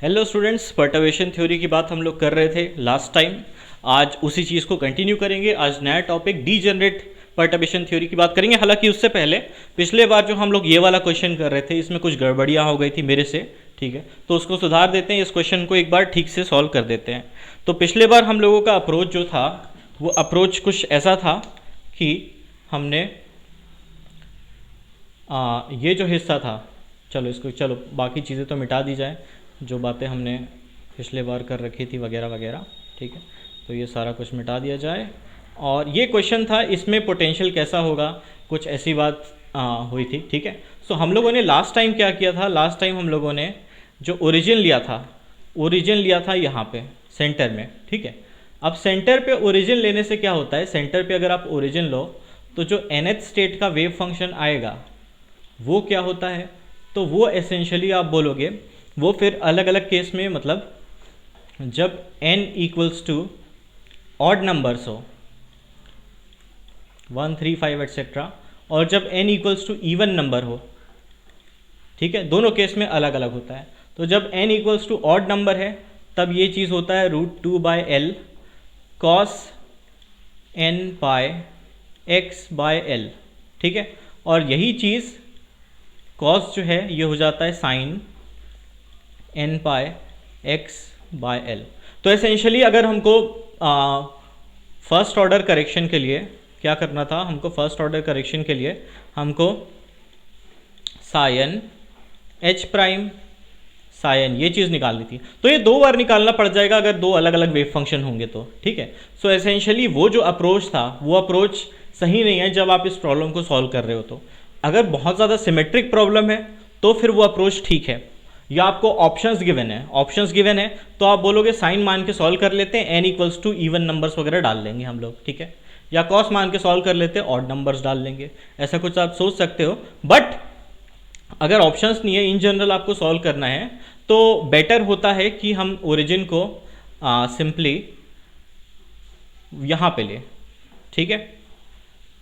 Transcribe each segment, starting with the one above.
Hello students, perturbation theory की बात हम लोग कर रहे थे लास्ट टाइम। आज उसी चीज़ को कंटिन्यू करेंगे। आज नया टॉपिक डीजेनरेट पर्टर्बेशन थ्योरी की बात करेंगे। हालांकि उससे पहले पिछले बार जो हम लोग ये वाला क्वेश्चन कर रहे थे, इसमें कुछ गड़बड़ियाँ हो गई थी मेरे से, ठीक है, तो उसको सुधार देते हैं। इस क्वेश्चन को एक बार ठीक से सॉल्व कर देते हैं। तो पिछले बार हम लोगों का अप्रोच जो था, वो अप्रोच कुछ ऐसा था कि हमने ये जो हिस्सा था, चलो बाकी चीज़ें तो मिटा दी जाए, जो बातें हमने पिछले बार कर रखी थी वगैरह वगैरह, ठीक है, तो ये सारा कुछ मिटा दिया जाए। और ये क्वेश्चन था, इसमें पोटेंशियल कैसा होगा, कुछ ऐसी बात हुई थी, ठीक है। सो हम लोगों ने लास्ट टाइम क्या किया था, लास्ट टाइम हम लोगों ने जो ओरिजिन लिया था यहाँ पे सेंटर में, ठीक है। अब सेंटर पे ओरिजिन लेने से क्या होता है, सेंटर पे अगर आप ओरिजिन लो तो जो nth स्टेट का वेव फंक्शन आएगा वो क्या होता है, तो वो एसेंशियली आप बोलोगे, वो फिर अलग अलग केस में, मतलब जब n equals to odd numbers हो 1 3 5 एट्सेट्रा, और जब n equals to even number हो, ठीक है, दोनों केस में अलग अलग होता है। तो जब n equals to odd number है तब ये चीज़ होता है √2/l cos n पाई x/l, ठीक है। और यही चीज़ cos जो है ये हो जाता है sin n पाई x/l। तो एसेंशियली अगर हमको फर्स्ट ऑर्डर करेक्शन के लिए क्या करना था, हमको फर्स्ट ऑर्डर करेक्शन के लिए हमको साइन h प्राइम साइन ये चीज़ निकालनी थी। तो ये दो बार निकालना पड़ जाएगा अगर दो अलग अलग वेव फंक्शन होंगे तो, ठीक है। सो एसेंशियली वो जो अप्रोच था वो अप्रोच सही नहीं है जब आप इस प्रॉब्लम को सॉल्व कर रहे हो। तो अगर बहुत ज़्यादा सिमेट्रिक प्रॉब्लम है तो फिर वो अप्रोच ठीक है, या आपको ऑप्शंस गिवन है तो आप बोलोगे साइन मान के सॉल्व कर लेते हैं, n equals to even numbers वगैरह डाल लेंगे हम लोग, ठीक है, या कॉस मान के सॉल्व कर लेते हैं, ऑड नंबर्स डाल लेंगे, ऐसा कुछ आप सोच सकते हो। बट अगर ऑप्शंस नहीं है, इन जनरल आपको सॉल्व करना है, तो बेटर होता है कि हम ओरिजिन को सिंपली यहाँ पे ले, ठीक है।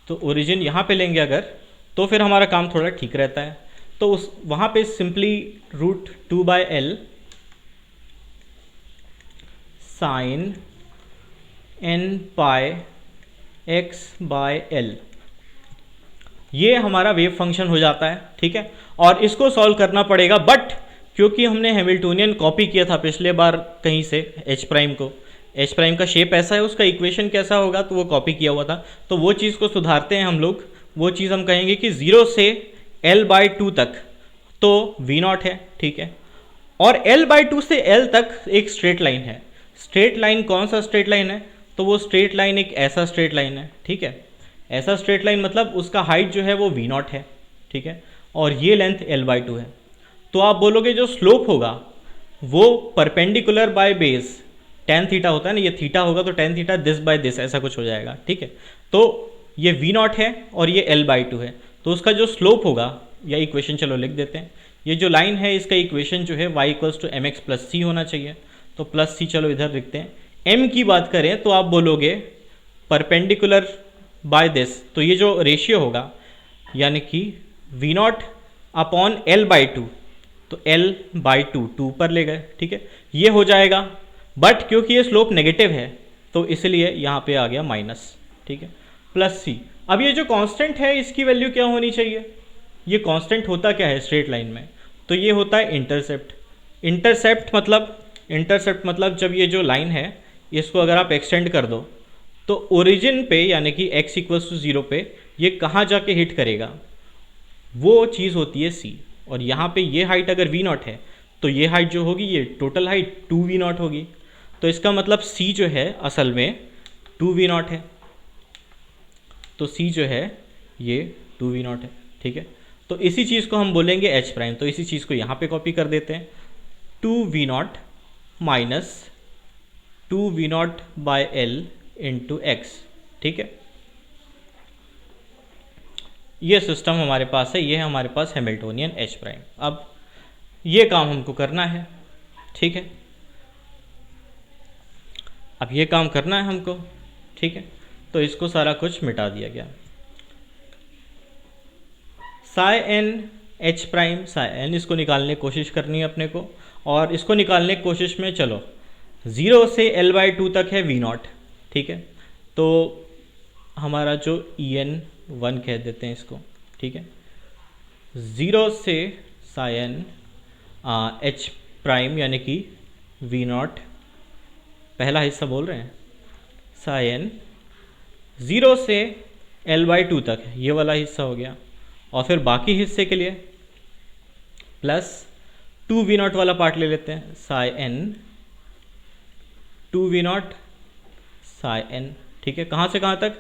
तो ओरिजिन यहाँ पे लेंगे अगर, तो फिर हमारा काम थोड़ा ठीक रहता है। तो उस वहाँ पे सिंपली √2/l साइन n पाई x/l ये हमारा वेव फंक्शन हो जाता है, ठीक है। और इसको सॉल्व करना पड़ेगा, बट क्योंकि हमने हैमिल्टोनियन कॉपी किया था पिछले बार कहीं से h प्राइम को, h प्राइम का शेप ऐसा है, उसका इक्वेशन कैसा होगा, तो वो कॉपी किया हुआ था। तो वो चीज़ को सुधारते हैं हम लोग। वो चीज़ हम कहेंगे कि 0 से l/2 तक तो v0 है, ठीक है, और l/2 से l तक एक स्ट्रेट लाइन है। स्ट्रेट लाइन कौन सा स्ट्रेट लाइन है, तो वो स्ट्रेट लाइन एक ऐसा स्ट्रेट लाइन है, ठीक है। ऐसा स्ट्रेट लाइन मतलब उसका हाइट जो है वो v0 है, ठीक है, और ये लेंथ l/2 है। तो आप बोलोगे जो स्लोप होगा वो perpendicular by base tan theta होता है ना, ये थीटा होगा तो tan theta this by this ऐसा कुछ हो जाएगा, ठीक है। तो ये v0 है और ये l/2 है, तो उसका जो स्लोप होगा, या इक्वेशन चलो लिख देते हैं, ये जो लाइन है इसका इक्वेशन जो है y equals to mx plus C होना चाहिए। तो प्लस सी चलो इधर लिखते हैं। m की बात करें तो आप बोलोगे परपेंडिकुलर बाय दिस, तो ये जो रेशियो होगा यानी कि v0 अपॉन l/2, तो l/2 2 पर ले गए, ठीक है, ये हो जाएगा। बट क्योंकि ये स्लोप नेगेटिव है तो इसलिए यहाँ पे आ गया माइनस, ठीक है, प्लस सी। अब ये जो कांस्टेंट है इसकी वैल्यू क्या होनी चाहिए, ये कांस्टेंट होता क्या है स्ट्रेट लाइन में, तो ये होता है इंटरसेप्ट। इंटरसेप्ट मतलब जब ये जो लाइन है इसको अगर आप एक्सटेंड कर दो तो ओरिजिन पे यानी कि x इक्वल्स टू 0 पे ये कहाँ जाके हिट करेगा, वो चीज़ होती है c। और यहाँ पे ये हाइट अगर v0 है तो ये हाइट जो होगी, ये टोटल हाइट 2v0 होगी। तो इसका मतलब c जो है असल में 2v0 है, तो c जो है ये 2v0 है, ठीक है। तो इसी चीज़ को हम बोलेंगे h प्राइम, तो इसी चीज़ को यहाँ पे कॉपी कर देते हैं, 2v0 minus 2v0/l into x, ठीक है। ये सिस्टम हमारे पास है, ये है हमारे पास हैमिल्टोनियन h प्राइम। अब ये काम हमको करना है, ठीक है, अब ये काम करना है हमको, ठीक है। तो इसको सारा कुछ मिटा दिया गया। Psi n h prime psi n इसको निकालने की कोशिश करनी है अपने को, और इसको निकालने की कोशिश में चलो 0 से L/2 तक है V0, ठीक है। तो हमारा जो EN1 कह देते हैं इसको, ठीक है। 0 से साइन H प्राइम यानी कि V0, पहला हिस्सा बोल रहे हैं, साइन 0 से L/2 तक ये वाला हिस्सा हो गया, और फिर बाकी हिस्से के लिए प्लस 2V0 वाला पार्ट ले लेते हैं, साइन 2V0 साइन, ठीक है। कहाँ से कहाँ तक?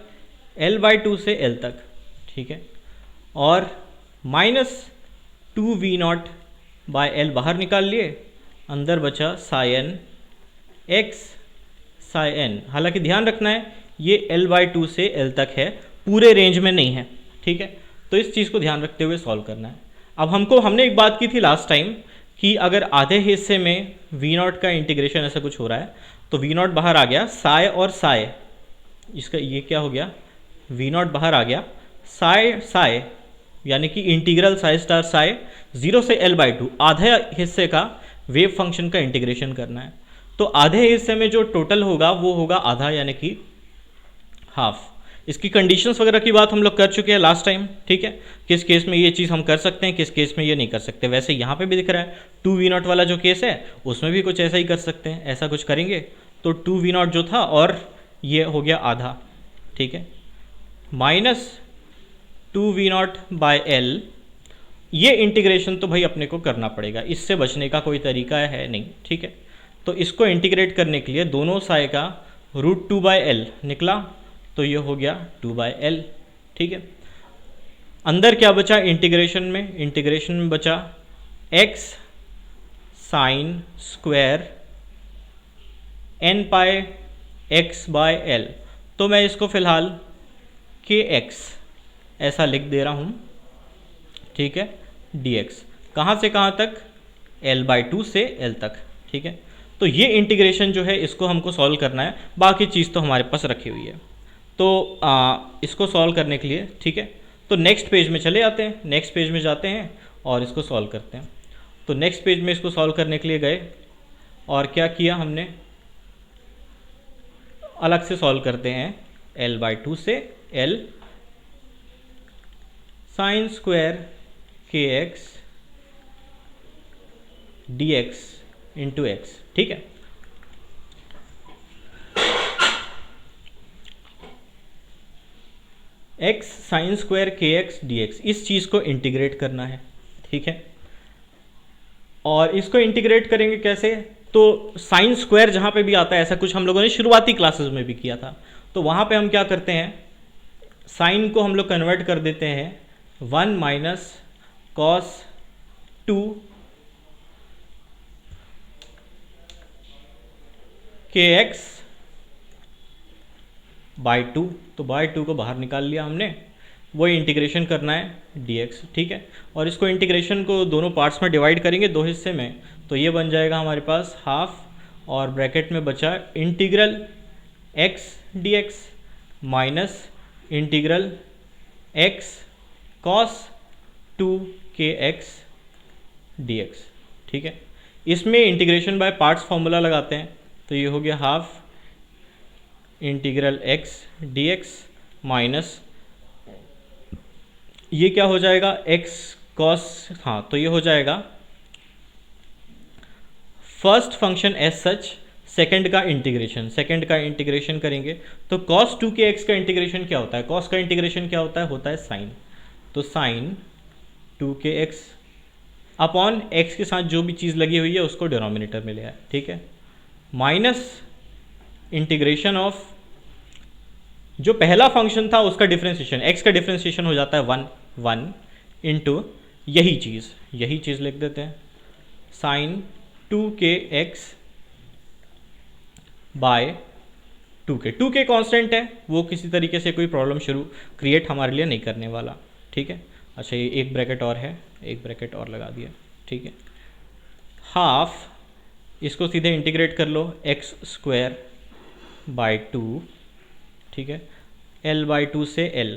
L/2 से L तक, ठीक है। और माइनस 2V0/L बाहर निकाल लिए, अंदर बचा साइन x साइन। हालांकि ध्यान रखना है ये L/2 से L तक है, पूरे रेंज में नहीं है, ठीक है। तो इस चीज़ को ध्यान रखते हुए सॉल्व करना है। अब हमने एक बात की थी लास्ट टाइम कि अगर आधे हिस्से में V0 का इंटीग्रेशन ऐसा कुछ हो रहा है तो V0 बाहर आ गया, साय और साय, इसका ये क्या हो गया, V0 बाहर आ गया, साय साय यानी कि इंटीग्रल साय स्टार साय 0 से L/2 आधे हिस्से का वेव फंक्शन का इंटीग्रेशन करना है। तो आधे हिस्से में जो टोटल होगा वो होगा आधा यानी कि हाफ। इसकी कंडीशंस वगैरह की बात हम लोग कर चुके हैं लास्ट टाइम, ठीक है। किस केस में ये चीज़ हम कर सकते हैं, किस केस में ये नहीं कर सकते। वैसे यहाँ पे भी दिख रहा है 2V0 वाला जो केस है उसमें भी कुछ ऐसा ही कर सकते हैं, ऐसा कुछ करेंगे तो 2V0 जो था और ये हो गया आधा, ठीक है, माइनस 2V0/L। ये इंटीग्रेशन तो भाई अपने को करना पड़ेगा, इससे बचने का कोई तरीका है नहीं, ठीक है। तो इसको इंटीग्रेट करने के लिए दोनों साइड का √2/L निकला, तो ये हो गया 2/L, ठीक है। अंदर क्या बचा इंटीग्रेशन में बचा x साइन स्क्वायर n/x/L। तो मैं इसको फिलहाल kx ऐसा लिख दे रहा हूँ, ठीक है, dx। कहाँ से कहाँ तक? L/2 से L तक, ठीक है। तो ये इंटीग्रेशन जो है इसको हमको सॉल्व करना है, बाकी चीज़ तो हमारे पास रखी हुई है। तो इसको सॉल्व करने के लिए, ठीक है, तो नेक्स्ट पेज में चले जाते हैं, नेक्स्ट पेज में जाते हैं और इसको सॉल्व करते हैं। तो नेक्स्ट पेज में इसको सॉल्व करने के लिए गए और क्या किया हमने, अलग से सॉल्व करते हैं, L/2 से L sine square kx dx into x, ठीक है। x sine square kx dx, इस चीज़ को इंटीग्रेट करना है, ठीक है। और इसको इंटीग्रेट करेंगे कैसे? तो साइन स्क्वायर जहाँ पे भी आता है, ऐसा कुछ हम लोगों ने शुरुआती क्लासेस में भी किया था, तो वहाँ पे हम क्या करते हैं, साइन को हम लोग कन्वर्ट कर देते हैं 1 माइनस कॉस 2 kx बाई 2। तो बाई 2 को बाहर निकाल लिया हमने, वही इंटीग्रेशन करना है dx, ठीक है। और इसको इंटीग्रेशन को दोनों पार्ट्स में डिवाइड करेंगे, दो हिस्से में, तो ये बन जाएगा हमारे पास हाफ, और ब्रैकेट में बचा integral x dx minus integral x cos 2 kx dx, ठीक है। इसमें इंटीग्रेशन बाय पार्ट्स फॉर्मूला लगाते हैं, तो ये हो गया half integral x dx minus ये क्या हो जाएगा x cos, हाँ, तो ये हो जाएगा first function as such, second का इंटीग्रेशन करेंगे तो cos 2 के x का इंटीग्रेशन क्या होता है, cos का इंटीग्रेशन क्या होता है साइन। तो साइन 2 के x अपॉन x के साथ जो भी चीज़ लगी हुई है उसको डिनोमिनेटर में ले आए, ठीक है, माइनस इंटीग्रेशन ऑफ जो पहला फंक्शन था उसका डिफरेंशिएशन, x का डिफरेंशिएशन हो जाता है 1 इंटू यही चीज़ लिख देते हैं, साइन 2 के x बाय 2k कांस्टेंट है, वो किसी तरीके से कोई प्रॉब्लम क्रिएट हमारे लिए नहीं करने वाला, ठीक है। अच्छा, ये एक ब्रैकेट और है, एक ब्रैकेट और लगा दिया, ठीक है। हाफ, इसको सीधे इंटीग्रेट कर लो x स्क्वायर बाय 2, ठीक है, L/2 से L,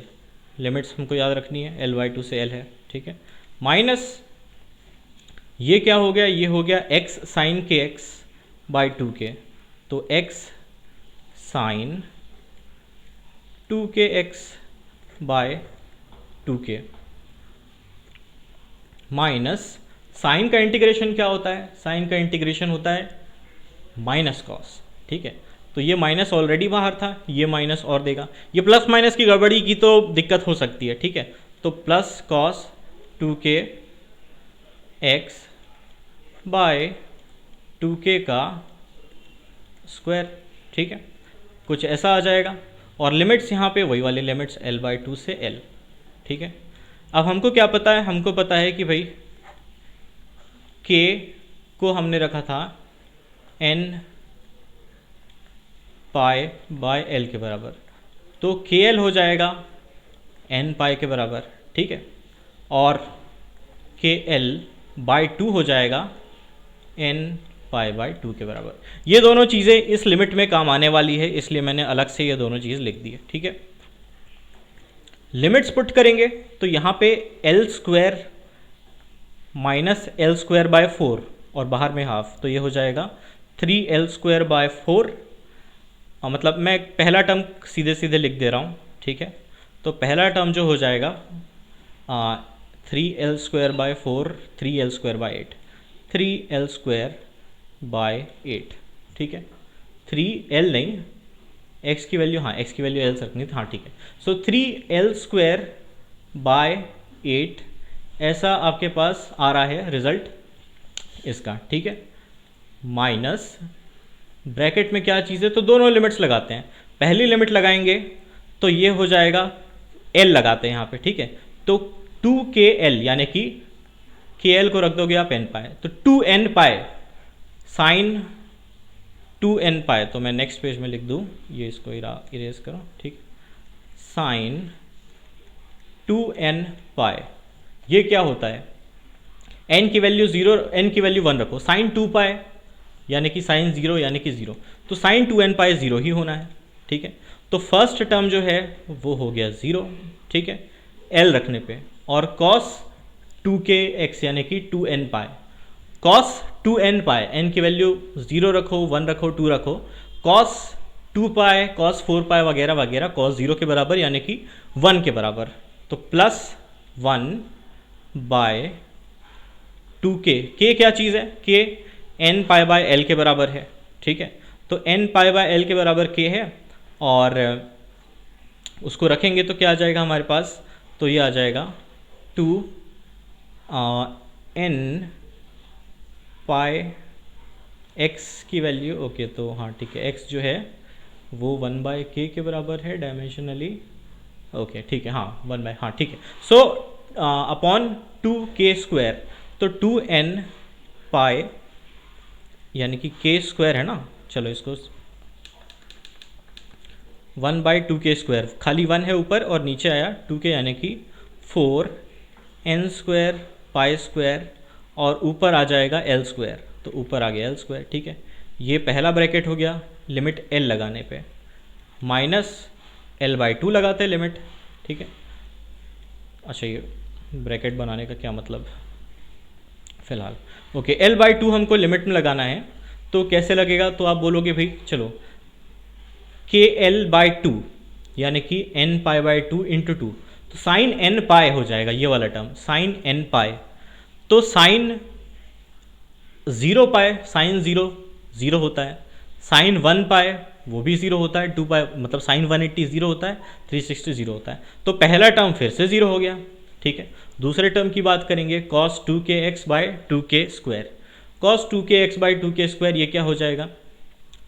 लिमिट्स हमको याद रखनी है, L/2 से L है, ठीक है, माइनस ये क्या हो गया, ये हो गया x साइन के एक्स बाई 2k, तो x sine 2k x by 2k minus sine का इंटीग्रेशन क्या होता है, साइन का इंटीग्रेशन होता है माइनस कॉस, ठीक है। तो ये माइनस ऑलरेडी बाहर था, ये माइनस और देगा, ये प्लस माइनस की गड़बड़ी की तो दिक्कत हो सकती है, ठीक है। तो plus cos 2k x by 2k का स्क्वायर, ठीक है, कुछ ऐसा आ जाएगा। और लिमिट्स यहाँ पे वही वाले लिमिट्स L/2 से L, ठीक है। अब हमको क्या पता है, हमको पता है कि भाई k को हमने रखा था n पाई बाय L के बराबर, तो KL हो जाएगा n पाई के बराबर, ठीक है, और KL बाय 2 हो जाएगा n पाई बाय 2 के बराबर। ये दोनों चीज़ें इस लिमिट में काम आने वाली है, इसलिए मैंने अलग से ये दोनों चीज़ लिख दी है, ठीक है। लिमिट्स पुट करेंगे तो यहाँ पे L square minus L square bye 4 और बाहर में हाफ, तो ये हो जाएगा 3L स्क्वायर बाय 4, मतलब मैं पहला टर्म सीधे सीधे लिख दे रहा हूँ, ठीक है। तो पहला टर्म जो हो जाएगा 3L square bye 4, 3L square bye 8, 3L square bye 8, ठीक है। 3L नहीं, x की वैल्यू, हाँ x की वैल्यू L रखनी थी, हाँ ठीक है। सो 3L स्क्वायर बाय 8 ऐसा आपके पास आ रहा है रिजल्ट इसका, ठीक है। माइनस ब्रैकेट में क्या चीज़ है, तो दोनों लिमिट्स लगाते हैं। पहली लिमिट लगाएंगे तो ये हो जाएगा, L लगाते हैं यहाँ पे, ठीक है। तो 2KL यानी कि KL को रख दोगे आप n पाए, तो 2n पाए साइन 2n पाए, तो मैं नेक्स्ट पेज में लिख दूँ, ये इसको इरेज करो, ठीक, साइन 2n पाए। ये क्या होता है, n की वैल्यू 0, n की वैल्यू 1 रखो, साइन 2 पाए यानी कि साइन 0 यानी कि 0, तो साइन 2n पाए 0 ही होना है, ठीक है। तो फर्स्ट टर्म जो है वो हो गया 0, ठीक है, L रखने पे, और cos 2k x यानी कि 2n पाए, cos 2n पाए, n की वैल्यू 0 रखो, 1 रखो, 2 रखो, cos 2 पाए, cos 4 पाए वगैरह वगैरह, cos 0 के बराबर यानी कि 1 के बराबर, तो प्लस 1 बाय 2k, k क्या चीज़ है, k n pi by L के बराबर है, ठीक है। तो n पाई बाय L के बराबर k है, और उसको रखेंगे तो क्या आ जाएगा हमारे पास, तो ये आ जाएगा 2 n पाई x की वैल्यू, ओके, तो हाँ ठीक है, x जो है वो 1 बाय k के बराबर है डायमेंशनली, ओके ठीक है, हाँ 1 बाय, हाँ ठीक है। सो अपॉन 2k स्क्वायर, तो 2n पाई यानी कि k स्क्वायर है ना, चलो इसको 1 बाई 2k स्क्वायर, खाली 1 है ऊपर और नीचे आया 2k यानी कि 4n स्क्वायर पाई स्क्वायर, और ऊपर आ जाएगा L स्क्वायर, तो ऊपर आ गया L स्क्वायर, ठीक है। ये पहला ब्रैकेट हो गया लिमिट L लगाने पे, माइनस L/2 लगाते हैं लिमिट, ठीक है। अच्छा, ये ब्रैकेट बनाने का क्या मतलब फिलहाल, ओके, L/2 हमको लिमिट में लगाना है, तो कैसे लगेगा, तो आप बोलोगे भाई चलो KL/2 यानी कि n पाई बाई 2 इंटू 2, तो साइन n पाई हो जाएगा ये वाला टर्म, साइन n पाई, तो साइन 0 पाई, साइन 0 0 होता है, साइन 1 पाई वो भी 0 होता है, 2 पाई मतलब साइन 180 0 होता है, 360 0 होता है, तो पहला टर्म फिर से 0 हो गया, ठीक है। दूसरे टर्म की बात करेंगे, cos 2k x by 2k square, cos 2k x by 2k square, ये क्या हो जाएगा,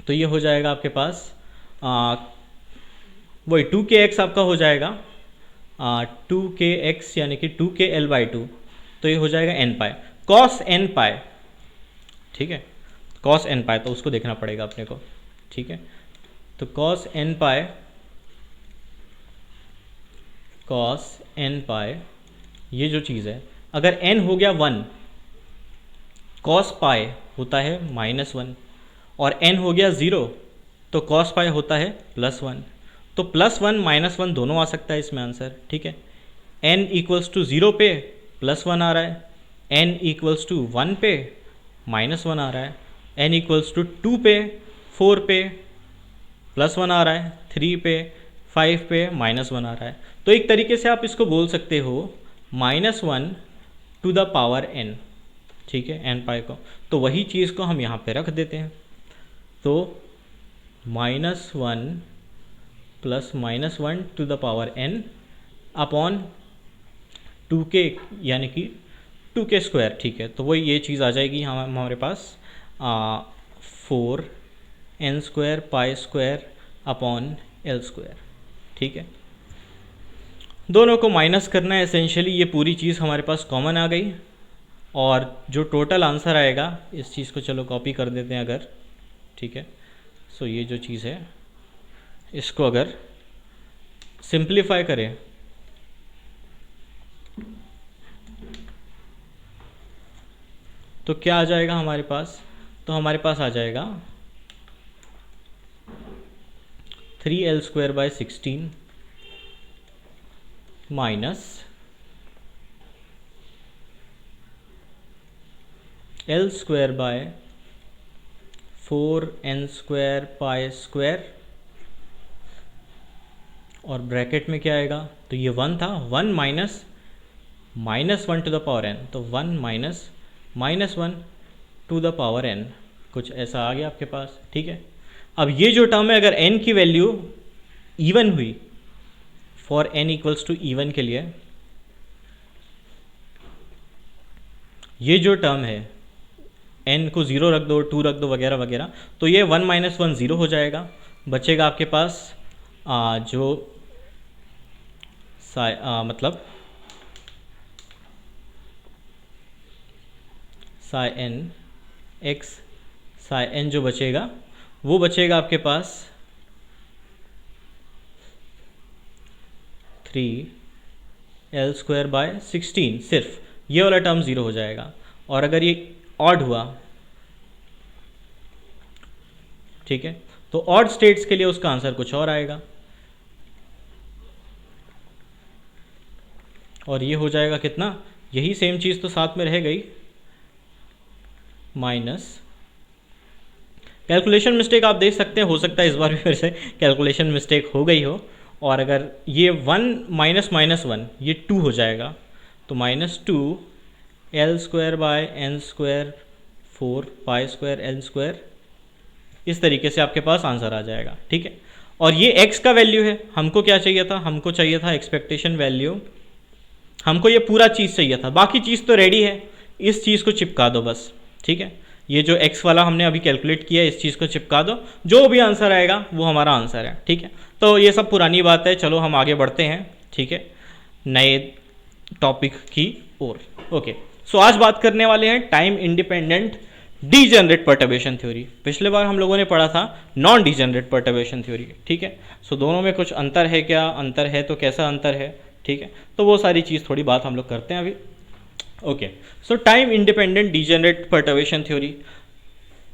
तो ये हो जाएगा आपके पास वही 2k x आपका हो जाएगा 2k x यानी कि 2k L/2, तो ये हो जाएगा n पाई, cos n पाई, ठीक है, cos n पाई, तो उसको देखना पड़ेगा अपने को, ठीक है। तो cos n पाई, cos n पाई ये जो चीज़ है, अगर n हो गया 1, cos पाई होता है -1, और n हो गया 0, तो cos पाई होता है +1, तो +1 -1 दोनों आ सकता है इसमें आंसर, ठीक है। n इक्वल्स टू 0 पे +1 आ रहा है, n इक्वल्स टू 1 पे -1 आ रहा है, n इक्वल्स टू 2 पे 4 पे +1 आ रहा है, 3 पे 5 पे -1 आ रहा है। तो एक तरीके से आप इसको बोल सकते हो -1 टू द पावर n, ठीक है, n पाई को। तो वही चीज़ को हम यहाँ पे रख देते हैं। तो -1 plus -1 to the power n upon 2k, यानी कि 2k स्क्वायर, ठीक है। तो वही ये चीज़ आ जाएगी हमारे पास 4n square pi square upon l square, ठीक है। दोनों को माइनस करना है एसेंशियली, ये पूरी चीज़ हमारे पास कॉमन आ गई और जो टोटल आंसर आएगा, इस चीज़ को चलो कॉपी कर देते हैं अगर, ठीक है। सो ये जो चीज़ है इसको अगर सिंप्लीफाई करें तो क्या आ जाएगा हमारे पास? तो हमारे पास आ जाएगा 3l square by 16 minus l square by 4n square pi square, और ब्रैकेट में क्या आएगा? तो ये 1 था, 1 minus -1 to the power n, तो 1 minus -1 to the power n, कुछ ऐसा आ गया आपके पास, ठीक है। अब ये जो टर्म है, अगर n की वैल्यू इवन हुई, for n equals to even के लिए, ये जो टर्म है n को 0 रख दो, 2 रख दो, वगैरह वगैरह, तो ये 1 माइनस 1 0 हो जाएगा। बचेगा आपके पास जो मतलब Sai n x, Sai n जो बचेगा वो बचेगा आपके पास 3l स्क्वायर बाय 16, सिर्फ ये वाला टर्म 0 हो जाएगा। और अगर ये ऑड हुआ, ठीक है, तो ऑड स्टेट्स के लिए उसका आंसर कुछ और आएगा, और ये हो जाएगा कितना? यही सेम चीज़ तो साथ में रह गई, माइनस कैलकुलेशन मिस्टेक आप देख सकते हैं, हो सकता है इस बार भी फिर से कैलकुलेशन मिस्टेक हो गई हो, और अगर ये 1 माइनस -1 ये 2 हो जाएगा, तो -2 l square bye n square 4 pi square l square, इस तरीके से आपके पास आंसर आ जाएगा, ठीक है। और ये x का वैल्यू है, हमको क्या चाहिए था? हमको चाहिए था एक्सपेक्टेशन वैल्यू, हमको ये पूरा चीज़ चाहिए था, बाकी चीज़ तो रेडी है, इस चीज़ को चिपका दो बस, ठीक है। ये जो x वाला हमने अभी कैलकुलेट किया है, इस चीज़ को चिपका दो, जो भी आंसर आएगा वो हमारा आंसर है, ठीक है। तो ये सब पुरानी बात है, चलो हम आगे बढ़ते हैं, ठीक है, नए टॉपिक की ओर। ओके, सो आज बात करने वाले हैं time independent degenerate perturbation theory. पिछले बार हम लोगों ने पढ़ा था नॉन डीजेनरेट पर्टर्बेशन थ्योरी, ठीक है। सो दोनों में कुछ अंतर है, क्या अंतर है, तो कैसा अंतर है, ठीक है। तो वो सारी चीज़ थोड़ी बात हम लोग करते हैं अभी। ओके, सो time independent degenerate perturbation theory,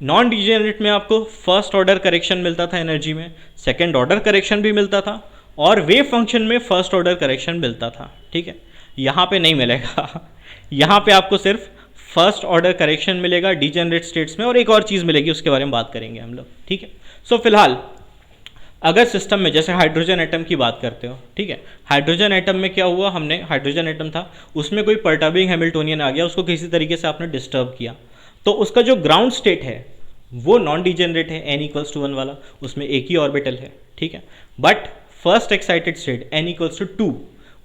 non degenerate में आपको फर्स्ट ऑर्डर करेक्शन मिलता था एनर्जी में, सेकेंड ऑर्डर करेक्शन भी मिलता था, और वेव फंक्शन में फर्स्ट ऑर्डर करेक्शन मिलता था, ठीक है। यहाँ पे नहीं मिलेगा यहाँ पे आपको सिर्फ फर्स्ट ऑर्डर करेक्शन मिलेगा डीजेनरेट स्टेट्स में, और एक और चीज़ मिलेगी, उसके बारे में बात करेंगे हम लोग, ठीक है। सो फिलहाल अगर सिस्टम में जैसे हाइड्रोजन एटम की बात करते हो, ठीक है, हाइड्रोजन एटम में क्या हुआ, हमने हाइड्रोजन एटम था, उसमें कोई परटर्बिंग हैमिल्टोनियन आ गया, उसको किसी तरीके से आपने डिस्टर्ब किया, तो उसका जो ग्राउंड स्टेट है वो नॉन डीजेनरेट है, n इक्वल्स टू 1 वाला, उसमें एक ही ऑर्बिटल है, ठीक है। But first excited state n equals to 2,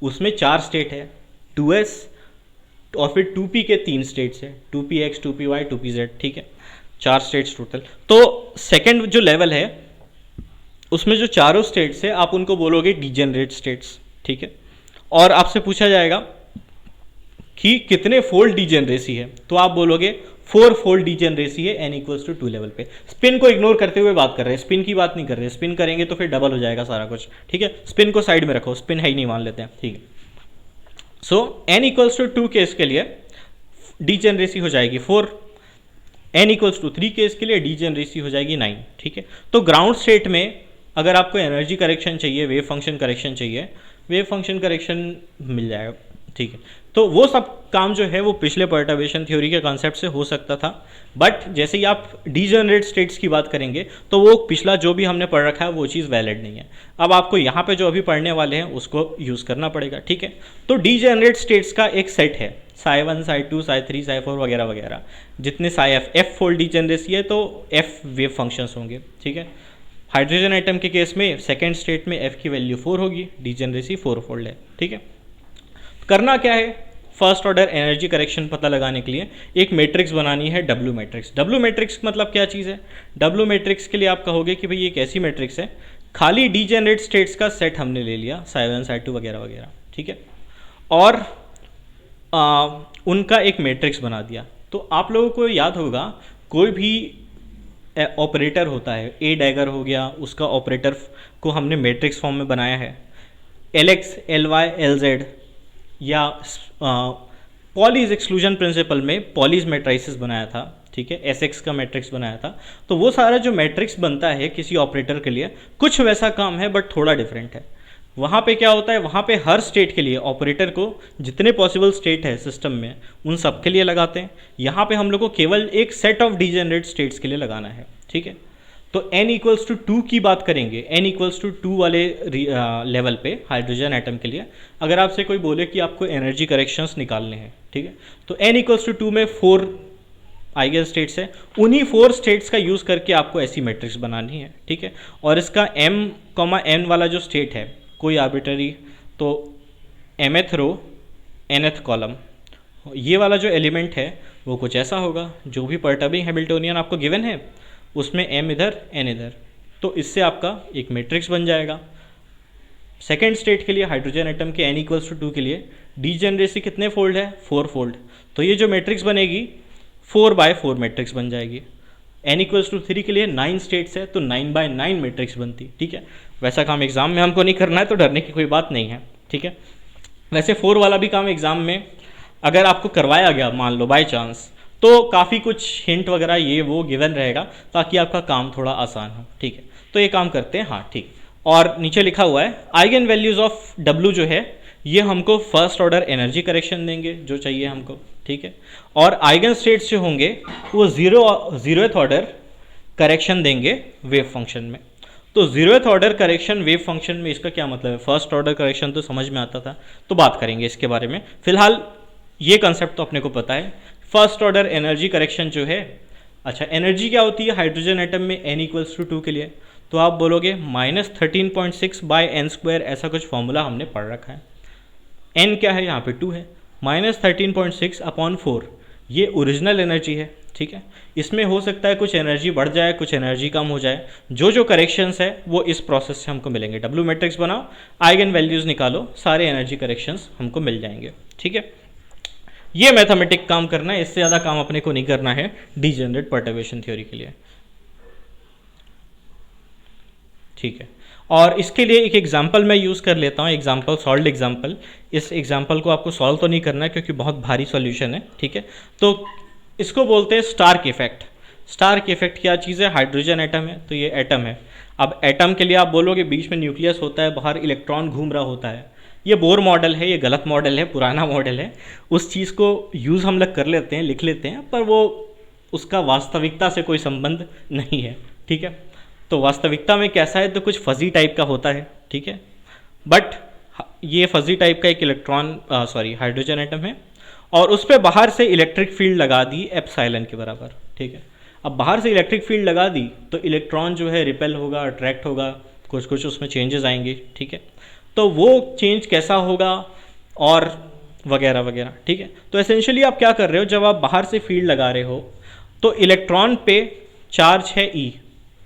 उसमें 4 स्टेट है, 2s, और फिर 2p के 3 स्टेट्स है, 2px 2py 2pz, ठीक है, 4 स्टेट्स टोटल। तो सेकेंड जो लेवल है उसमें जो चारों स्टेट्स है आप उनको बोलोगे डीजेनरेट स्टेट्स, ठीक है। और आपसे पूछा जाएगा कि कितने फोल्ड डीजेनरेसी है, तो आप बोलोगे 4 फोल्ड डीजेनरेसी है n इक्वल्स टू 2 लेवल पे। स्पिन को इग्नोर करते हुए बात कर रहे हैं, स्पिन की बात नहीं कर रहे, स्पिन करेंगे तो फिर डबल हो जाएगा सारा कुछ, ठीक है। स्पिन को साइड में रखो, स्पिन है ही नहीं मान लेते हैं, ठीक है। सो n इक्वल्स टू 2 केस के लिए डीजेनरेसी हो जाएगी 4, n इक्वल्स टू 3 केस के लिए डीजेनरेसी हो जाएगी 9, ठीक है। तो ग्राउंड स्टेट में अगर आपको एनर्जी करेक्शन चाहिए, वेव फंक्शन करेक्शन चाहिए, वेव फंक्शन करेक्शन मिल जाएगा, ठीक है। तो वो सब काम जो है वो पिछले पर्टर्बेशन थ्योरी के कॉन्सेप्ट से हो सकता था, बट जैसे ही आप डीजेनरेट स्टेट्स की बात करेंगे तो वो पिछला जो भी हमने पढ़ रखा है वो चीज़ वैलिड नहीं है। अब आपको यहाँ पे जो अभी पढ़ने वाले हैं उसको यूज़ करना पड़ेगा, ठीक है। तो डीजेनरेट स्टेट्स का एक सेट है, साई 1 साई 2 साई 3 साई 4 वगैरह वगैरह, जितने साई एफ फोल्ड डीजेनरेसी है तो एफ वेव फंक्शंस होंगे, ठीक है। हाइड्रोजन आइटम के केस में सेकेंड स्टेट में एफ की वैल्यू 4 होगी, डीजेनरेसी 4 फोल्ड है, ठीक है। करना क्या है, फर्स्ट ऑर्डर एनर्जी करेक्शन पता लगाने के लिए एक मैट्रिक्स बनानी है, डब्ल्यू मैट्रिक्स। डब्ल्यू मैट्रिक्स मतलब क्या चीज़ है? डब्ल्यू मैट्रिक्स के लिए आप कहोगे कि भाई एक ऐसी मैट्रिक्स है, खाली डीजेनरेट स्टेट्स का सेट हमने ले लिया, साई 1 साई 2 वगैरह वगैरह, ठीक है, और उनका एक मैट्रिक्स बना दिया। तो आप लोगों को याद होगा कोई भी ऑपरेटर होता है, ए डैगर हो गया, उसका ऑपरेटर को हमने मैट्रिक्स फॉर्म में बनाया है, L x L y L z, या पॉलीज एक्सक्लूजन प्रिंसिपल में पॉलीज मैट्रिसेस बनाया था, ठीक है, एस एक्स का मैट्रिक्स बनाया था। तो वो सारा जो मैट्रिक्स बनता है किसी ऑपरेटर के लिए कुछ वैसा काम है बट थोड़ा डिफरेंट है। वहाँ पे क्या होता है, वहाँ पे हर स्टेट के लिए ऑपरेटर को जितने पॉसिबल स्टेट है सिस्टम में उन सब के लिए लगाते हैं। यहाँ पे हम लोग को केवल एक सेट ऑफ डीजेनरेट स्टेट्स के लिए लगाना है, ठीक है। तो n इक्वल्स टू 2 की बात करेंगे, n इक्वल्स टू 2 वाले लेवल पे हाइड्रोजन एटम के लिए अगर आपसे कोई बोले कि आपको एनर्जी करेक्शंस निकालने हैं, ठीक है, तो n इक्वल्स टू 2 में 4 आइगन स्टेट्स है, उन्हीं 4 स्टेट्स का यूज़ करके आपको ऐसी मैट्रिक्स बनानी है, ठीक है। और इसका m, n वाला जो स्टेट है कोई आर्बिटरी, तो mth रो nth कॉलम, ये वाला जो एलिमेंट है वो कुछ ऐसा होगा, जो भी परटर्बिंग हैमिल्टोनियन आपको गिवन है उसमें m इधर n इधर, तो इससे आपका एक मैट्रिक्स बन जाएगा। सेकेंड स्टेट के लिए हाइड्रोजन एटम के n इक्वल्स टू 2 के लिए डीजेनरेसी कितने फोल्ड है, 4 फोल्ड, तो ये जो मैट्रिक्स बनेगी 4/4 मैट्रिक्स बन जाएगी। n इक्वल्स टू 3 के लिए 9 स्टेट्स है तो 9/9 मैट्रिक्स बनती, ठीक है। वैसा काम एग्जाम में हमको नहीं करना है तो डरने की कोई बात नहीं है, ठीक है। वैसे 4 वाला भी काम एग्जाम में अगर आपको करवाया गया मान लो बाय चांस, तो काफ़ी कुछ हिंट वगैरह ये वो गिवन रहेगा ताकि आपका काम थोड़ा आसान हो, ठीक है। तो ये काम करते हैं, हाँ ठीक। और नीचे लिखा हुआ है आइगन वैल्यूज़ ऑफ W जो है ये हमको फर्स्ट ऑर्डर एनर्जी करेक्शन देंगे जो चाहिए हमको, ठीक है। और आइगन स्टेट्स जो होंगे वो जीरोथ ऑर्डर करेक्शन देंगे वेव फंक्शन में। तो zeroth order correction wave function में इसका क्या मतलब है? फर्स्ट ऑर्डर करेक्शन तो समझ में आता था, तो बात करेंगे इसके बारे में। फिलहाल ये कंसेप्ट तो अपने को पता है। फर्स्ट ऑर्डर एनर्जी करेक्शन जो है, अच्छा एनर्जी क्या होती है हाइड्रोजन एटम में n इक्वल्स टू 2 के लिए, तो आप बोलोगे -13.6/n², ऐसा कुछ फॉर्मूला हमने पढ़ रखा है। n क्या है यहाँ पे 2 है, -13.6/4 ये ओरिजिनल एनर्जी है, ठीक है। इसमें हो सकता है कुछ एनर्जी बढ़ जाए, कुछ एनर्जी कम हो जाए, जो करेक्शंस है वो इस प्रोसेस से हमको मिलेंगे। डब्ल्यू मैट्रिक्स बनाओ, आइगन वैल्यूज़ निकालो, सारे एनर्जी करेक्शंस हमको मिल जाएंगे, ठीक है। ये मैथमेटिक काम करना है, इससे ज़्यादा काम अपने को नहीं करना है डीजेनरेट पर्टर्बेशन थ्योरी के लिए, ठीक है। और इसके लिए एक एग्जांपल मैं यूज़ कर लेता हूँ, एग्जांपल सॉल्व्ड एग्जांपल। इस एग्जांपल को आपको सॉल्व तो नहीं करना है क्योंकि बहुत भारी सॉल्यूशन है, ठीक है। तो इसको बोलते हैं स्टार्क इफेक्ट। स्टार्क इफेक्ट क्या चीज़ है? हाइड्रोजन एटम है तो ये एटम है। अब एटम के लिए आप बोलोगे बीच में न्यूक्लियस होता है, बाहर इलेक्ट्रॉन घूम रहा होता है, ये बोर मॉडल है, ये गलत मॉडल है, पुराना मॉडल है। उस चीज़ को यूज़ हम लोग कर लेते हैं, लिख लेते हैं, पर वो उसका वास्तविकता से कोई संबंध नहीं है, ठीक है। तो वास्तविकता में कैसा है, तो कुछ फजी टाइप का होता है, ठीक है। बट ये फजी टाइप का एक हाइड्रोजन एटम है और उस पर बाहर से इलेक्ट्रिक फील्ड लगा दी एप्सिलॉन के बराबर, ठीक है। अब बाहर से इलेक्ट्रिक फील्ड लगा दी तो इलेक्ट्रॉन जो है रिपेल होगा, अट्रैक्ट होगा, कुछ उसमें चेंजेस आएंगे, ठीक है। तो वो चेंज कैसा होगा और वगैरह वगैरह, ठीक है। तो एसेंशियली आप क्या कर रहे हो, जब आप बाहर से फील्ड लगा रहे हो तो इलेक्ट्रॉन पे चार्ज है E,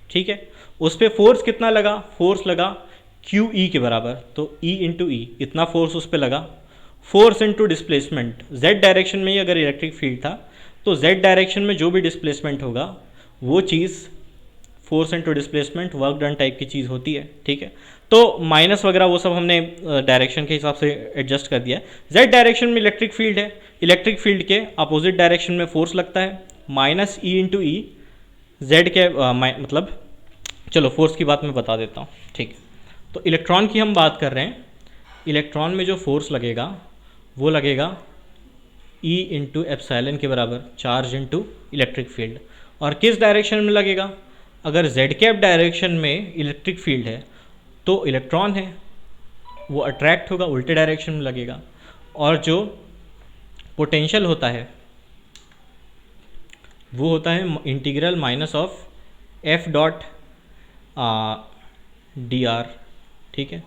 ठीक है। उस पर फोर्स कितना लगा? फोर्स लगा QE के बराबर, तो E इंटू ई, इतना फोर्स उस पर लगा। Force into displacement, Z direction में ही अगर इलेक्ट्रिक फील्ड था तो Z डायरेक्शन में जो भी डिस्प्लेसमेंट होगा वो चीज़ force into displacement work done type की चीज़ होती है, ठीक है। तो माइनस वगैरह वो सब हमने डायरेक्शन के हिसाब से एडजस्ट कर दिया है। Z डायरेक्शन में इलेक्ट्रिक फील्ड है, इलेक्ट्रिक फील्ड के अपोजिट डायरेक्शन में फोर्स लगता है, -E इंटू ई, Z के मतलब चलो फोर्स की बात मैं बता देता हूँ, ठीक है। तो इलेक्ट्रॉन की हम बात कर रहे हैं, इलेक्ट्रॉन में जो फोर्स लगेगा वो लगेगा E इंटू एप्साइलन के बराबर, चार्ज इंटू इलेक्ट्रिक फील्ड। और किस डायरेक्शन में लगेगा? अगर जेड कैप डायरेक्शन में इलेक्ट्रिक फील्ड है तो इलेक्ट्रॉन है वो अट्रैक्ट होगा, उल्टे डायरेक्शन में लगेगा। और जो पोटेंशियल होता है वो होता है integral minus of F dot D R, ठीक है।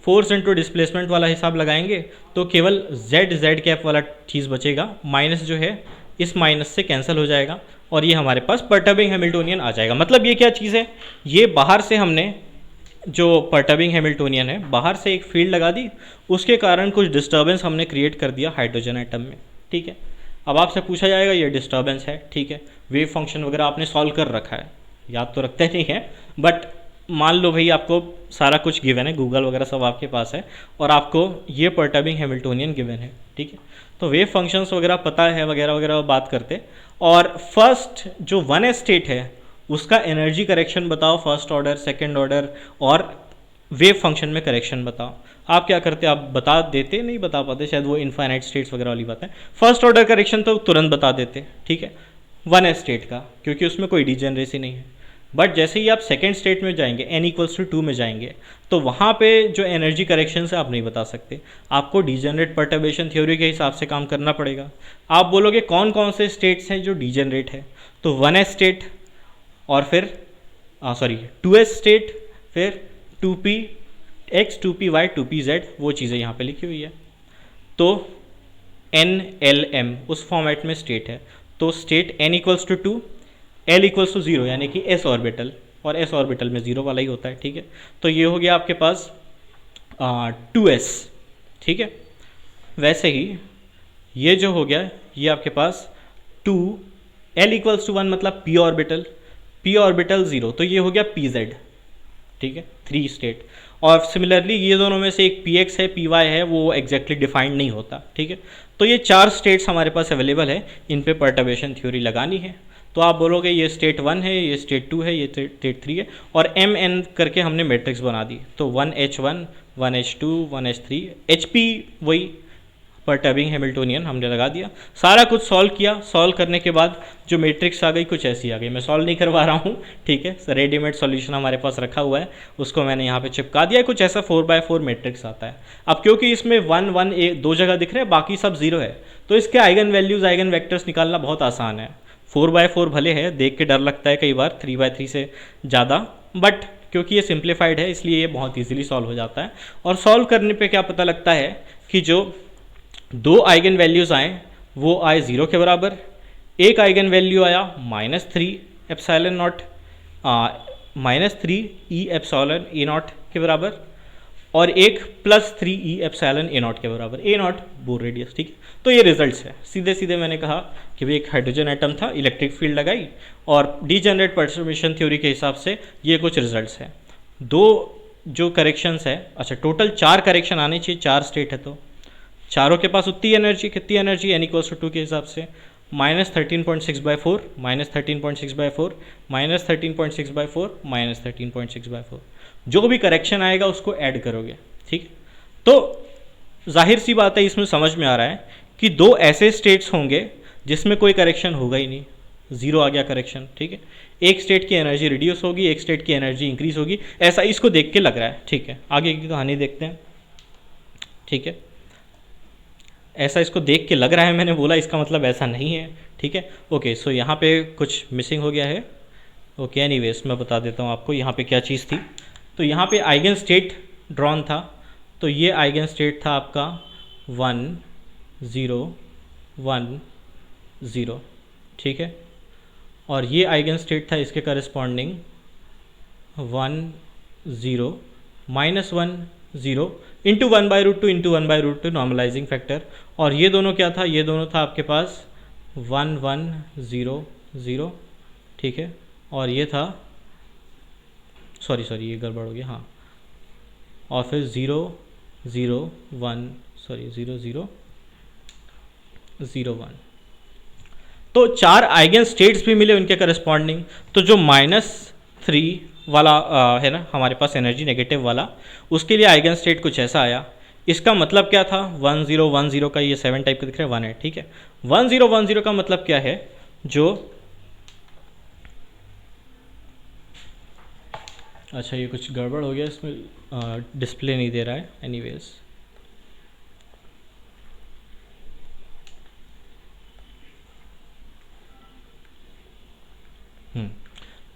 फोर्स इंटू डिस्प्लेसमेंट वाला हिसाब लगाएंगे तो केवल जेड कैप वाला चीज़ बचेगा, माइनस जो है इस माइनस से कैंसिल हो जाएगा और ये हमारे पास परटर्बिंग हैमिल्टोनियन आ जाएगा। मतलब ये क्या चीज़ है, ये बाहर से हमने जो परटर्बिंग हैमिल्टोनियन है बाहर से एक फील्ड लगा दी, उसके कारण कुछ डिस्टर्बेंस हमने क्रिएट कर दिया हाइड्रोजन एटम में, ठीक है। अब आपसे पूछा जाएगा ये डिस्टर्बेंस है, ठीक है, वेव फंक्शन वगैरह आपने सॉल्व कर रखा है, याद तो रखते नहीं है, बट मान लो भाई आपको सारा कुछ गिवन है, गूगल वगैरह सब आपके पास है और आपको ये परटर्बिंग हैमिल्टोनियन गिवन है, ठीक है। तो वेव फंक्शंस वगैरह पता है वगैरह वगैरह बात करते। और फर्स्ट जो 1s स्टेट है उसका एनर्जी करेक्शन बताओ, फर्स्ट ऑर्डर, सेकंड ऑर्डर और वेव फंक्शन में करेक्शन बताओ। आप क्या करते, आप बता देते, नहीं बता पाते शायद, वो इनफाइनाइट स्टेट्स वगैरह वाली बात है। फर्स्ट ऑर्डर करेक्शन तो तुरंत बता देते, ठीक है, 1s स्टेट का, क्योंकि उसमें कोई डिजेनरेसी नहीं है। बट जैसे ही आप सेकेंड स्टेट में जाएंगे, n=2 में जाएंगे, तो वहाँ पे जो एनर्जी करेक्शन है आप नहीं बता सकते, आपको डीजेनरेट परटर्बेशन थ्योरी के हिसाब से काम करना पड़ेगा। आप बोलोगे कौन कौन से स्टेट्स हैं जो डीजेनरेट है, तो 1s स्टेट और फिर 2s स्टेट, फिर 2px 2py 2pz, वो चीज़ें यहाँ पे लिखी हुई है। तो NLM उस फॉर्मेट में स्टेट है, तो स्टेट n=2, L=0 यानी कि s ऑर्बिटल, और s ऑर्बिटल में 0 वाला ही होता है, ठीक है। तो ये हो गया आपके पास 2s, ठीक है। वैसे ही ये जो हो गया ये आपके पास 2, L=1 मतलब p ऑर्बिटल, p ऑर्बिटल 0, तो ये हो गया pz, ठीक है, 3 स्टेट। और सिमिलरली ये दोनों में से एक px है, py है, वो एग्जैक्टली डिफाइंड नहीं होता, ठीक है। तो ये 4 स्टेट्स हमारे पास अवेलेबल है, इन पे परटर्बेशन थ्योरी लगानी है। तो आप बोलोगे ये स्टेट 1 है, ये स्टेट 2 है, ये स्टेट 3 है, और mn करके हमने मैट्रिक्स बना दी। तो 1h1 1h2 1h3 hp वही परटर्बिंग हैमिल्टोनियन हमने लगा दिया। सारा कुछ सॉल्व किया, सॉल्व करने के बाद जो मैट्रिक्स आ गई कुछ ऐसी आ गई, मैं सॉल्व नहीं करवा रहा हूँ, ठीक है, रेडीमेड सॉल्यूशन हमारे पास रखा हुआ है, उसको मैंने यहाँ पे चिपका दिया, कुछ ऐसा 4x4 मैट्रिक्स आता है। अब क्योंकि इसमें 1 1 2 जगह दिख रहे हैं, बाकी सब 0 है, तो इसके आइगन वैल्यूज़ आइगन वेक्टर्स निकालना बहुत आसान है। 4x4 भले है, देख के डर लगता है कई बार 3x3 से ज़्यादा, बट क्योंकि ये सिंप्लीफाइड है इसलिए ये बहुत ईजिली सॉल्व हो जाता है। और सॉल्व करने पे क्या पता लगता है कि जो 2 आइगन वैल्यूज़ आए वो आए 0 के बराबर, एक आइगन वैल्यू आया -3 epsilon not -3 E epsilon A not के बराबर, और एक +3 ई एप्सिलॉन ए नॉट के बराबर, ए नॉट बोर रेडियस, ठीक है। तो ये रिजल्ट्स है, सीधे सीधे मैंने कहा कि भाई एक हाइड्रोजन एटम था, इलेक्ट्रिक फील्ड लगाई और डीजेनरेट परटर्बेशन थ्योरी के हिसाब से ये कुछ रिजल्ट्स है। 2 जो करेक्शंस है, अच्छा टोटल 4 करेक्शन आने चाहिए, 4 स्टेट है तो चारों के पास उतनी एनर्जी, कितनी एनर्जी n=2 के हिसाब से, -13.6/4 -13.6/4 -13.6/4 -13.6/4, जो भी करेक्शन आएगा उसको ऐड करोगे, ठीक। तो जाहिर सी बात है इसमें समझ में आ रहा है कि 2 ऐसे स्टेट्स होंगे जिसमें कोई करेक्शन होगा ही नहीं, 0 आ गया करेक्शन, ठीक है। एक स्टेट की एनर्जी रिड्यूस होगी, एक स्टेट की एनर्जी इंक्रीज होगी, ऐसा इसको देख के लग रहा है, ठीक है। आगे की कहानी देखते हैं, ठीक है। ऐसा इसको देख के लग रहा है, मैंने बोला इसका मतलब ऐसा नहीं है, ठीक है। ओके, सो यहाँ पे कुछ मिसिंग हो गया है, ओके, एनीवेज मैं बता देता हूँ आपको यहाँ पे क्या चीज़ थी। तो यहाँ पे आइगन स्टेट ड्रॉन था, तो ये आइगन स्टेट था आपका 1 0 1 0, ठीक है। और ये आइगन स्टेट था इसके corresponding 1 0 -1 0 into 1/√2 into 1/√2 normalising factor, और ये दोनों क्या था, ये दोनों था आपके पास 1 1 0 0, ठीक है। और ये था सॉरी ये गड़बड़ हो गया, हाँ, और फिर 0 0 1 0 0 0 1, तो 4 आइगन स्टेट्स भी मिले उनके करस्पॉन्डिंग। तो जो -3 वाला है ना हमारे पास एनर्जी नेगेटिव वाला, उसके लिए आइगन स्टेट कुछ ऐसा आया, इसका मतलब क्या था, 1010 का ये 7 टाइप का दिख रहा है, 1 है, ठीक है। 1010 का मतलब क्या है, जो अच्छा ये कुछ गड़बड़ हो गया इसमें, डिस्प्ले नहीं दे रहा है, एनीवेज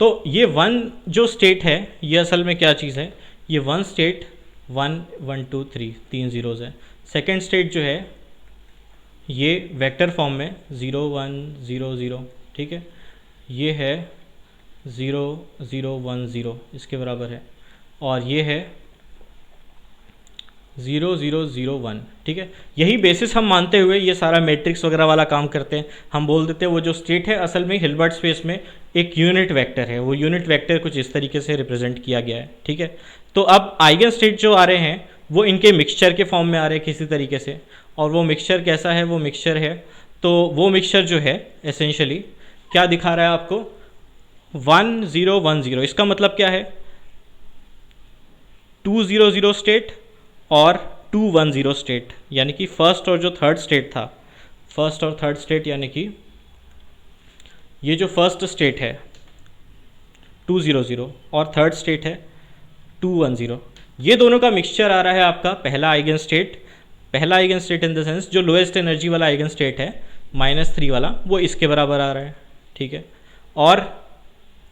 तो ये 1 जो स्टेट है ये असल में क्या चीज़ है, ये 1 स्टेट 1 1 2 3 3 जीरोज़ है। सेकेंड स्टेट जो है ये वेक्टर फॉर्म में 0 1 0 0, ठीक है, ये है 0 0 1 0 इसके बराबर है, और ये है 0 0 0 1, ठीक है। यही बेसिस हम मानते हुए ये सारा मैट्रिक्स वगैरह वाला काम करते हैं। हम बोल देते हैं वो जो स्टेट है असल में हिल्बर्ट स्पेस में एक यूनिट वेक्टर है, वो यूनिट वेक्टर कुछ इस तरीके से रिप्रेजेंट किया गया है, ठीक है। तो अब आइगन स्टेट जो आ रहे हैं वो इनके मिक्सचर के फॉर्म में आ रहे हैं किसी तरीके से, और वो मिक्सचर कैसा है, वो मिक्सचर है, तो वो मिक्सचर जो है एसेंशियली क्या दिखा रहा है आपको, 1 0 1 0। इसका मतलब क्या है, 2 0 0 स्टेट और 2 1 0 स्टेट, यानी कि फर्स्ट और जो थर्ड स्टेट था, फर्स्ट और थर्ड स्टेट, यानी कि ये जो फर्स्ट स्टेट है 2 0 0 और थर्ड स्टेट है 2 1 0, ये दोनों का मिक्सचर आ रहा है आपका पहला आइगन स्टेट। पहला eigen state in the sense जो लोएस्ट एनर्जी वाला आइगन स्टेट है -3 वाला, वो इसके बराबर आ रहा है, ठीक है, और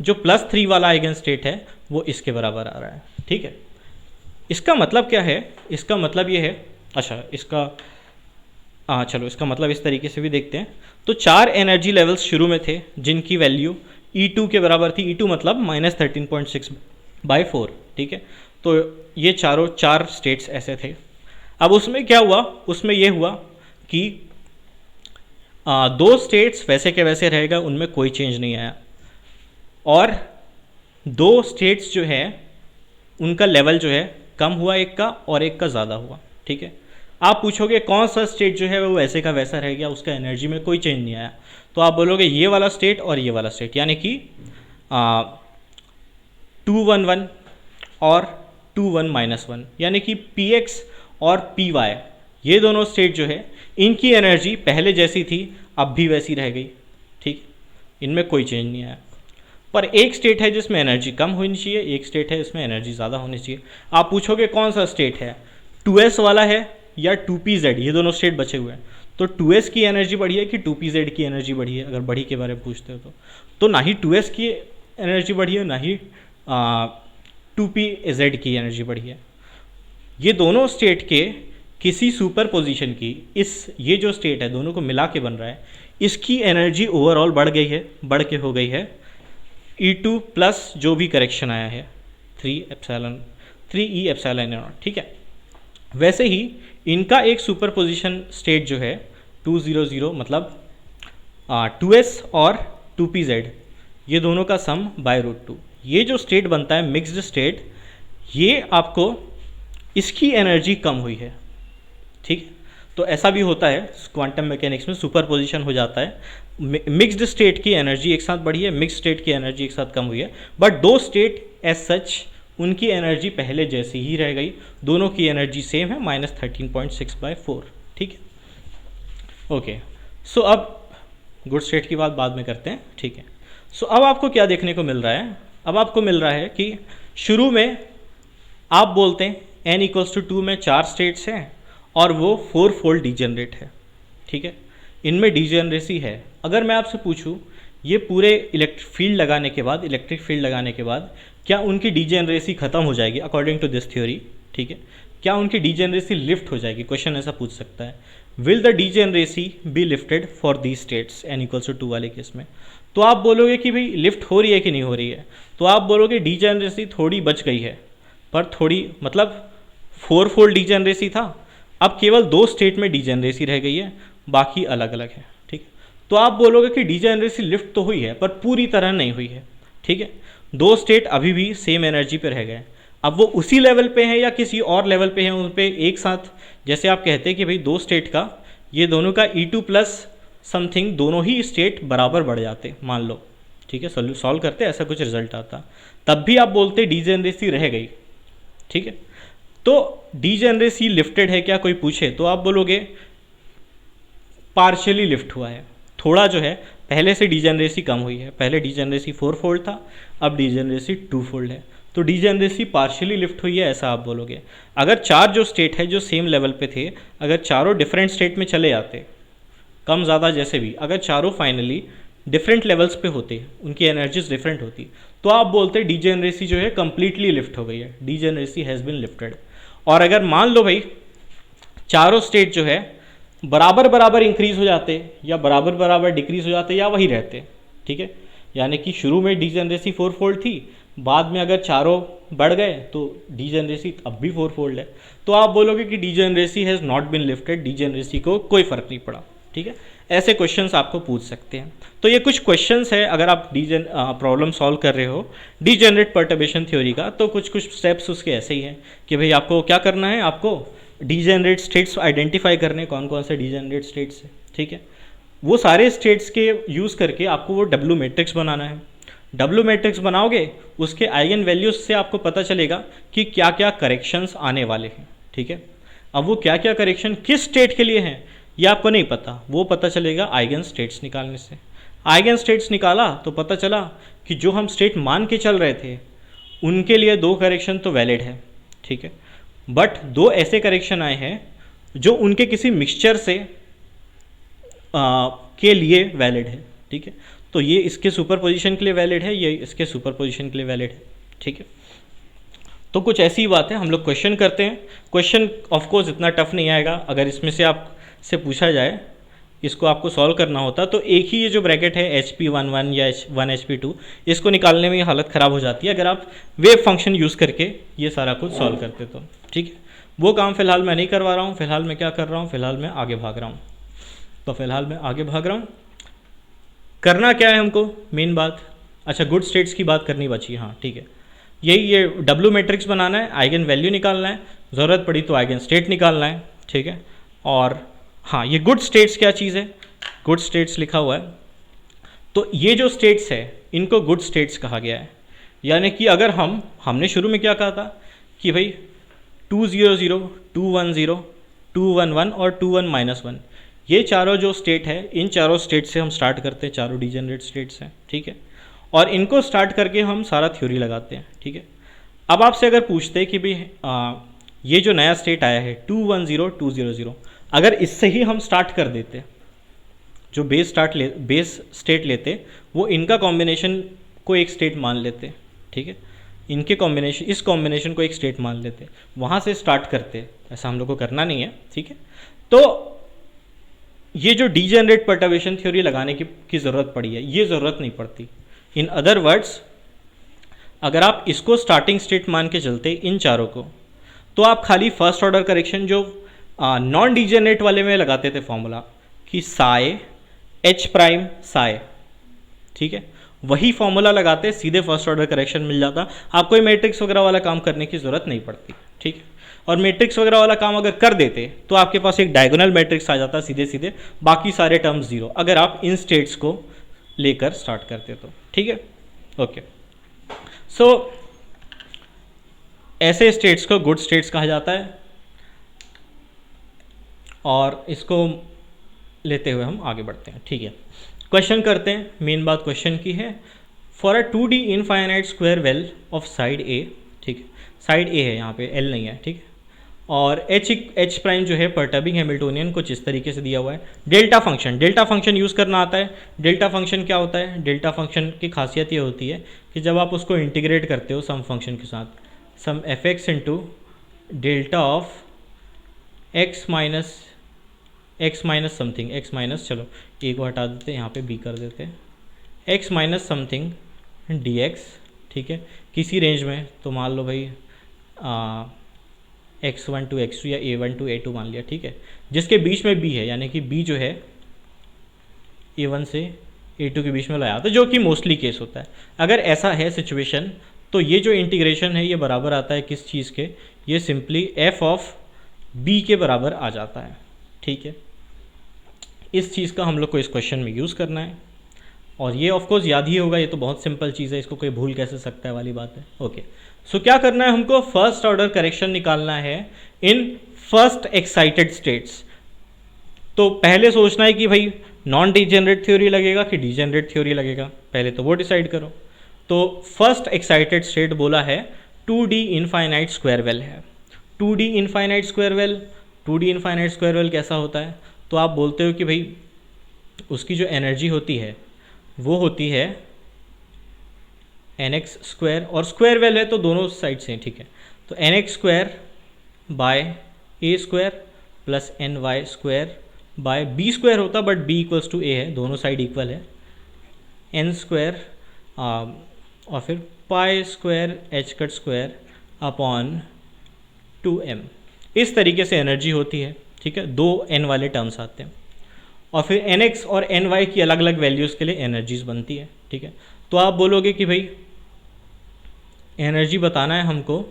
जो +3 वाला आइगन स्टेट है वो इसके बराबर आ रहा है, ठीक है। इसका मतलब क्या है, इसका मतलब ये है, अच्छा इसका चलो इसका मतलब इस तरीके से भी देखते हैं। तो 4 एनर्जी लेवल्स शुरू में थे जिनकी वैल्यू E2 के बराबर थी, E2 मतलब -13.6/4, ठीक है। तो ये चारों 4 स्टेट्स ऐसे थे। अब उसमें क्या हुआ, उसमें ये हुआ कि 2 स्टेट्स वैसे के वैसे रहेगा, उनमें कोई चेंज नहीं आया, और 2 स्टेट्स जो है उनका लेवल जो है कम हुआ एक का और एक का ज़्यादा हुआ, ठीक है। आप पूछोगे कौन सा स्टेट जो है वो वैसे का वैसा रह गया, उसका एनर्जी में कोई चेंज नहीं आया, तो आप बोलोगे ये वाला स्टेट और ये वाला स्टेट, यानी कि 2 1 1 और 2 1 -1, यानी कि Px और Py, ये दोनों स्टेट जो है इनकी एनर्जी पहले जैसी थी अब भी वैसी रह गई, ठीक, इनमें कोई चेंज नहीं आया। पर एक स्टेट है जिसमें एनर्जी कम होनी चाहिए, एक स्टेट है इसमें एनर्जी ज़्यादा होनी चाहिए। आप पूछोगे कौन सा स्टेट है, 2s वाला है या 2pz, ये दोनों स्टेट बचे हुए हैं। तो 2s की एनर्जी बढ़ी है कि 2pz की एनर्जी बढ़ी है, अगर बढ़ी के बारे में पूछते हो तो ना ही 2s की एनर्जी बढ़ी है ना ही 2pz की एनर्जी बढ़ी है। ये दोनों स्टेट के किसी सुपर पोजिशन की ये जो स्टेट है दोनों को मिला के बन रहा है, इसकी एनर्जी ओवरऑल बढ़ गई है, बढ़ के हो गई है E2 प्लस जो भी करेक्शन आया है 3E एप्सिलॉन, ठीक है। वैसे ही इनका एक सुपर पोजिशन स्टेट जो है 2 0 0 मतलब 2s और 2pz, ये दोनों का सम /√2, ये जो स्टेट बनता है मिक्स्ड स्टेट, ये आपको इसकी एनर्जी कम हुई है, ठीक। तो ऐसा भी होता है क्वांटम मैकेनिक्स में, सुपर पोजिशन हो जाता है, मिक्स्ड स्टेट की एनर्जी एक साथ बढ़ी है, मिक्स्ड स्टेट की एनर्जी एक साथ कम हुई है, बट 2 स्टेट एज सच उनकी एनर्जी पहले जैसी ही रह गई, दोनों की एनर्जी सेम है -13.6/4, ठीक है। ओके, सो अब गुड स्टेट की बात बाद में करते हैं, ठीक है। सो अब आपको क्या देखने को मिल रहा है, अब आपको मिल रहा है कि शुरू में आप बोलते हैं n = 2 में 4 स्टेट्स हैं और वो 4-फोल्ड डीजेनरेट है, ठीक है, इनमें डीजेनरेसी है। अगर मैं आपसे पूछूं ये पूरे इलेक्ट्रिक फील्ड लगाने के बाद क्या उनकी डीजेनरेसी खत्म हो जाएगी अकॉर्डिंग टू दिस थ्योरी, ठीक है, क्या उनकी डीजेनरेसी लिफ्ट हो जाएगी, क्वेश्चन ऐसा पूछ सकता है, will the degeneracy be lifted for the states n = 2 वाले केस में। तो आप बोलोगे कि भाई लिफ्ट हो रही है कि नहीं हो रही है, तो आप बोलोगे डीजेनरेसी थोड़ी बच गई है, पर थोड़ी मतलब 4-फोल्ड डीजेनरेसी था, अब केवल 2 स्टेट में डीजेनरेसी रह गई है, बाकी अलग अलग है, ठीक। तो आप बोलोगे कि डीजेनरेसी लिफ्ट तो हुई है पर पूरी तरह नहीं हुई है, ठीक है, 2 स्टेट अभी भी सेम एनर्जी पे रह गए। अब वो उसी लेवल पे हैं या किसी और लेवल पे हैं, उन पे एक साथ, जैसे आप कहते हैं कि भाई 2 स्टेट का ये दोनों का E2 प्लस समथिंग दोनों ही स्टेट बराबर बढ़ जाते मान लो, ठीक है, सॉल्व करते ऐसा कुछ रिजल्ट आता, तब भी आप बोलते डीजेनरेसी रह गई, ठीक है। तो डीजेनरेसी लिफ्टेड है क्या कोई पूछे तो आप बोलोगे पार्शियली लिफ्ट हुआ है, थोड़ा जो है पहले से डीजेनरेसी कम हुई है, पहले डीजेनरेसी 4 फोल्ड था, अब डीजेनरेसी 2 फोल्ड है, तो डीजेनरेसी पार्शियली लिफ्ट हुई है ऐसा आप बोलोगे। अगर चार जो स्टेट है जो सेम लेवल पे थे, अगर चारों डिफरेंट स्टेट में चले जाते, कम ज़्यादा जैसे भी, अगर चारों फाइनली डिफरेंट लेवल्स पे होते, उनकी एनर्जीज डिफरेंट होती, तो आप बोलते डीजेनरेसी जो है कंप्लीटली लिफ्ट हो गई है, डीजेनरेसी हैज़ बिन लिफ्टेड। और अगर मान लो भाई चारों स्टेट जो है बराबर बराबर इंक्रीज हो जाते या बराबर बराबर डिक्रीज हो जाते या वही रहते, ठीक है, यानी कि शुरू में डीजेनरेसी 4 फोल्ड थी, बाद में अगर चारों बढ़ गए तो डीजेनरेसी अब भी 4 फोल्ड है, तो आप बोलोगे कि degeneracy has not been lifted, degeneracy को कोई फर्क नहीं पड़ा, ठीक है। ऐसे क्वेश्चंस आपको पूछ सकते हैं। तो ये कुछ क्वेश्चंस है अगर आप प्रॉब्लम सॉल्व कर रहे हो डीजेनरेट पर्टर्बेशन थ्योरी का, तो कुछ कुछ स्टेप्स उसके ऐसे ही हैं कि भाई आपको क्या करना है, आपको डीजेनरेट स्टेट्स आइडेंटिफाई करने, कौन कौन से डीजेनरेट स्टेट्स हैं, ठीक है, वो सारे स्टेट्स के यूज़ करके आपको वो डब्ल्यू मैट्रिक्स बनाना है। डब्ल्यू मैट्रिक्स बनाओगे, उसके आइगन वैल्यूज से आपको पता चलेगा कि क्या क्या करेक्शंस आने वाले हैं, ठीक है। अब वो क्या क्या करेक्शन किस स्टेट के लिए हैं ये आपको नहीं पता, वो पता चलेगा आइगन स्टेट्स निकालने से। आइगन स्टेट्स निकाला तो पता चला कि जो हम स्टेट मान के चल रहे थे उनके लिए 2 करेक्शन तो वैलिड है, ठीक है, बट 2 ऐसे करेक्शन आए हैं जो उनके किसी मिक्सचर से के लिए वैलिड है, ठीक है, तो ये इसके सुपरपोजिशन के लिए वैलिड है, ये इसके सुपरपोजिशन के लिए वैलिड है, ठीक है। तो कुछ ऐसी बात है, हम लोग क्वेश्चन करते हैं। क्वेश्चन ऑफ कोर्स इतना टफ नहीं आएगा, अगर इसमें से आपसे पूछा जाए इसको आपको सॉल्व करना होता तो एक ही ये जो ब्रैकेट है HP11 या 1 HP2, इसको निकालने में हालत ख़राब हो जाती है अगर आप वेव फंक्शन यूज़ करके ये सारा कुछ सॉल्व करते तो, ठीक है। वो काम फ़िलहाल मैं नहीं करवा रहा हूँ, फ़िलहाल मैं क्या कर रहा हूँ, फ़िलहाल मैं आगे भाग रहा हूँ। तो फ़िलहाल मैं आगे भाग रहा हूँ। करना क्या है हमको, मेन बात, अच्छा गुड स्टेट्स की बात करनी बची, हाँ ठीक है, यही ये डब्ल्यू मैट्रिक्स बनाना है, आइगन वैल्यू निकालना है, ज़रूरत पड़ी तो आइगन स्टेट निकालना है, ठीक है। और हाँ, ये गुड स्टेट्स क्या चीज़ है, गुड स्टेट्स लिखा हुआ है, तो ये जो स्टेट्स है इनको गुड स्टेट्स कहा गया है। यानी कि अगर हमने शुरू में क्या कहा था कि भाई 200, 210, 211 और 21-1, ये चारों जो स्टेट है, इन चारों स्टेट से हम स्टार्ट करते हैं, चारों डीजेनरेट स्टेट्स हैं, ठीक है, और इनको स्टार्ट करके हम सारा थ्योरी लगाते हैं, ठीक है। अब आपसे अगर पूछते हैं कि भाई ये जो नया स्टेट आया है 210, 200, अगर इससे ही हम स्टार्ट कर देते, जो बेस स्टेट लेते, वो इनका कॉम्बिनेशन को एक स्टेट मान लेते, ठीक है, इनके कॉम्बिनेशन, इस कॉम्बिनेशन को एक स्टेट मान लेते, वहाँ से स्टार्ट करते, ऐसा हम लोग को करना नहीं है, ठीक है। तो ये जो डीजेनरेट पर्टर्बेशन थ्योरी लगाने की ज़रूरत पड़ी है, ये ज़रूरत नहीं पड़ती। इन अदर वर्ड्स, अगर आप इसको स्टार्टिंग स्टेट मान के चलते इन चारों को, तो आप खाली फर्स्ट ऑर्डर करेक्शन जो नॉन डीजेनरेट वाले में लगाते थे फॉर्मूला कि साई H प्राइम साई, ठीक है, वही फॉर्मूला लगाते, सीधे फर्स्ट ऑर्डर करेक्शन मिल जाता, आपको मैट्रिक्स वगैरह वाला काम करने की ज़रूरत नहीं पड़ती, ठीक है। और मैट्रिक्स वगैरह वाला काम अगर कर देते तो आपके पास एक डायगोनल मैट्रिक्स आ जाता सीधे सीधे, बाकी सारे टर्म्स जीरो, अगर आप इन स्टेट्स को लेकर स्टार्ट करते तो, ठीक है, ओके। सो ऐसे स्टेट्स को गुड स्टेट्स कहा जाता है, और इसको लेते हुए हम आगे बढ़ते हैं, ठीक है। क्वेश्चन करते हैं, मेन बात क्वेश्चन की है, for a 2D infinite square well of side A, ठीक है, साइड ए है यहाँ पे, एल नहीं है, ठीक है, और H प्राइम जो है परटर्बिंग हैमिल्टोनियन कुछ इस तरीके से दिया हुआ है। डेल्टा फंक्शन यूज़ करना आता है। डेल्टा फंक्शन क्या होता है, डेल्टा फंक्शन की खासियत ये होती है कि जब आप उसको इंटीग्रेट करते हो सम फंक्शन के साथ, सम fx into delta of x minus something, x minus, चलो ए को हटा देते हैं, यहाँ पे b कर देते हैं, x माइनस समथिंग dx, ठीक है, किसी रेंज में, तो मान लो भाई x1 to x2 या a1 to a2 मान लिया, ठीक है, जिसके बीच में b है, यानी कि b जो है a1 से a2 के बीच में लाया, तो जो कि मोस्टली केस होता है। अगर ऐसा है सिचुएशन, तो ये जो इंटीग्रेशन है ये बराबर आता है किस चीज़ के, ये सिंपली f ऑफ b के बराबर आ जाता है, ठीक है। इस चीज़ का हम लोग को इस क्वेश्चन में यूज़ करना है। और ये ऑफ कोर्स याद ही होगा, ये तो बहुत सिंपल चीज़ है, इसको कोई भूल कैसे सकता है वाली बात है। ओके, सो क्या करना है हमको, फर्स्ट ऑर्डर करेक्शन निकालना है इन फर्स्ट एक्साइटेड स्टेट्स। तो पहले सोचना है कि भाई नॉन डिजेनरेट थ्योरी लगेगा कि डिजेनरेट थ्योरी लगेगा, पहले तो वो डिसाइड करो। तो फर्स्ट एक्साइटेड स्टेट बोला है 2D इनफाइनाइट स्क्वायर वेल है। 2D infinite square well, 2D infinite square well कैसा होता है, तो आप बोलते हो कि भाई उसकी जो एनर्जी होती है वो होती है एन एक्स स्क्वायर, और स्क्वायर वेल है तो दोनों साइड से, ठीक है। तो n x square by a square plus n y square by b square होता, but b equals to a है, दोनों साइड इक्वल है, एन स्क्वायर और फिर pi square h cut square upon 2m। इस तरीके से एनर्जी होती है, ठीक है, दो n वाले टर्म्स आते हैं, और फिर nx और ny की अलग अलग वैल्यूज़ के लिए एनर्जीज बनती है, ठीक है। तो आप बोलोगे कि भाई एनर्जी बताना है हमको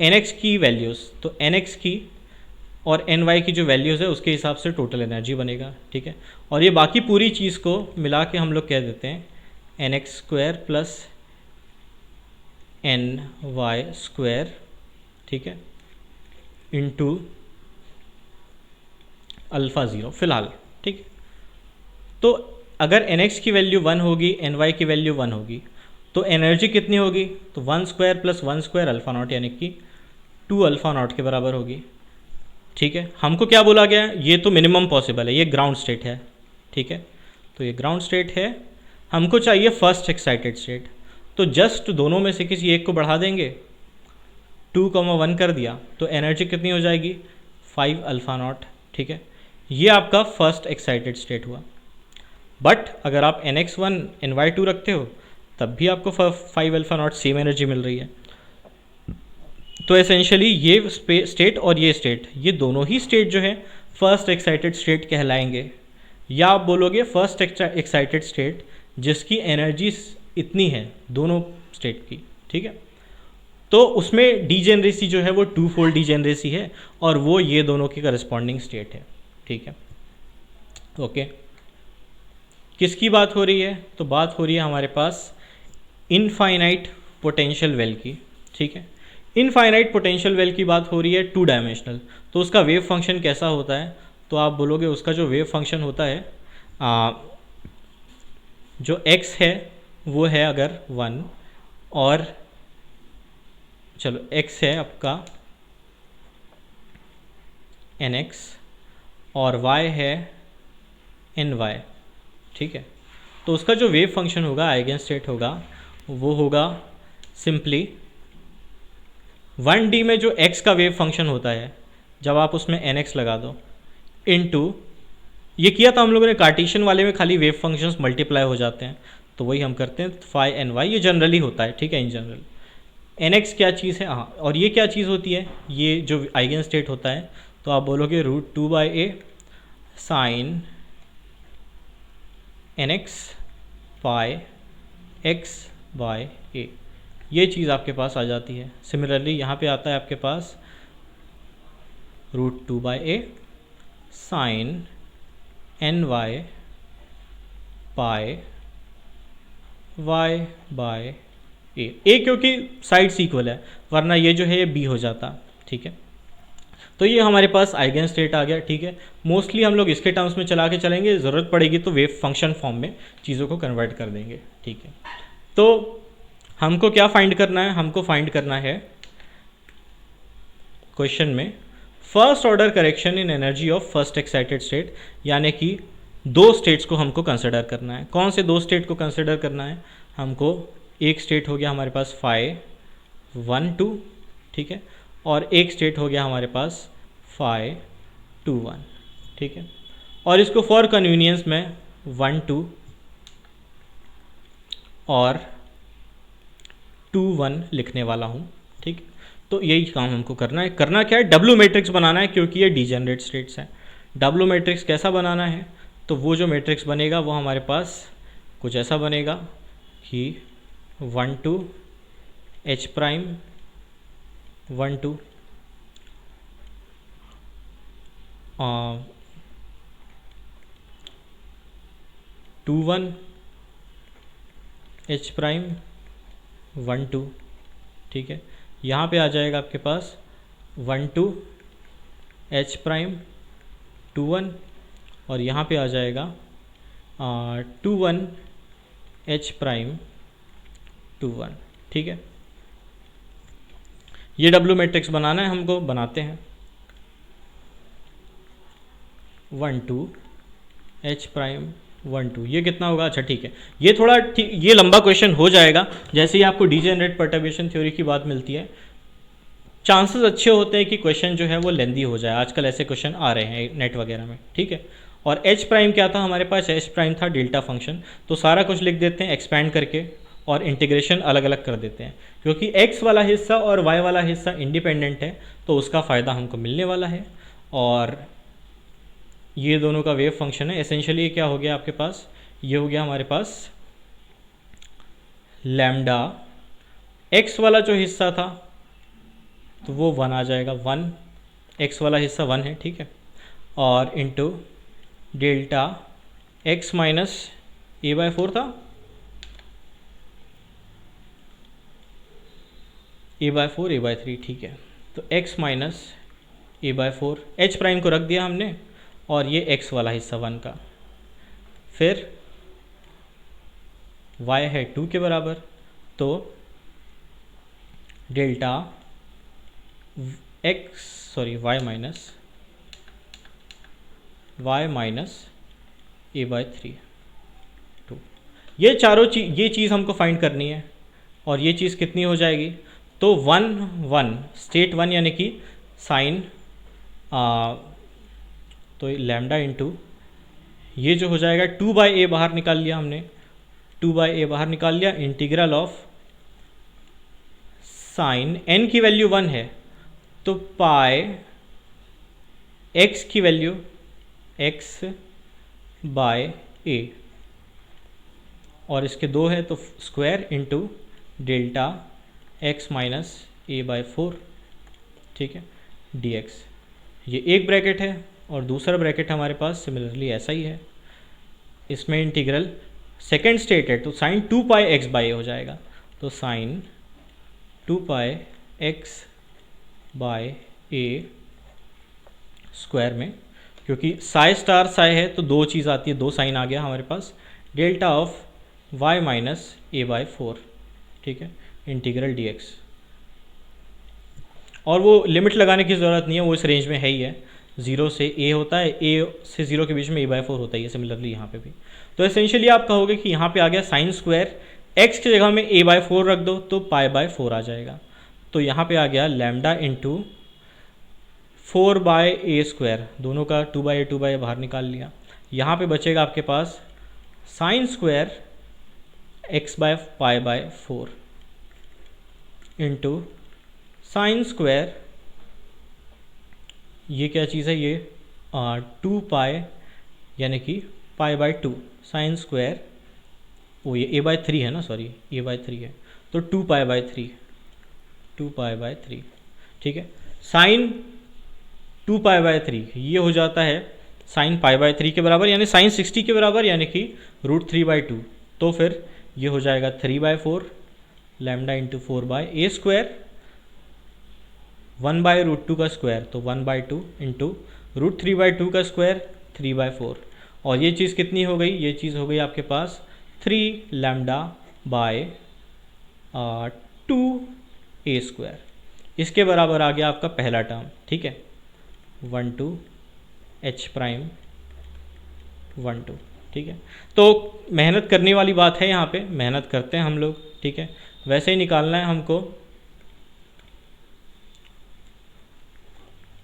nx की वैल्यूज़, तो nx की और ny की जो वैल्यूज़ है उसके हिसाब से टोटल एनर्जी बनेगा, ठीक है। और ये बाकी पूरी चीज़ को मिला के हम लोग कह देते हैं nx square plus ny square, ठीक है, इंटू अल्फ़ा ज़ीरो फ़िलहाल, ठीक है। तो अगर nx की वैल्यू 1 होगी, ny की वैल्यू 1 होगी, तो एनर्जी कितनी होगी, तो 1 square plus 1 square alpha not, यानी कि 2 अल्फ़ा नॉट के बराबर होगी, ठीक है। हमको क्या बोला गया है, ये तो मिनिमम पॉसिबल है, ये ग्राउंड स्टेट है, ठीक है। तो ये ग्राउंड स्टेट है, हमको चाहिए फर्स्ट एक्साइटेड स्टेट। तो जस्ट दोनों में से किसी एक को बढ़ा देंगे, 2,1 कर दिया, तो एनर्जी कितनी हो जाएगी 5 अल्फ़ा नॉट, ठीक है। ये आपका फर्स्ट एक्साइटेड स्टेट हुआ। बट अगर आप NX1 NY2 रखते हो तब भी आपको 5 अल्फ़ा नॉट सेम एनर्जी मिल रही है। तो एसेंशियली ये स्टेट और ये स्टेट, ये दोनों ही स्टेट जो है फर्स्ट एक्साइटेड स्टेट कहलाएंगे, या आप बोलोगे फर्स्ट एक्साइटेड स्टेट जिसकी एनर्जी इतनी है दोनों स्टेट की, ठीक है। तो उसमें डीजेनरेसी जो है वो 2 फोल्ड डीजेनरेसी है, और वो ये दोनों की करस्पॉन्डिंग स्टेट है, ठीक है। ओके, किसकी बात हो रही है, तो बात हो रही है हमारे पास इनफाइनाइट पोटेंशियल वेल की, ठीक है। इनफाइनाइट पोटेंशियल वेल की बात हो रही है 2 डायमेंशनल। तो उसका वेव फंक्शन कैसा होता है, तो आप बोलोगे उसका जो वेव फंक्शन होता है जो x है वो है अगर 1, और चलो x है आपका nx और y है ny, ठीक है। तो उसका जो वेव फंक्शन होगा, आइगन स्टेट होगा, वो होगा सिंपली 1D में जो x का वेव फंक्शन होता है जब आप उसमें nx लगा दो, इनटू, ये किया था हम लोगों ने कार्टेशियन वाले में, खाली वेव फंक्शंस मल्टीप्लाई हो जाते हैं, तो वही हम करते हैं फाई एन वाई, ये जनरली होता है, ठीक है। इन जनरल nx क्या चीज़ है, हाँ, और ये क्या चीज़ होती है, ये जो आइगन स्टेट होता है, तो आप बोलोगे √2/a साइन nx पाई x/a, ये चीज़ आपके पास आ जाती है। सिमिलरली यहाँ पे आता है आपके पास √2/a साइन ny पाई y/a, क्योंकि साइड्स इक्वल है, वरना ये जो है ये b हो जाता, ठीक है। तो ये हमारे पास आइगन स्टेट आ गया, ठीक है। मोस्टली हम लोग इसके टर्म्स में चला के चलेंगे, ज़रूरत पड़ेगी तो वेव फंक्शन फॉर्म में चीज़ों को कन्वर्ट कर देंगे, ठीक है। तो हमको क्या फाइंड करना है, हमको फाइंड करना है क्वेश्चन में first order correction in energy of first excited state, यानी कि दो स्टेट्स को हमको कंसिडर करना है। कौन से दो स्टेट को कंसिडर करना है हमको, एक स्टेट हो गया हमारे पास फाई 1 2, ठीक है, और एक स्टेट हो गया हमारे पास फाई 2 1, ठीक है। और इसको फॉर कन्वीनियंस में 1 2 और 2 1 लिखने वाला हूँ, ठीक। तो यही काम हमको करना है। करना क्या है, डब्ल्यू मैट्रिक्स बनाना है, क्योंकि ये डिजेनरेट स्टेट्स हैं। डब्ल्यू मैट्रिक्स कैसा बनाना है, तो वो जो मैट्रिक्स बनेगा वो हमारे पास कुछ ऐसा बनेगा कि 1 2 H प्राइम 1 2 2 1 एच प्राइम 1 2, ठीक है। यहाँ पे आ जाएगा आपके पास 1 2 एच प्राइम 2 1, और यहाँ पे आ जाएगा 2 1 एच प्राइम 2 1, ठीक है। ये डब्ल्यू मैट्रिक्स बनाना है हमको, बनाते हैं। 1 2 एच प्राइम 1 2, ये कितना होगा? अच्छा ठीक है, ये थोड़ा ये लंबा क्वेश्चन हो जाएगा। जैसे ही आपको डीजेनरेट परटर्बेशन थ्योरी की बात मिलती है, चांसेस अच्छे होते हैं कि क्वेश्चन जो है वो लेंदी हो जाए। आजकल ऐसे क्वेश्चन आ रहे हैं नेट वगैरह में, ठीक है। और एच प्राइम क्या था हमारे पास? एच प्राइम था डेल्टा फंक्शन। तो सारा कुछ लिख देते हैं एक्सपैंड करके और इंटीग्रेशन अलग अलग कर देते हैं, क्योंकि एक्स वाला हिस्सा और वाई वाला हिस्सा इंडिपेंडेंट है, तो उसका फ़ायदा हमको मिलने वाला है। और ये दोनों का वेव फंक्शन है। एसेंशियली क्या हो गया आपके पास? ये हो गया हमारे पास लैम्डा, एक्स वाला जो हिस्सा था तो वो 1 आ जाएगा, 1, एक्स वाला हिस्सा 1 है, ठीक है। और into delta x minus A by 4 था, ए बाय 4 ए बाय 3, ठीक है। तो x minus A by 4, H prime को रख दिया हमने, और ये x वाला हिस्सा 1 का, फिर y है 2 के बराबर, तो delta y minus A bye 3 2। ये चारों चीज़, ये चीज़ हमको फाइंड करनी है। और ये चीज़ कितनी हो जाएगी? तो 1 1 स्टेट 1 यानी कि साइन, तो लैम्डा इंटू ये जो हो जाएगा 2 बाई ए बाहर निकाल लिया हमने, 2 बाई ए बाहर निकाल लिया, इंटीग्रल ऑफ साइन n की वैल्यू 1 है तो पाई x की वैल्यू x बाय a, और इसके 2 है तो square into delta x minus A by 4, ठीक है, dx। ये एक ब्रैकेट है और दूसरा ब्रैकेट हमारे पास सिमिलरली ऐसा ही है। इसमें इंटीग्रल सेकेंड स्टेट है तो साइन 2 पाई एक्स बाय ए हो जाएगा, तो sign 2 pi x bye a square में, क्योंकि साई स्टार साई है तो दो चीज़ आती है, दो साइन आ गया हमारे पास, delta of y minus A by 4, ठीक है, इंटीग्रल dx। और वो लिमिट लगाने की ज़रूरत नहीं है, वो इस रेंज में है ही है, 0 से a होता है, a से 0 के बीच में a बाय 4 होता ही है, सिमिलरली यहाँ पे भी। तो एसेंशियली आप कहोगे कि यहाँ पे आ गया साइन स्क्वायर, x की जगह में a बाय 4 रख दो तो पाई बाय 4 आ जाएगा। तो यहाँ पे आ गया lambda into 4 bye a square, दोनों का 2 बाई ए बाहर निकाल लिया। यहाँ पे बचेगा आपके पास sine square x by pi by 4 into sine square, ये क्या चीज़ है? ये 2 पाई यानी कि पाई बाय 2, साइन स्क्वायर, वो ये a बाय 3 है ना, सॉरी a बाय 3 है, तो 2 पाई बाय 3, 2 पाई बाय 3, ठीक है। साइन 2 पाई बाय 3 ये हो जाता है साइन पाई बाय 3 के बराबर, यानी साइन 60 के बराबर, यानी कि √3/2। तो फिर ये हो जाएगा 3/4 lambda into 4 bye a square, 1 bye √2 का स्क्वायर तो 1/2 इंटू √3/2 का स्क्वायर 3/4, और ये चीज़ कितनी हो गई? ये चीज़ हो गई आपके पास 3 लैम्डा बाय 2 ए स्क्वायर। इसके बराबर आ गया आपका पहला टर्म, ठीक है, 1 2 एच प्राइम 1 2, ठीक है। तो मेहनत करने वाली बात है, यहाँ पे मेहनत करते हैं हम लोग, ठीक है। वैसे ही निकालना है हमको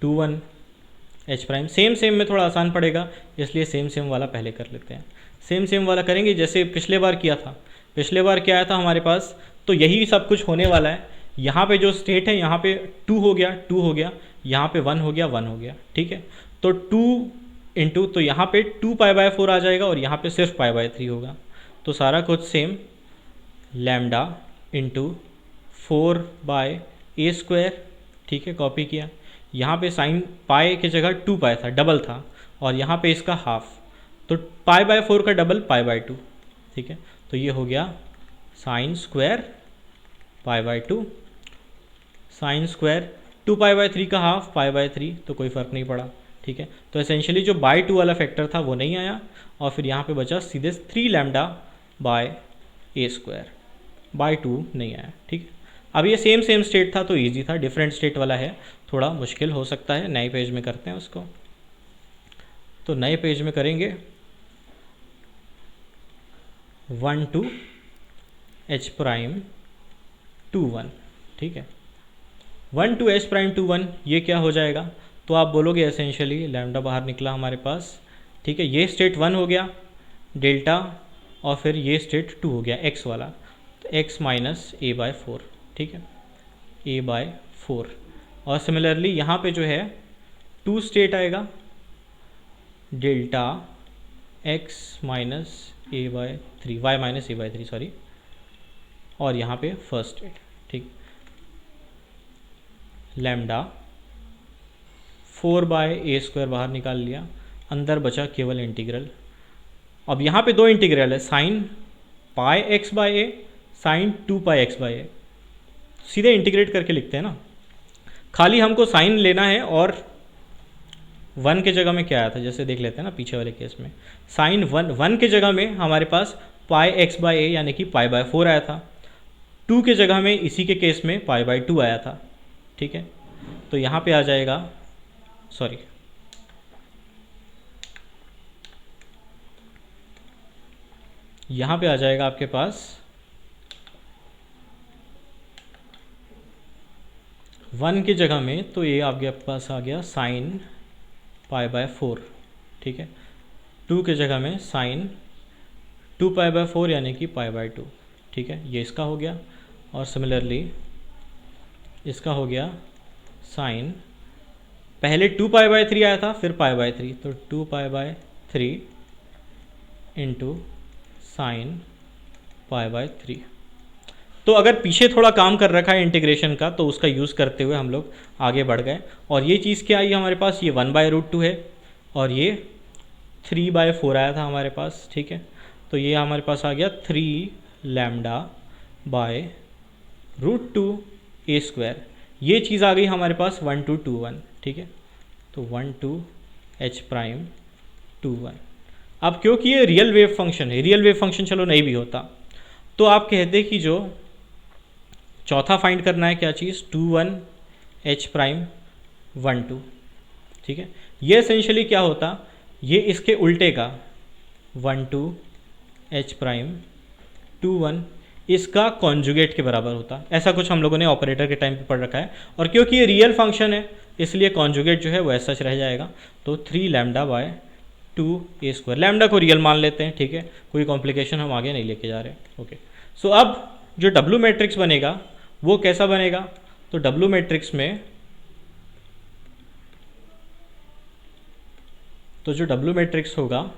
2 1 एच प्राइम, सेम में थोड़ा आसान पड़ेगा इसलिए सेम वाला पहले कर लेते हैं। सेम वाला करेंगे जैसे पिछले बार किया था। पिछले बार क्या आया था हमारे पास? तो यही सब कुछ होने वाला है। यहाँ पे जो स्टेट है यहाँ पे 2 हो गया, 2 हो गया, यहाँ पे 1 हो गया, 1 हो गया, ठीक है। तो 2 इंटू, तो यहाँ पे 2 पाई बाय 4 आ जाएगा और यहाँ पे सिर्फ पाई बाय 3 होगा। तो सारा कुछ same, lambda into 4 bye a square, ठीक है, कॉपी किया। यहाँ पे साइन पाई की जगह 2 पाई था, डबल था, और यहाँ पे इसका हाफ, तो पाई बाय 4 का डबल पाई बाय 2, ठीक है। तो ये हो गया sine square pi by 2, sine square 2π/3 का हाफ π/3, तो कोई फ़र्क नहीं पड़ा, ठीक है। तो एसेंशियली जो बाय 2 वाला फैक्टर था वो नहीं आया, और फिर यहाँ पे बचा सीधे 3λ/a² बाय 2 नहीं आया, ठीक है। अब ये सेम स्टेट था तो इजी था, डिफरेंट स्टेट वाला है थोड़ा मुश्किल हो सकता है। नए पेज में करते हैं उसको, तो नए पेज में करेंगे 1 to h'(2 1), ठीक है। 1 to h'(2 1) ये क्या हो जाएगा, तो आप बोलोगे एसेंशियली लैम्डा बाहर निकला हमारे पास, ठीक है। ये स्टेट 1 हो गया डेल्टा, और फिर ये स्टेट 2 हो गया x वाला, तो x - a/4, ठीक है, a/4। और सिमिलरली यहाँ पे जो है 2 स्टेट आएगा delta x - a/3, y - a/3 sorry, और यहाँ पे फर्स्ट स्टेट, ठीक। लैम्डा 4/a² बाहर निकाल लिया, अंदर बचा केवल इंटीग्रल। अब यहाँ पे दो इंटीग्रल है, साइन πx/a, साइन 2πx/a, सीधे इंटीग्रेट करके लिखते हैं ना। खाली हमको साइन लेना है, और 1 के जगह में क्या आया था, जैसे देख लेते हैं ना पीछे वाले केस में, साइन 1 के जगह में हमारे पास πx/a यानी कि π/4 आया था, 2 के जगह में इसी के केस में π/2 आया था, ठीक है। तो यहाँ पे आ जाएगा, सॉरी यहाँ पे आ जाएगा आपके पास 1 की जगह में, तो ये आपके पास आ गया साइन π/4, ठीक है। 2 के जगह में साइन 2π/4 यानी कि π/2, ठीक है, ये इसका हो गया। और सिमिलरली इसका हो गया साइन, पहले 2π/3 आया था, फिर π/3, तो 2π/3 इंटू साइन π/3। तो अगर पीछे थोड़ा काम कर रखा है इंटीग्रेशन का, तो उसका यूज़ करते हुए हम लोग आगे बढ़ गए। और ये चीज़ क्या आई हमारे पास, ये 1/√2 है, और ये 3/4 आया था हमारे पास, ठीक है। तो ये हमारे पास आ गया 3λ/√2a², ये चीज़ आ गई हमारे पास 1 to 2 1, ठीक है। तो 1 to h'(2 1). अब क्योंकि ये रियल वेव फंक्शन है, रियल वेव फंक्शन चलो नहीं भी होता, तो आप कहते कि जो चौथा फाइंड करना है क्या चीज़, 2 1 h'(1 2), ठीक है। ये एसेंशियली क्या होता, ये इसके उल्टे का 1 2 h'(2 1), इसका कॉन्जुगेट के बराबर होता। ऐसा कुछ हम लोगों ने ऑपरेटर के टाइम पे पढ़ रखा है, और क्योंकि ये रियल फंक्शन है इसलिए कॉन्जुगेट जो है वो ऐसा रह जाएगा। तो 3λ/2a², लैम्डा को रियल मान लेते हैं, ठीक है, कोई कॉम्प्लिकेशन हम आगे नहीं लेके जा रहे, ओके। सो अब जो W मैट्रिक्स बनेगा वो कैसा बनेगा, तो W मैट्रिक्स में, तो जो W मैट्रिक्स होगा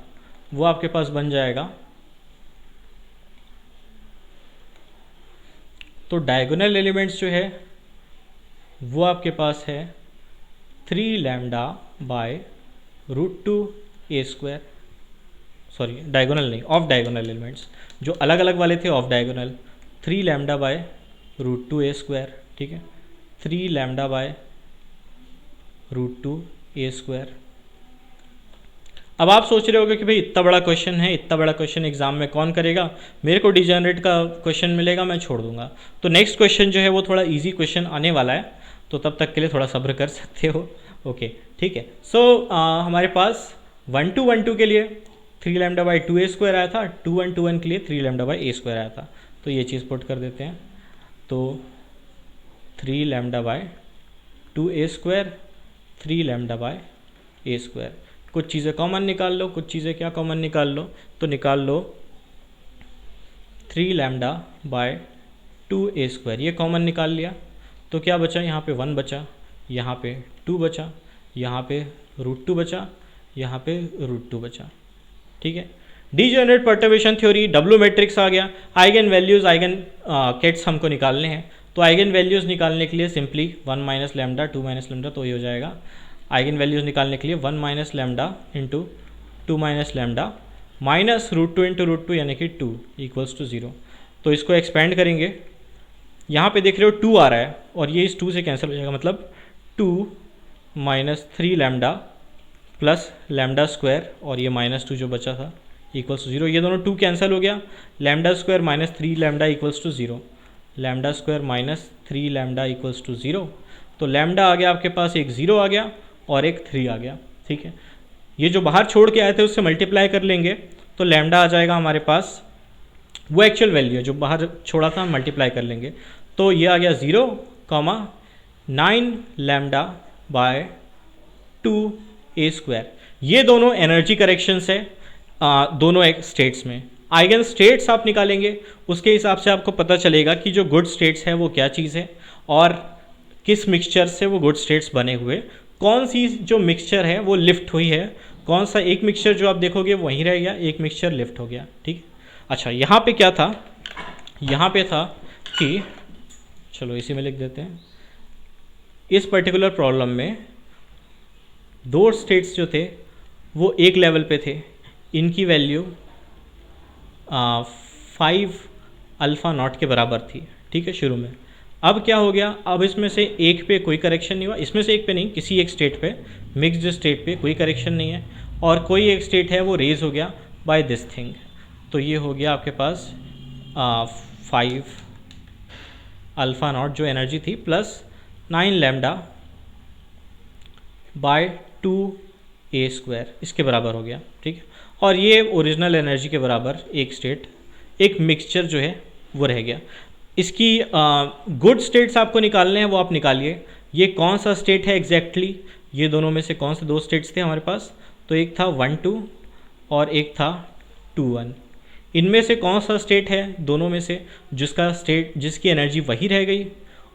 वो आपके पास बन जाएगा, तो डायगोनल एलिमेंट्स जो है वो आपके पास है 3λ/√2a², सॉरी डायगोनल नहीं, ऑफ डायगोनल एलिमेंट्स, जो अलग अलग वाले थे ऑफ डायगोनल, 3λ/√2a², ठीक है, 3λ/√2a²। अब आप सोच रहे होगे कि भाई इतना बड़ा क्वेश्चन है, इतना बड़ा क्वेश्चन एग्जाम में कौन करेगा, मेरे को डिजेनरेट का क्वेश्चन मिलेगा, मैं छोड़ दूंगा। तो नेक्स्ट क्वेश्चन जो है वो थोड़ा इजी क्वेश्चन आने वाला है, तो तब तक के लिए थोड़ा सब्र कर सकते हो, ओके, ठीक है। सो हमारे पास 1 to 1 2 के लिए 3λ/2a² आया था, 2 1 2 1 के लिए 3λ/a² आया था। तो ये चीज़ पुट कर देते हैं, तो 3λ/2a², 3λ/a², कुछ चीज़ें कॉमन निकाल लो, कुछ चीज़ें क्या कॉमन निकाल लो, तो निकाल लो 3λ/2a², ये कॉमन निकाल लिया, तो क्या बचा, यहाँ पे 1 बचा, यहाँ पे 2 बचा, यहाँ पे √2 बचा, यहाँ पे √2 बचा, ठीक है। Degenerate perturbation theory, W matrix आ गया, आइगन वैल्यूज़, आइगन केट्स हमको निकालने हैं, तो आइगन वैल्यूज़ निकालने के लिए सिंपली 1 - λ 2 - λ, तो ये हो जाएगा आइगन वैल्यूज़ निकालने के लिए 1 - λ इंटू 2 - λ माइनस √2 इंटू √2 यानी कि 2 = 0। तो इसको एक्सपेंड करेंगे, यहाँ पे देख रहे हो 2 आ रहा है और ये इस 2 से कैंसिल हो जाएगा, मतलब 2 minus 3 lambda plus lambda square और ये माइनस 2 जो बचा था इक्वल्स टू 0। ये दोनों 2 कैंसिल हो गया, lambda square minus 3 lambda equals to 0, lambda square minus 3 lambda equals to 0। तो लैम्डा आ गया आपके पास, एक 0 आ गया और एक 3 आ गया, ठीक है। ये जो बाहर छोड़ के आए थे उससे मल्टीप्लाई कर लेंगे तो लैम्डा आ जाएगा हमारे पास, वो एक्चुअल वैल्यू है जो बाहर छोड़ा था, मल्टीप्लाई कर लेंगे तो ये आ गया 0, 9 लैम्डा बाय 2a²। ये दोनों एनर्जी करेक्शंस है दोनों एक स्टेट्स में। आइगन स्टेट्स आप निकालेंगे, उसके हिसाब से आपको पता चलेगा कि जो गुड स्टेट्स है वो क्या चीज़ है और किस मिक्सचर से वो गुड स्टेट्स बने हुए, कौन सी जो मिक्सचर है वो लिफ्ट हुई है, कौन सा एक मिक्सचर जो आप देखोगे वहीं रह गया, एक मिक्सचर लिफ्ट हो गया, ठीक। अच्छा, यहाँ पे क्या था, यहाँ पे था कि चलो इसी में लिख देते हैं, इस पर्टिकुलर प्रॉब्लम में 2 स्टेट्स जो थे वो एक लेवल पे थे, इनकी वैल्यू 5 अल्फ़ा नॉट के बराबर थी, ठीक है, शुरू में। अब क्या हो गया, अब इसमें से एक पे कोई करेक्शन नहीं हुआ, इसमें से एक पे नहीं, किसी एक स्टेट पे, मिक्स्ड स्टेट पे कोई करेक्शन नहीं है, और कोई एक स्टेट है वो रेज हो गया बाय दिस थिंग। तो ये हो गया आपके पास 5 अल्फ़ा नॉट जो एनर्जी थी प्लस 9 लैम्डा बाय 2a², इसके बराबर हो गया, ठीक है। और ये ओरिजिनल एनर्जी के बराबर एक स्टेट, एक मिक्सचर जो है वो रह गया। इसकी गुड स्टेट्स आपको निकालने हैं वो आप निकालिए। ये कौन सा स्टेट है एग्जैक्टली, ये दोनों में से कौन से 2 स्टेट्स थे हमारे पास, तो एक था 1 2 और एक था 2 1। इनमें से कौन सा स्टेट है दोनों में से जिसकी एनर्जी वही रह गई,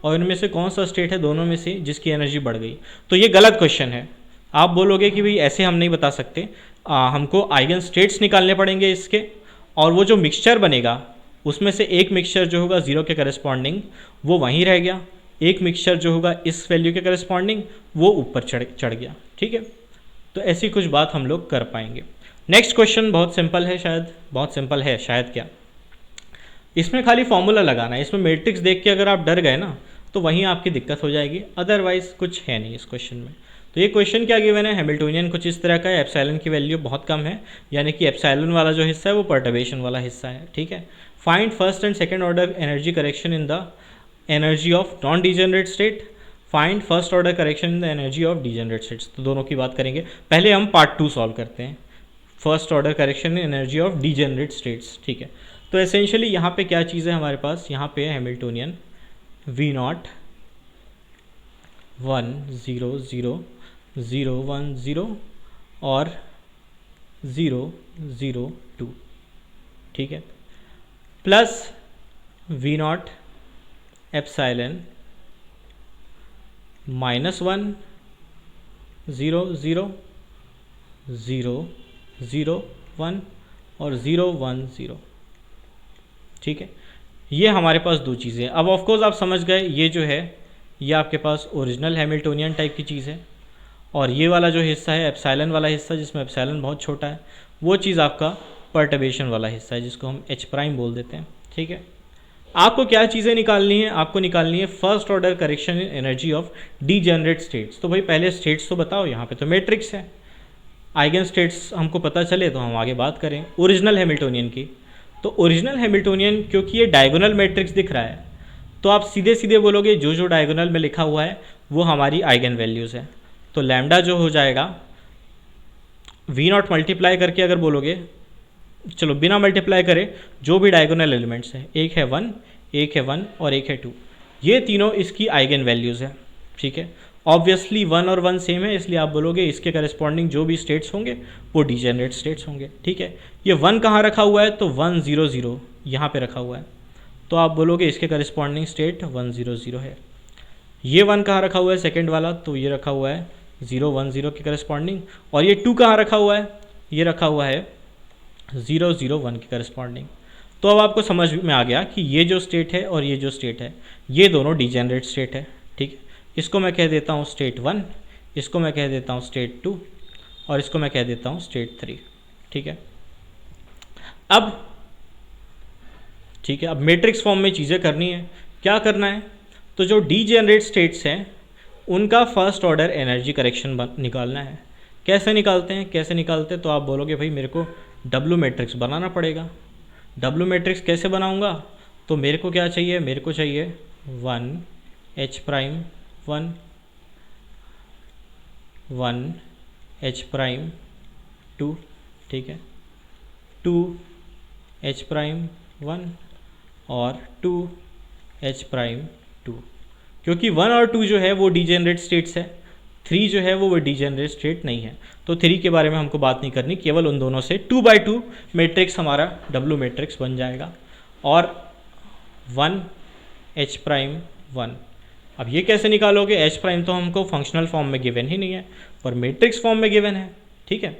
और इनमें से कौन सा स्टेट है दोनों में से जिसकी एनर्जी बढ़ गई। तो ये गलत क्वेश्चन है। आप बोलोगे कि भाई ऐसे हम नहीं बता सकते, हमको आइगन स्टेट्स निकालने पड़ेंगे इसके, और वो जो मिक्सचर बनेगा उसमें से एक मिक्सचर जो होगा 0 के करस्पॉन्डिंग वो वहीं रह गया, एक मिक्सचर जो होगा इस वैल्यू के करस्पॉन्डिंग वो ऊपर चढ़ गया, ठीक है। तो ऐसी कुछ बात हम लोग कर पाएंगे। नेक्स्ट क्वेश्चन बहुत सिंपल है, शायद क्या, इसमें खाली फॉर्मूला लगाना है। इसमें मैट्रिक्स देख के अगर आप डर गए ना तो वहीं आपकी दिक्कत हो जाएगी, अदरवाइज कुछ है नहीं इस क्वेश्चन में। तो ये क्वेश्चन क्या गिवन है, हैमिल्टोनियन कुछ इस तरह का है, एप्सिलॉन की वैल्यू बहुत कम है, यानी कि एप्सिलॉन वाला जो हिस्सा है वो परटर्बेशन वाला हिस्सा है, ठीक है। Find first and second order energy correction in the energy of non degenerate state, find first order correction in the energy of degenerate states. तो दोनों की बात करेंगे, पहले हम पार्ट 2 सॉल्व करते हैं, first order correction in energy of degenerate states, ठीक है। तो एसेंशियली यहाँ पे क्या चीज़ है हमारे पास, यहाँ पे हैमिल्टोनियन V0 1 0 0 0 1 0 और 0 0 2, ठीक है, प्लस V0 एप्सिलॉन -1 0 0 0 0 1 और 0 1 0, ठीक है। ये हमारे पास 2 चीज़ें। अब ऑफकोर्स आप समझ गए, ये जो है ये आपके पास ओरिजिनल हैमिल्टोनियन टाइप की चीज़ है, और ये वाला जो हिस्सा है एप्सिलॉन वाला हिस्सा जिसमें एप्सिलॉन बहुत छोटा है, वो चीज़ आपका परटर्बेशन वाला हिस्सा है जिसको हम H प्राइम बोल देते हैं, ठीक है। आपको क्या चीज़ें निकालनी है, आपको निकालनी है first order correction in energy of degenerate states. तो भाई पहले स्टेट्स तो बताओ, यहाँ पे तो मैट्रिक्स है, आइगन स्टेट्स हमको पता चले तो हम आगे बात करें ओरिजिनल हैमिल्टोनियन की। तो ओरिजिनल हैमिल्टोनियन क्योंकि ये डायगोनल मैट्रिक्स दिख रहा है तो आप सीधे सीधे बोलोगे जो जो डायगोनल में लिखा हुआ है वो हमारी आइगन वैल्यूज़ है। तो लैम्डा जो हो जाएगा V0 मल्टीप्लाई करके अगर बोलोगे, चलो बिना मल्टीप्लाई करे, जो भी डायगोनल एलिमेंट्स हैं, एक है 1, एक है 1 और एक है 2, ये तीनों इसकी आइगन वैल्यूज़ है, ठीक है। ऑब्वियसली 1 और 1 सेम है, इसलिए आप बोलोगे इसके करस्पॉन्डिंग जो भी स्टेट्स होंगे वो डीजेनरेट स्टेट्स होंगे, ठीक है। ये 1 कहाँ रखा हुआ है, तो 1 0 0 यहाँ पे रखा हुआ है, तो आप बोलोगे इसके करस्पॉन्डिंग स्टेट 1 0 0 है। ये 1 कहाँ रखा हुआ है सेकेंड वाला, तो ये रखा हुआ है 0 1 0 के करस्पॉन्डिंग, और ये 2 कहाँ रखा हुआ है, ये रखा हुआ है 0 0 1 के करस्पॉन्डिंग। तो अब आपको समझ में आ गया कि ये जो स्टेट है और ये जो स्टेट है ये दोनों डीजेनरेट स्टेट है, ठीक है। इसको मैं कह देता हूँ स्टेट 1, इसको मैं कह देता हूँ स्टेट 2 और इसको मैं कह देता हूँ स्टेट 3, ठीक है। अब ठीक है। अब मैट्रिक्स फॉर्म में चीज़ें करनी है, क्या करना है, तो जो डीजेनरेट स्टेट्स हैं उनका फर्स्ट ऑर्डर एनर्जी करेक्शन निकालना है। कैसे निकालते हैं, कैसे निकालते हैं, तो आप बोलोगे भाई मेरे को डब्ल्यू मैट्रिक्स बनाना पड़ेगा। डब्ल्यू मैट्रिक्स कैसे बनाऊंगा, तो मेरे को क्या चाहिए, मेरे को चाहिए 1 H प्राइम 1 1 H प्राइम 2, ठीक है, 2 H प्राइम 1 और 2 H प्राइम 2, क्योंकि 1 और 2 जो है वो डीजेनरेट स्टेट्स है, 3 जो है वो डीजेनरेट स्टेट नहीं है, तो 3 के बारे में हमको बात नहीं करनी, केवल उन दोनों से 2 बाई 2 मैट्रिक्स हमारा डब्ल्यू मैट्रिक्स बन जाएगा। और 1 H प्राइम 1, अब ये कैसे निकालोगे, H प्राइम तो हमको फंक्शनल फॉर्म में गिवन ही नहीं है पर मैट्रिक्स फॉर्म में गिवन है, ठीक है,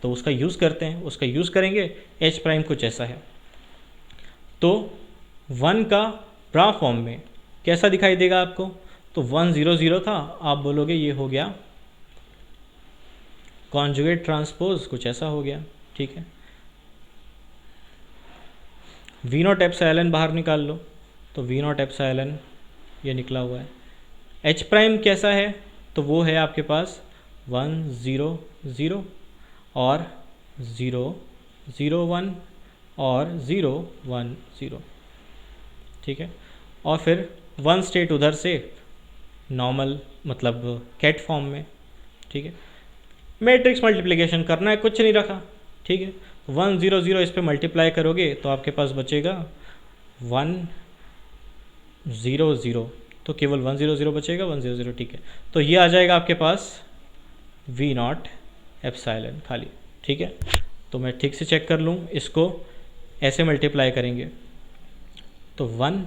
तो उसका यूज़ करते हैं, उसका यूज़ करेंगे। H प्राइम कुछ ऐसा है, तो 1 का ब्रा फॉर्म में कैसा दिखाई देगा आपको, तो 1 0 0 था, आप बोलोगे ये हो गया कॉन्जुगेट ट्रांसपोज, कुछ ऐसा हो गया, ठीक है। V नॉट एप्सिलॉन बाहर निकाल लो, तो V नॉट एप्सिलॉन ये निकला हुआ है। H प्राइम कैसा है, तो वो है आपके पास 1 0 0 और 0 0 1 और 0 1 0, ठीक है, और फिर 1 स्टेट उधर से नॉर्मल मतलब कैट फॉर्म में, ठीक है। मैट्रिक्स मल्टीप्लिकेशन करना है, कुछ नहीं रखा, ठीक है, 1 0 0 इस पे मल्टीप्लाई करोगे तो आपके पास बचेगा 1 0 0, तो केवल 1 0 0 बचेगा, 1 0 0, ठीक है, तो ये आ जाएगा आपके पास V नॉट एप्सिलॉन खाली, ठीक है। तो मैं ठीक से चेक कर लूँ, इसको ऐसे मल्टीप्लाई करेंगे तो 1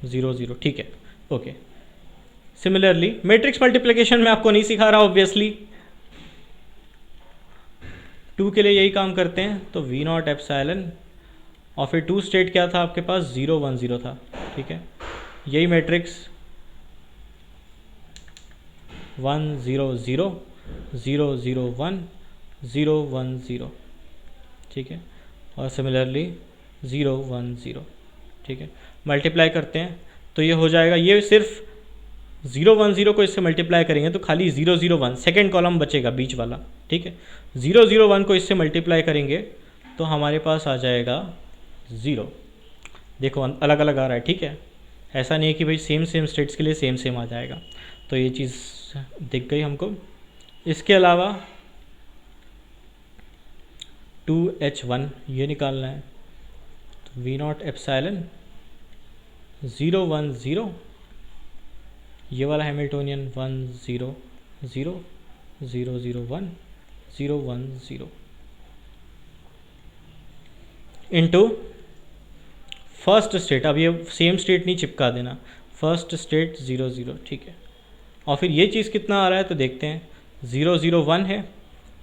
0 0, ठीक है, ओके। सिमिलरली मैट्रिक्स मल्टीप्लिकेशन में आपको नहीं सिखा रहा ऑब्वियसली, 2 के लिए यही काम करते हैं, तो V नॉट एप्सिलॉन और फिर 2 स्टेट क्या था आपके पास, 0 1 0 था, ठीक है, यही मैट्रिक्स 1 0 0 0 0 1 0 1 0, ठीक है, और सिमिलरली 0 1 0, ठीक है, मल्टीप्लाई करते हैं तो ये हो जाएगा, ये सिर्फ 0 1 0 को इससे मल्टीप्लाई करेंगे तो खाली 0 0 1 सेकेंड कॉलम बचेगा बीच वाला, ठीक है, 0 0 1 को इससे मल्टीप्लाई करेंगे तो हमारे पास आ जाएगा 0, देखो अलग अलग आ रहा है, ठीक है, ऐसा नहीं है कि भाई सेम सेम स्टेट्स के लिए सेम सेम आ जाएगा, तो ये चीज़ दिख गई हमको। इसके अलावा 2H1 ये निकालना है, तो V नॉट एप्सिलॉन 0 1 0, ये वाला हैमिल्टोनियन 1 0 0 0 0 1 0 1 0 इंटू फर्स्ट स्टेट, अब ये सेम स्टेट नहीं चिपका देना, फर्स्ट स्टेट 0 0, ठीक है, और फिर ये चीज़ कितना आ रहा है तो देखते हैं, 0 0 1 है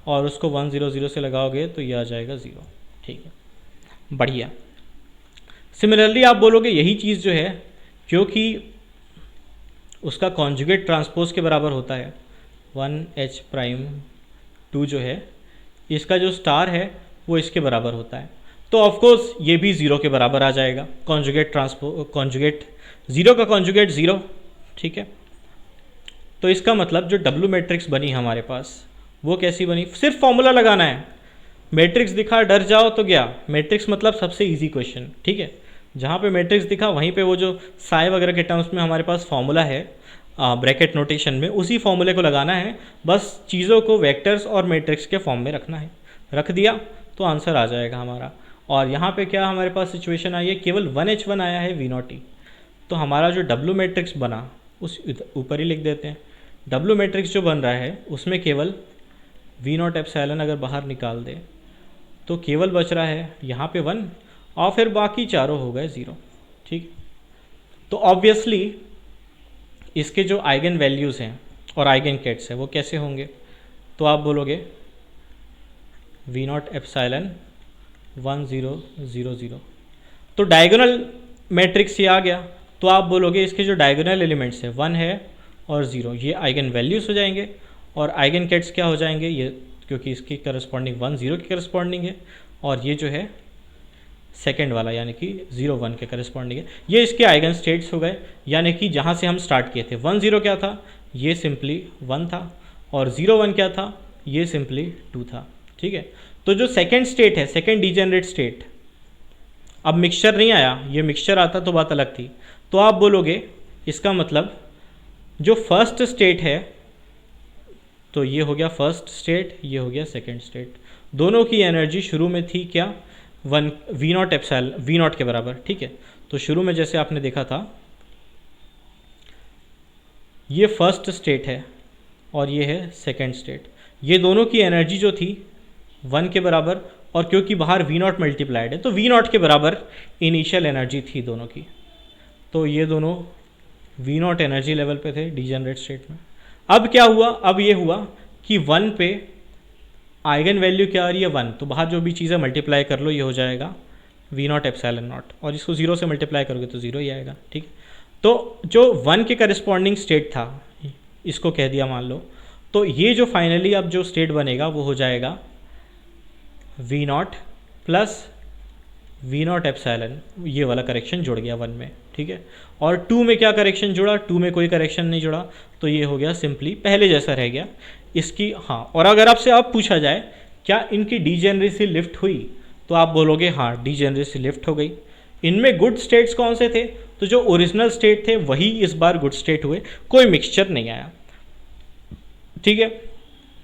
और उसको 1 0 0 से लगाओगे तो ये आ जाएगा 0, ठीक है, बढ़िया। सिमिलरली आप बोलोगे यही चीज़ जो है, क्योंकि उसका कॉन्जुगेट ट्रांसपोज के बराबर होता है 1 H प्राइम 2 जो है, इसका जो स्टार है वो इसके बराबर होता है, तो ऑफकोर्स ये भी 0 के बराबर आ जाएगा, कॉन्जुगेट कॉन्जुगेट 0 का कॉन्जुगेट 0, ठीक है। तो इसका मतलब जो डब्ल्यू मैट्रिक्स बनी हमारे पास वो कैसी बनी, सिर्फ फॉर्मूला लगाना है, मैट्रिक्स दिखा डर जाओ तो गया, मैट्रिक्स मतलब सबसे इजी क्वेश्चन, ठीक है, जहाँ पे मैट्रिक्स दिखा वहीं पे वो जो साई वगैरह के टर्म्स में हमारे पास फॉर्मूला है ब्रैकेट नोटेशन में, उसी फॉर्मूले को लगाना है, बस चीज़ों को वेक्टर्स और मैट्रिक्स के फॉर्म में रखना है, रख दिया तो आंसर आ जाएगा हमारा। और यहाँ पे क्या हमारे पास सिचुएशन आई है, केवल 1H1 आया है V नॉट, तो हमारा जो डब्ल्यू मैट्रिक्स बना उस ऊपर ही लिख देते हैं, डब्ल्यू मैट्रिक्स जो बन रहा है उसमें केवल V नॉट एप्सिलॉन अगर बाहर निकाल दे तो केवल बच रहा है यहाँ पे 1 और फिर बाकी चारों हो गए 0, ठीक। तो ऑब्वियसली इसके जो आइगन वैल्यूज़ हैं और आइगन कैट्स हैं वो कैसे होंगे, तो आप बोलोगे V नॉट एप्सिलॉन 1 0 0 0, तो डायगोनल मैट्रिक्स ये आ गया, तो आप बोलोगे इसके जो डायगोनल एलिमेंट्स है 1 है और 0, ये आइगन वैल्यूज़ हो जाएंगे, और आइगन कैट्स क्या हो जाएंगे, ये क्योंकि इसकी करस्पॉन्डिंग 1 0 की करस्पॉन्डिंग है, और ये जो है सेकेंड वाला यानी कि 0 1 के करस्पॉन्डिंग है। ये इसके आइगन स्टेट्स हो गए, यानी कि जहाँ से हम स्टार्ट किए थे 1 0 क्या था, ये सिंपली 1 था, और 0 1 क्या था, ये सिंपली 2 था। ठीक है, तो जो सेकेंड स्टेट है, सेकेंड डिजेनरेट स्टेट, अब मिक्सचर नहीं आया, ये मिक्सचर आता तो बात अलग थी। तो आप बोलोगे इसका मतलब जो फर्स्ट स्टेट है, तो ये हो गया फर्स्ट स्टेट, ये हो गया सेकेंड स्टेट, दोनों की एनर्जी शुरू में थी क्या, 1 v naught epsilon v naught के बराबर। ठीक है, तो शुरू में जैसे आपने देखा था, ये फर्स्ट स्टेट है और ये है सेकेंड स्टेट, ये दोनों की एनर्जी जो थी 1 के बराबर, और क्योंकि बाहर वी नॉट मल्टीप्लाइड है तो वी नॉट के बराबर इनिशियल एनर्जी थी दोनों की। तो ये दोनों वी नॉट एनर्जी लेवल पे थे डिजेनरेट स्टेट में। अब क्या हुआ, अब ये हुआ कि 1 पे आइगन वैल्यू क्या आ रही है 1, तो बाहर जो भी चीज़ें मल्टीप्लाई कर लो ये हो जाएगा वी नॉट एप्सिलॉन नॉट, और इसको 0 से मल्टीप्लाई करोगे तो 0 ही आएगा। ठीक है, तो जो 1 के करस्पॉन्डिंग स्टेट था, इसको कह दिया मान लो, तो ये जो फाइनली अब जो स्टेट बनेगा वो हो जाएगा v naught plus v naught epsilon, ये वाला करेक्शन जुड़ गया 1 में। ठीक है, और 2 में क्या करेक्शन जुड़ा, 2 में कोई करेक्शन नहीं जुड़ा, तो ये हो गया सिंपली पहले जैसा रह गया इसकी। हाँ, और अगर आपसे अब पूछा जाए क्या इनकी डीजेनरेसी लिफ्ट हुई, तो आप बोलोगे हाँ डीजेनरेसी लिफ्ट हो गई। इनमें गुड स्टेट्स कौन से थे, तो जो ओरिजिनल स्टेट थे वही इस बार गुड स्टेट हुए, कोई मिक्सचर नहीं आया। ठीक है,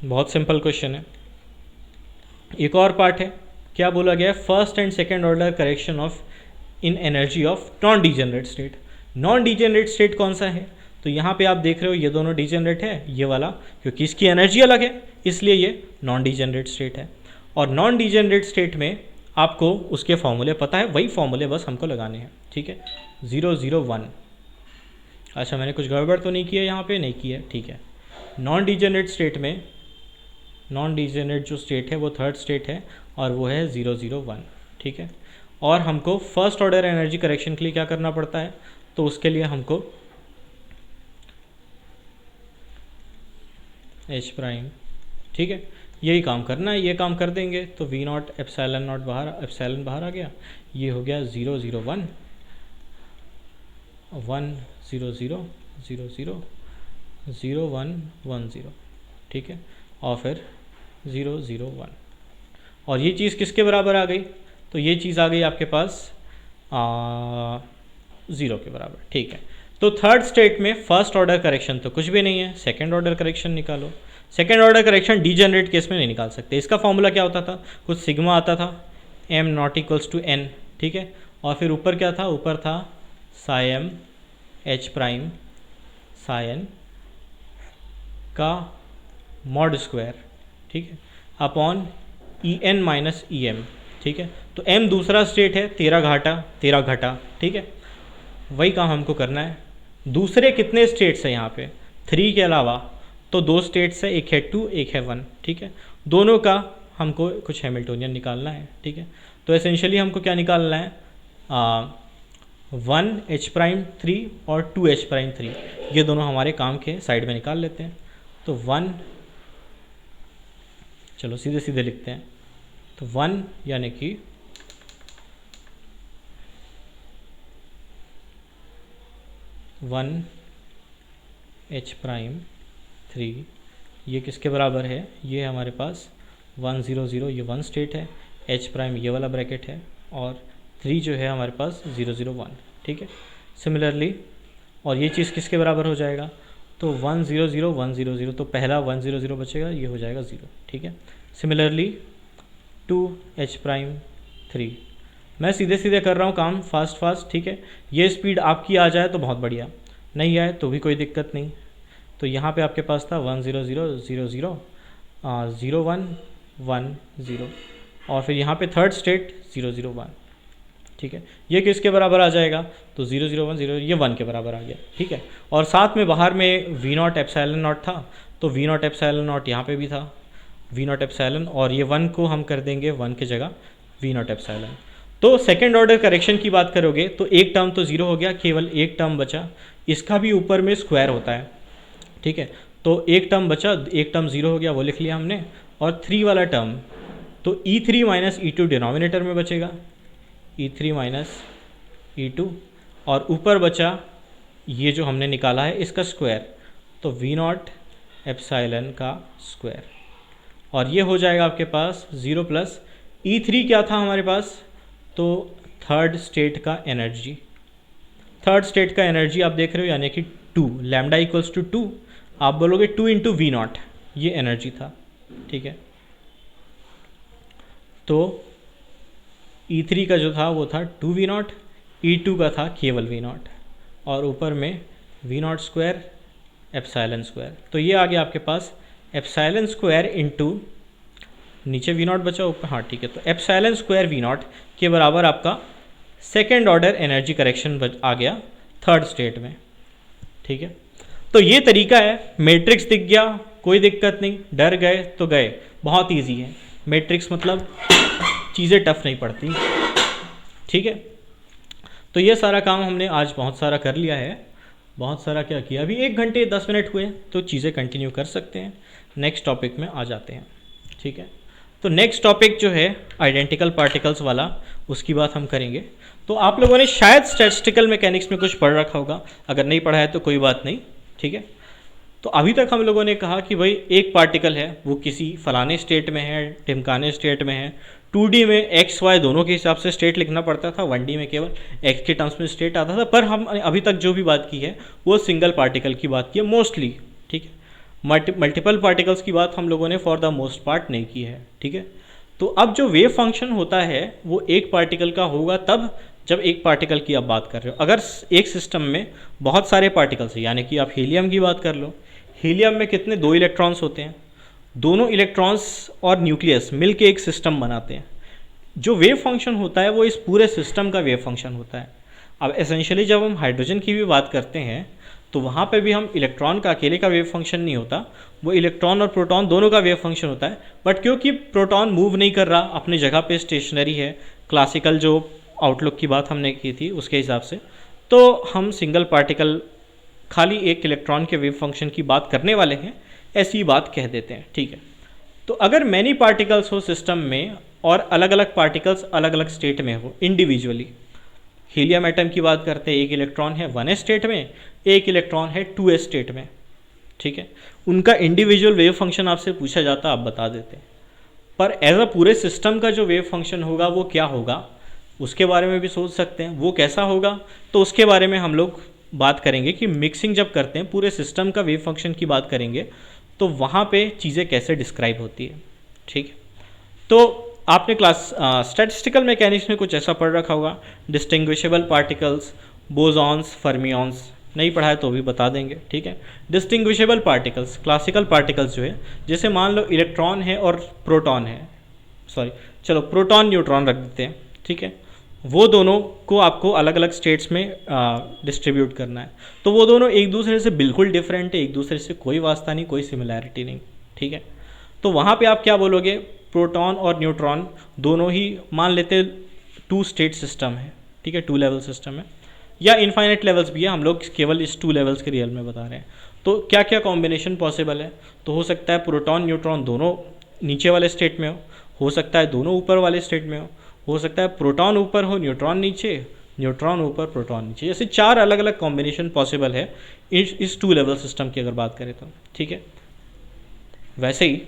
बहुत सिंपल क्वेश्चन है। एक और पार्ट है, क्या बोला गया है, first and second order correction of in energy of non degenerate state. Non degenerate state कौन सा है, तो यहाँ पे आप देख रहे हो ये दोनों डिजेनरेट है, ये वाला क्योंकि इसकी एनर्जी अलग है इसलिए ये नॉन डिजेनरेट स्टेट है। और नॉन डिजेनरेट स्टेट में आपको उसके फॉर्मूले पता है, वही फॉर्मूले बस हमको लगाने हैं। ठीक है, 0 0 1, अच्छा मैंने कुछ गड़बड़ तो नहीं किया यहाँ पे, नहीं किया। ठीक है, नॉन डिजेनरेट स्टेट में, नॉन डिजेनरेट जो स्टेट है वो थर्ड स्टेट है और वो है 0 0 1। ठीक है, और हमको फर्स्ट ऑर्डर एनर्जी करेक्शन के लिए क्या करना पड़ता है, तो उसके लिए हमको एच प्राइम, ठीक है, यही काम करना है, ये काम कर देंगे तो वी नॉट एप्सिलॉन नॉट बाहर, एप्सिलॉन बाहर आ गया, ये हो गया 0 0 1 1 0 0 0 0 0 1 1 0। ठीक है, और फिर 0 0 1, और ये चीज़ किसके बराबर आ गई, तो ये चीज़ आ गई आपके पास 0 के बराबर। ठीक है, तो थर्ड स्टेट में फर्स्ट ऑर्डर करेक्शन तो कुछ भी नहीं है, सेकंड ऑर्डर करेक्शन निकालो। Second order correction degenerate case में नहीं निकाल सकते, इसका फॉर्मूला क्या होता था, कुछ सिग्मा आता था, m naught equals to n। ठीक है, और फिर ऊपर क्या था, ऊपर था psi m h prime psi n का मॉड स्क्वायर, ठीक है, upon E n minus E m. ठीक है, तो m दूसरा स्टेट है, 13 घटा। ठीक है, वही काम हमको करना है। दूसरे कितने स्टेट्स हैं यहाँ पे, 3 के अलावा तो 2 स्टेट्स है, एक है 2 एक है 1। ठीक है, दोनों का हमको कुछ हैमिल्टोनियन निकालना है। ठीक है, तो एसेंशियली हमको क्या निकालना है, 1 h प्राइम 3 और 2 h प्राइम 3, ये दोनों हमारे काम के साइड में निकाल लेते हैं। तो 1, चलो सीधे सीधे लिखते हैं, तो 1 यानी कि 1 h प्राइम 3, ये किसके बराबर है, ये हमारे पास 1 0 0, ये 1 स्टेट है, h प्राइम ये वाला ब्रैकेट है, और 3 जो है हमारे पास 0 0 1। ठीक है, सिमिलरली और ये चीज़ किसके बराबर हो जाएगा, तो 1 0 0 1 0 0, तो पहला 1 0 0 बचेगा, ये हो जाएगा 0। ठीक है, सिमिलरली 2 h प्राइम 3, मैं सीधे सीधे कर रहा हूँ काम, फास्ट। ठीक है, ये स्पीड आपकी आ जाए तो बहुत बढ़िया, नहीं आए तो भी कोई दिक्कत नहीं। तो यहाँ पे आपके पास था 1 0 0 0 0 0 1 1 0, और फिर यहाँ पे थर्ड स्टेट 0 0 1। ठीक है, ये किसके बराबर आ जाएगा, तो 0 0 1 0, ये 1 के बराबर आ गया। ठीक है, और साथ में बाहर में वी नॉट एप्सिलॉन नॉट था, तो वी नॉट एप्सिलॉन नॉट यहाँ पे भी था, वी नॉट एप्सिलॉन, और ये 1 को हम कर देंगे 1 की जगह वी नॉट एप्सिलॉन। तो सेकेंड ऑर्डर करेक्शन की बात करोगे तो एक टर्म तो 0 हो गया, केवल एक टर्म बचा, इसका भी ऊपर में स्क्वायर होता है। ठीक है, तो एक टर्म बचा, एक टर्म 0 हो गया, वो लिख लिया हमने, और 3 वाला टर्म तो E3 माइनस E2 डिनोमिनेटर में बचेगा, E3 माइनस E2, और ऊपर बचा ये जो हमने निकाला है इसका स्क्वायर, तो V0 एप्सिलॉन का स्क्वायर, और ये हो जाएगा आपके पास 0 प्लस E3 क्या था हमारे पास, तो थर्ड स्टेट का एनर्जी, थर्ड स्टेट का एनर्जी आप देख रहे हो यानी कि 2, लैम्डा इक्वल्स टू 2, आप बोलोगे 2 इंटू V0, ये एनर्जी था, ठीक है। तो E3 का जो था वो था 2V0, E2 का था केवल V0, और ऊपर में V0 स्क्वायर एप्सिलॉन स्क्वायर, तो ये आ गया आपके पास एप्सिलॉन स्क्वायर इंटू, नीचे V0 बचा ऊपर, हाँ ठीक है, तो एप्सिलॉन स्क्वायर V0 के बराबर आपका सेकेंड ऑर्डर एनर्जी करेक्शन आ गया थर्ड स्टेट में, ठीक है। तो ये तरीका है, मैट्रिक्स दिख गया कोई दिक्कत नहीं, डर गए तो गए, बहुत इजी है मैट्रिक्स, मतलब चीज़ें टफ नहीं पड़ती, ठीक है। तो ये सारा काम हमने आज बहुत सारा कर लिया है, बहुत सारा क्या किया, अभी 1 घंटे 10 मिनट हुए, तो चीज़ें कंटिन्यू कर सकते हैं। नेक्स्ट टॉपिक में आ जाते हैं, ठीक है। तो नेक्स्ट टॉपिक जो है आइडेंटिकल पार्टिकल्स वाला, उसकी बात हम करेंगे। तो आप लोगों ने शायद स्टैटिस्टिकल मैकेनिक्स में कुछ पढ़ रखा होगा, अगर नहीं पढ़ा है तो कोई बात नहीं, ठीक है। तो अभी तक हम लोगों ने कहा कि भाई एक पार्टिकल है वो किसी फलाने स्टेट में है, ढिमकाने स्टेट में है, 2D में एक्स वाई दोनों के हिसाब से स्टेट लिखना पड़ता था, 1D में केवल एक्स के टर्म्स में स्टेट आता था, पर हम अभी तक जो भी बात की है वो सिंगल पार्टिकल की बात की है मोस्टली, ठीक है। मल्टीपल पार्टिकल्स की बात हम लोगों ने फॉर द मोस्ट पार्ट नहीं की है, ठीक है। तो अब जो वेव फंक्शन होता है वो एक पार्टिकल का होगा तब जब एक पार्टिकल की आप बात कर रहे हो। अगर एक सिस्टम में बहुत सारे पार्टिकल्स हैं, यानी कि आप हीलियम की बात कर लो, हीलियम में कितने 2 इलेक्ट्रॉन्स होते हैं, दोनों इलेक्ट्रॉन्स और न्यूक्लियस मिलके एक सिस्टम बनाते हैं। जो वेव फंक्शन होता है वो इस पूरे सिस्टम का वेव फंक्शन होता है। अब एसेंशियली जब हम हाइड्रोजन की भी बात करते हैं तो वहाँ पे भी हम इलेक्ट्रॉन का अकेले का वेव फंक्शन नहीं होता, वो इलेक्ट्रॉन और प्रोटॉन दोनों का वेव फंक्शन होता है। बट क्योंकि प्रोटॉन मूव नहीं कर रहा, अपनी जगह पे स्टेशनरी है, क्लासिकल जो आउटलुक की बात हमने की थी उसके हिसाब से, तो हम सिंगल पार्टिकल खाली एक इलेक्ट्रॉन के वेव फंक्शन की बात करने वाले हैं, ऐसी बात कह देते हैं, ठीक है। तो अगर मैनी पार्टिकल्स हो सिस्टम में और अलग अलग पार्टिकल्स अलग अलग स्टेट में हो इंडिविजुअली, हीलियम एटम की बात करते हैं, एक इलेक्ट्रॉन है 1s स्टेट में, एक इलेक्ट्रॉन है 2s स्टेट में, ठीक है। उनका इंडिविजुअल वेव फंक्शन आपसे पूछा जाता, आप बता देते हैं, पर एज अ पूरे सिस्टम का जो वेव फंक्शन होगा वो क्या होगा उसके बारे में भी सोच सकते हैं, वो कैसा होगा, तो उसके बारे में हम लोग बात करेंगे कि मिक्सिंग जब करते हैं पूरे सिस्टम का वेव फंक्शन की बात करेंगे तो वहाँ पे चीज़ें कैसे डिस्क्राइब होती है, ठीक है। तो आपने क्लास स्टैटिस्टिकल मैकेनिक्स में कुछ ऐसा पढ़ रखा होगा, डिस्टिंग्विशेबल पार्टिकल्स, बोसॉन्स, फर्मियंस, नहीं पढ़ा है तो भी बता देंगे, ठीक है। डिस्टिंग्विशेबल पार्टिकल्स, क्लासिकल पार्टिकल्स जो है, जैसे मान लो इलेक्ट्रॉन है और प्रोटॉन है, सॉरी चलो प्रोटॉन न्यूट्रॉन रख देते हैं, ठीक है। वो दोनों को आपको अलग अलग स्टेट्स में डिस्ट्रीब्यूट करना है, तो वो दोनों एक दूसरे से बिल्कुल डिफरेंट है, एक दूसरे से कोई वास्ता नहीं, कोई सिमिलैरिटी नहीं, ठीक है। तो वहाँ पे आप क्या बोलोगे, प्रोटॉन और न्यूट्रॉन दोनों ही मान लेते 2 स्टेट सिस्टम है, ठीक है, 2 लेवल सिस्टम है, या इनफाइनाइट लेवल्स भी है, हम लोग केवल इस 2 लेवल्स के रियल में बता रहे हैं। तो क्या क्या कॉम्बिनेशन पॉसिबल है, तो हो सकता है प्रोटॉन न्यूट्रॉन दोनों नीचे वाले स्टेट में हो सकता है दोनों ऊपर वाले स्टेट में हो सकता है प्रोटॉन ऊपर हो न्यूट्रॉन नीचे, न्यूट्रॉन ऊपर प्रोटॉन नीचे, जैसे 4 अलग अलग कॉम्बिनेशन पॉसिबल है इस 2 लेवल सिस्टम की अगर बात करें तो, ठीक है। वैसे ही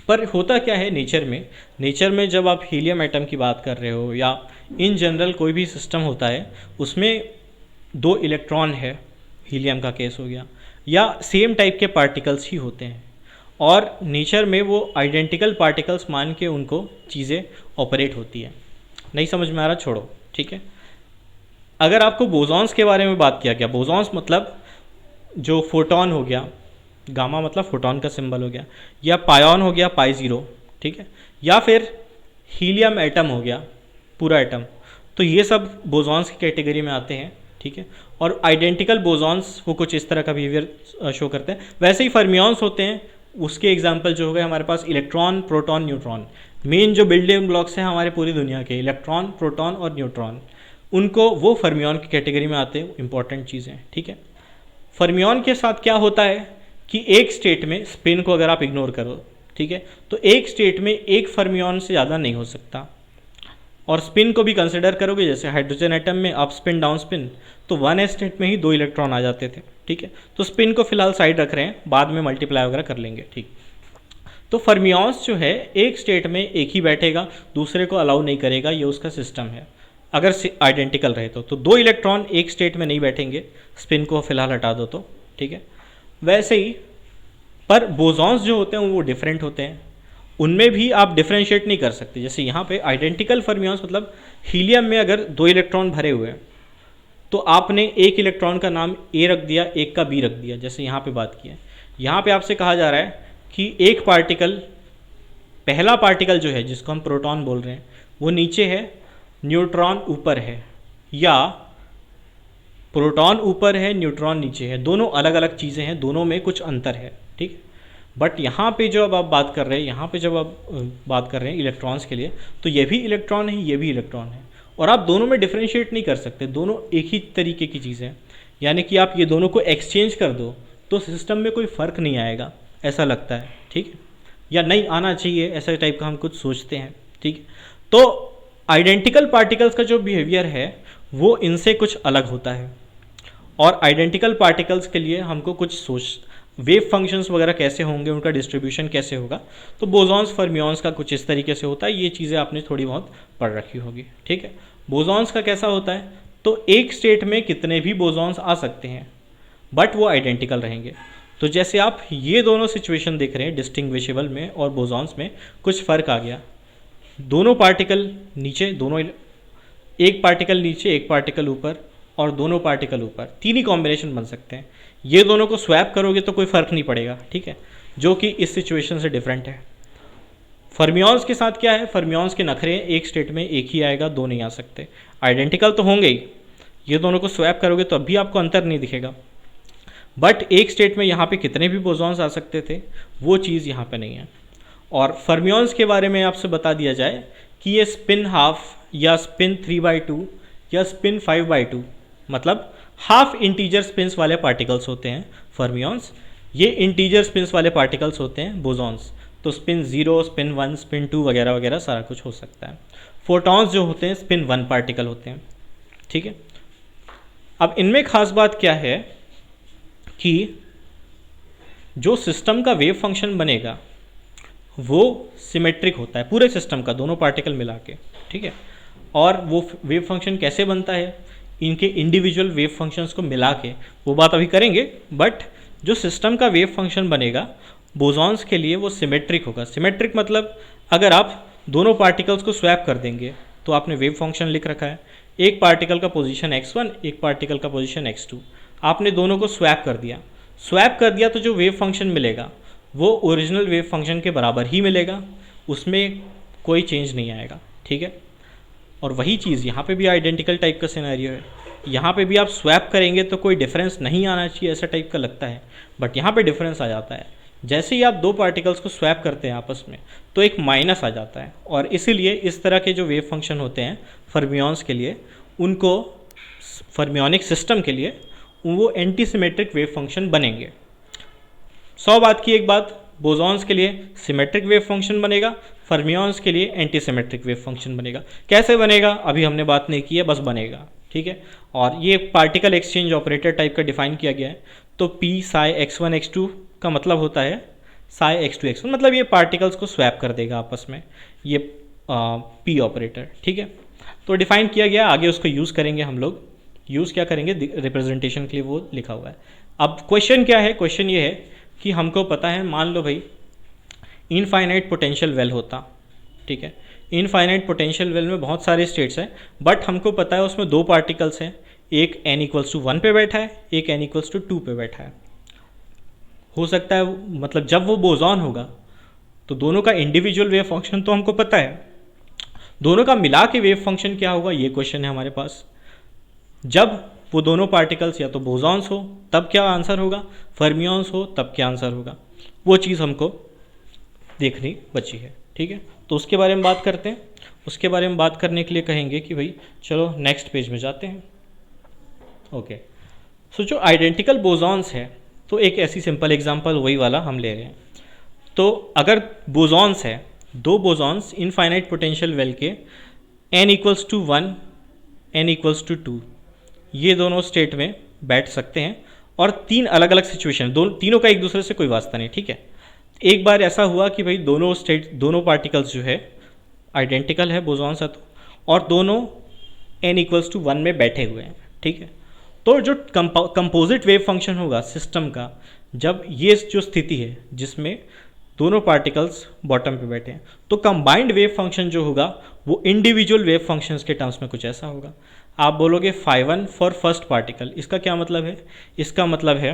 पर होता क्या है नेचर में जब आप हीलियम एटम की बात कर रहे हो या इन जनरल कोई भी सिस्टम होता है उसमें 2 इलेक्ट्रॉन है, हीलियम का केस हो गया, या सेम टाइप के पार्टिकल्स ही होते हैं, और नेचर में वो आइडेंटिकल पार्टिकल्स मान के उनको चीज़ें ऑपरेट होती है। नहीं समझ में आ रहा, छोड़ो, ठीक है। अगर आपको बोसॉन्स के बारे में बात किया गया, बोसॉन्स मतलब जो फोटॉन हो गया, गामा मतलब फोटॉन का सिंबल हो गया, या पायॉन हो गया पाई 0, ठीक है, या फिर हीलियम एटम हो गया पूरा एटम, तो ये सब बोसॉन्स की कैटेगरी में आते हैं, ठीक है। और आइडेंटिकल बोसॉन्स वो कुछ इस तरह का बिहेवियर शो करते हैं। वैसे ही फर्मियंस होते हैं, उसके एग्जाम्पल जो हो गए हमारे पास इलेक्ट्रॉन, प्रोटॉन, न्यूट्रॉन, मेन जो बिल्डिंग ब्लॉक्स हैं हमारे पूरी दुनिया के, इलेक्ट्रॉन, प्रोटॉन और न्यूट्रॉन, उनको वो फर्मियन की कैटेगरी में आते हैं, इंपॉर्टेंट चीज़ें, ठीक है। फर्मियन के साथ क्या होता है कि एक स्टेट में स्पिन को अगर आप इग्नोर करो, ठीक है, तो एक स्टेट में एक फर्मियन से ज़्यादा नहीं हो सकता, और स्पिन को भी कंसिडर करोगे, जैसे हाइड्रोजन एटम में अप स्पिन डाउन स्पिन, तो 1s स्टेट में ही 2 इलेक्ट्रॉन आ जाते थे, ठीक है। तो स्पिन को फिलहाल साइड रख रहे हैं, बाद में मल्टीप्लाई वगैरह कर लेंगे, ठीक। तो फर्मियॉन्स जो है एक स्टेट में एक ही बैठेगा, दूसरे को अलाउ नहीं करेगा, ये उसका सिस्टम है अगर आइडेंटिकल रहे तो 2 इलेक्ट्रॉन एक स्टेट में नहीं बैठेंगे, स्पिन को फिलहाल हटा दो तो, ठीक है। वैसे ही पर बोसॉन्स जो होते हैं वो डिफरेंट होते हैं, उनमें भी आप डिफ्रेंशिएट नहीं कर सकते। जैसे यहाँ पे आइडेंटिकल फर्मियॉन्स मतलब हीलियम में अगर 2 इलेक्ट्रॉन भरे हुए हैं तो आपने एक इलेक्ट्रॉन का नाम ए रख दिया, एक का बी रख दिया, जैसे यहाँ पे बात की है। यहाँ पे आपसे कहा जा रहा है कि एक पार्टिकल, पहला पार्टिकल जो है जिसको हम प्रोटॉन बोल रहे हैं वो नीचे है, न्यूट्रॉन ऊपर है, या प्रोटॉन ऊपर है न्यूट्रॉन नीचे है, दोनों अलग अलग चीज़ें हैं, दोनों में कुछ अंतर है, ठीक। बट यहाँ पे जो अब आप बात कर रहे हैं, यहाँ पे जब आप बात कर रहे हैं इलेक्ट्रॉन्स के लिए, तो ये भी इलेक्ट्रॉन है, ये भी इलेक्ट्रॉन है, और आप दोनों में डिफ्रेंशिएट नहीं कर सकते, दोनों एक ही तरीके की चीज़ें हैं। यानी कि आप ये दोनों को एक्सचेंज कर दो तो सिस्टम में कोई फ़र्क नहीं आएगा, ऐसा लगता है, ठीक है, या नहीं आना चाहिए, ऐसा टाइप का हम कुछ सोचते हैं, ठीक है। तो आइडेंटिकल पार्टिकल्स का जो बिहेवियर है वो इनसे कुछ अलग होता है, और आइडेंटिकल पार्टिकल्स के लिए हमको कुछ वेव फंक्शंस वगैरह कैसे होंगे, उनका डिस्ट्रीब्यूशन कैसे होगा, तो बोसॉन्स फर्मियॉन्स का कुछ इस तरीके से होता है। ये चीज़ें आपने थोड़ी बहुत पढ़ रखी होगी, ठीक है। बोसॉन्स का कैसा होता है, तो एक स्टेट में कितने भी बोसॉन्स आ सकते हैं बट वो आइडेंटिकल रहेंगे। तो जैसे आप ये दोनों सिचुएशन देख रहे हैं, डिस्टिंग्विशेबल में और बोसॉन्स में कुछ फ़र्क आ गया, दोनों पार्टिकल नीचे, दोनों एक पार्टिकल नीचे एक पार्टिकल ऊपर और दोनों पार्टिकल ऊपर, 3 ही कॉम्बिनेशन बन सकते हैं। ये दोनों को स्वैप करोगे तो कोई फ़र्क नहीं पड़ेगा, ठीक है, जो कि इस सिचुएशन से डिफरेंट है। फर्मियॉन्स के साथ क्या है, फर्मियॉन्स के नखरे एक स्टेट में एक ही आएगा, 2 नहीं आ सकते, आइडेंटिकल तो होंगे ही, ये दोनों को स्वैप करोगे तो अभी आपको अंतर नहीं दिखेगा, बट एक स्टेट में यहाँ पे कितने भी बोसॉन्स आ सकते थे वो चीज़ यहाँ पे नहीं है। और फर्मियॉन्स के बारे में आपसे बता दिया जाए कि ये स्पिन हाफ या स्पिन 3/2 या स्पिन 5/2, मतलब हाफ इंटीजर स्पिन्स वाले पार्टिकल्स होते हैं फर्मियॉन्स, ये इंटीजर स्पिन्स वाले पार्टिकल्स होते हैं बोसॉन्स। तो स्पिन 0, स्पिन 1, स्पिन 2 वगैरह वगैरह सारा कुछ हो सकता है। फोटॉन्स जो होते हैं स्पिन 1 पार्टिकल होते हैं, ठीक है। अब इनमें खास बात क्या है कि जो सिस्टम का वेव फंक्शन बनेगा वो सिमेट्रिक होता है पूरे सिस्टम का, दोनों पार्टिकल मिला के, ठीक है। और वो वेव फंक्शन कैसे बनता है, इनके इंडिविजुअल वेव फंक्शंस को मिला के, वो बात अभी करेंगे, बट जो सिस्टम का वेव फंक्शन बनेगा बोसॉन्स के लिए वो सिमेट्रिक होगा। सिमेट्रिक मतलब अगर आप दोनों पार्टिकल्स को स्वैप कर देंगे तो आपने वेव फंक्शन लिख रखा है, एक पार्टिकल का पोजीशन x1, एक पार्टिकल का पोजीशन x2, आपने दोनों को स्वैप कर दिया तो जो वेव फंक्शन मिलेगा वो ओरिजिनल वेव फंक्शन के बराबर ही मिलेगा, उसमें कोई चेंज नहीं आएगा, ठीक है। और वही चीज़ यहाँ पे भी आइडेंटिकल टाइप का सिनेरियो है, यहाँ पे भी आप स्वैप करेंगे तो कोई डिफरेंस नहीं आना चाहिए ऐसा टाइप का लगता है, बट यहाँ पे डिफरेंस आ जाता है। जैसे ही आप 2 पार्टिकल्स को स्वैप करते हैं आपस में तो एक माइनस आ जाता है, और इसीलिए इस तरह के जो वेव फंक्शन होते हैं फर्मियॉन्स के लिए, उनको फर्मियोनिक सिस्टम के लिए वो एंटी सिमेट्रिक वेव फंक्शन बनेंगे। 100 बात की एक बात, बोसॉन्स के लिए सिमेट्रिक वेव फंक्शन बनेगा, फर्मियॉन्स के लिए एंटी सिमेट्रिक वेव फंक्शन बनेगा। कैसे बनेगा अभी हमने बात नहीं की है, बस बनेगा, ठीक है। और ये पार्टिकल एक्सचेंज ऑपरेटर टाइप का डिफाइन किया गया है। तो p psi x1 x2 का मतलब होता है psi x2 x1, मतलब ये पार्टिकल्स को स्वैप कर देगा आपस में, ये p ऑपरेटर, ठीक है। तो डिफाइन किया गया, आगे उसको यूज़ करेंगे हम लोग, यूज़ क्या करेंगे रिप्रेजेंटेशन के लिए वो लिखा हुआ है। अब क्वेश्चन क्या है, क्वेश्चन ये है कि हमको पता है, मान लो भाई इनफाइनाइट पोटेंशियल वेल होता, ठीक है। इनफाइनाइट पोटेंशियल वेल में बहुत सारे स्टेट्स हैं, बट हमको पता है उसमें 2 पार्टिकल्स हैं, एक n=1 पे बैठा है, एक n=2 पे बैठा है। हो सकता है मतलब जब वो बोसॉन होगा तो दोनों का इंडिविजुअल वेव फंक्शन तो हमको पता है, दोनों का मिला के वेव फंक्शन क्या होगा ये क्वेश्चन है हमारे पास। जब वो दोनों पार्टिकल्स या तो बोसॉन्स हो तब क्या आंसर होगा, फर्मियॉन्स हो तब क्या आंसर होगा, वो चीज़ हमको देखनी बची है, ठीक है। तो उसके बारे में बात करते हैं। उसके बारे में बात करने के लिए कहेंगे कि भाई चलो नेक्स्ट पेज में जाते हैं। ओके, सो जो आइडेंटिकल बोसॉन्स है, तो एक ऐसी सिंपल एग्जांपल वही वाला हम ले रहे हैं। तो अगर बोसॉन्स है, 2 बोसॉन्स इनफाइनाइट पोटेंशियल वेल के n equals to 1, n equals to 2, ये दोनों स्टेट में बैठ सकते हैं। और तीन अलग अलग सिचुएशन, तीनों का एक दूसरे से कोई वास्ता नहीं, ठीक है। एक बार ऐसा हुआ कि भाई दोनों पार्टिकल्स जो है आइडेंटिकल है बोसॉन सा, तो और दोनों n इक्वल्स टू 1 में बैठे हुए हैं, ठीक है। तो जो कंपोजिट वेव फंक्शन होगा सिस्टम का, जब ये जो स्थिति है जिसमें दोनों पार्टिकल्स बॉटम पे बैठे हैं, तो कंबाइंड वेव फंक्शन जो होगा वो इंडिविजुअल वेव फंक्शंस के टर्म्स में कुछ ऐसा होगा। आप बोलोगे φ1 फॉर फर्स्ट पार्टिकल, इसका क्या मतलब है? इसका मतलब है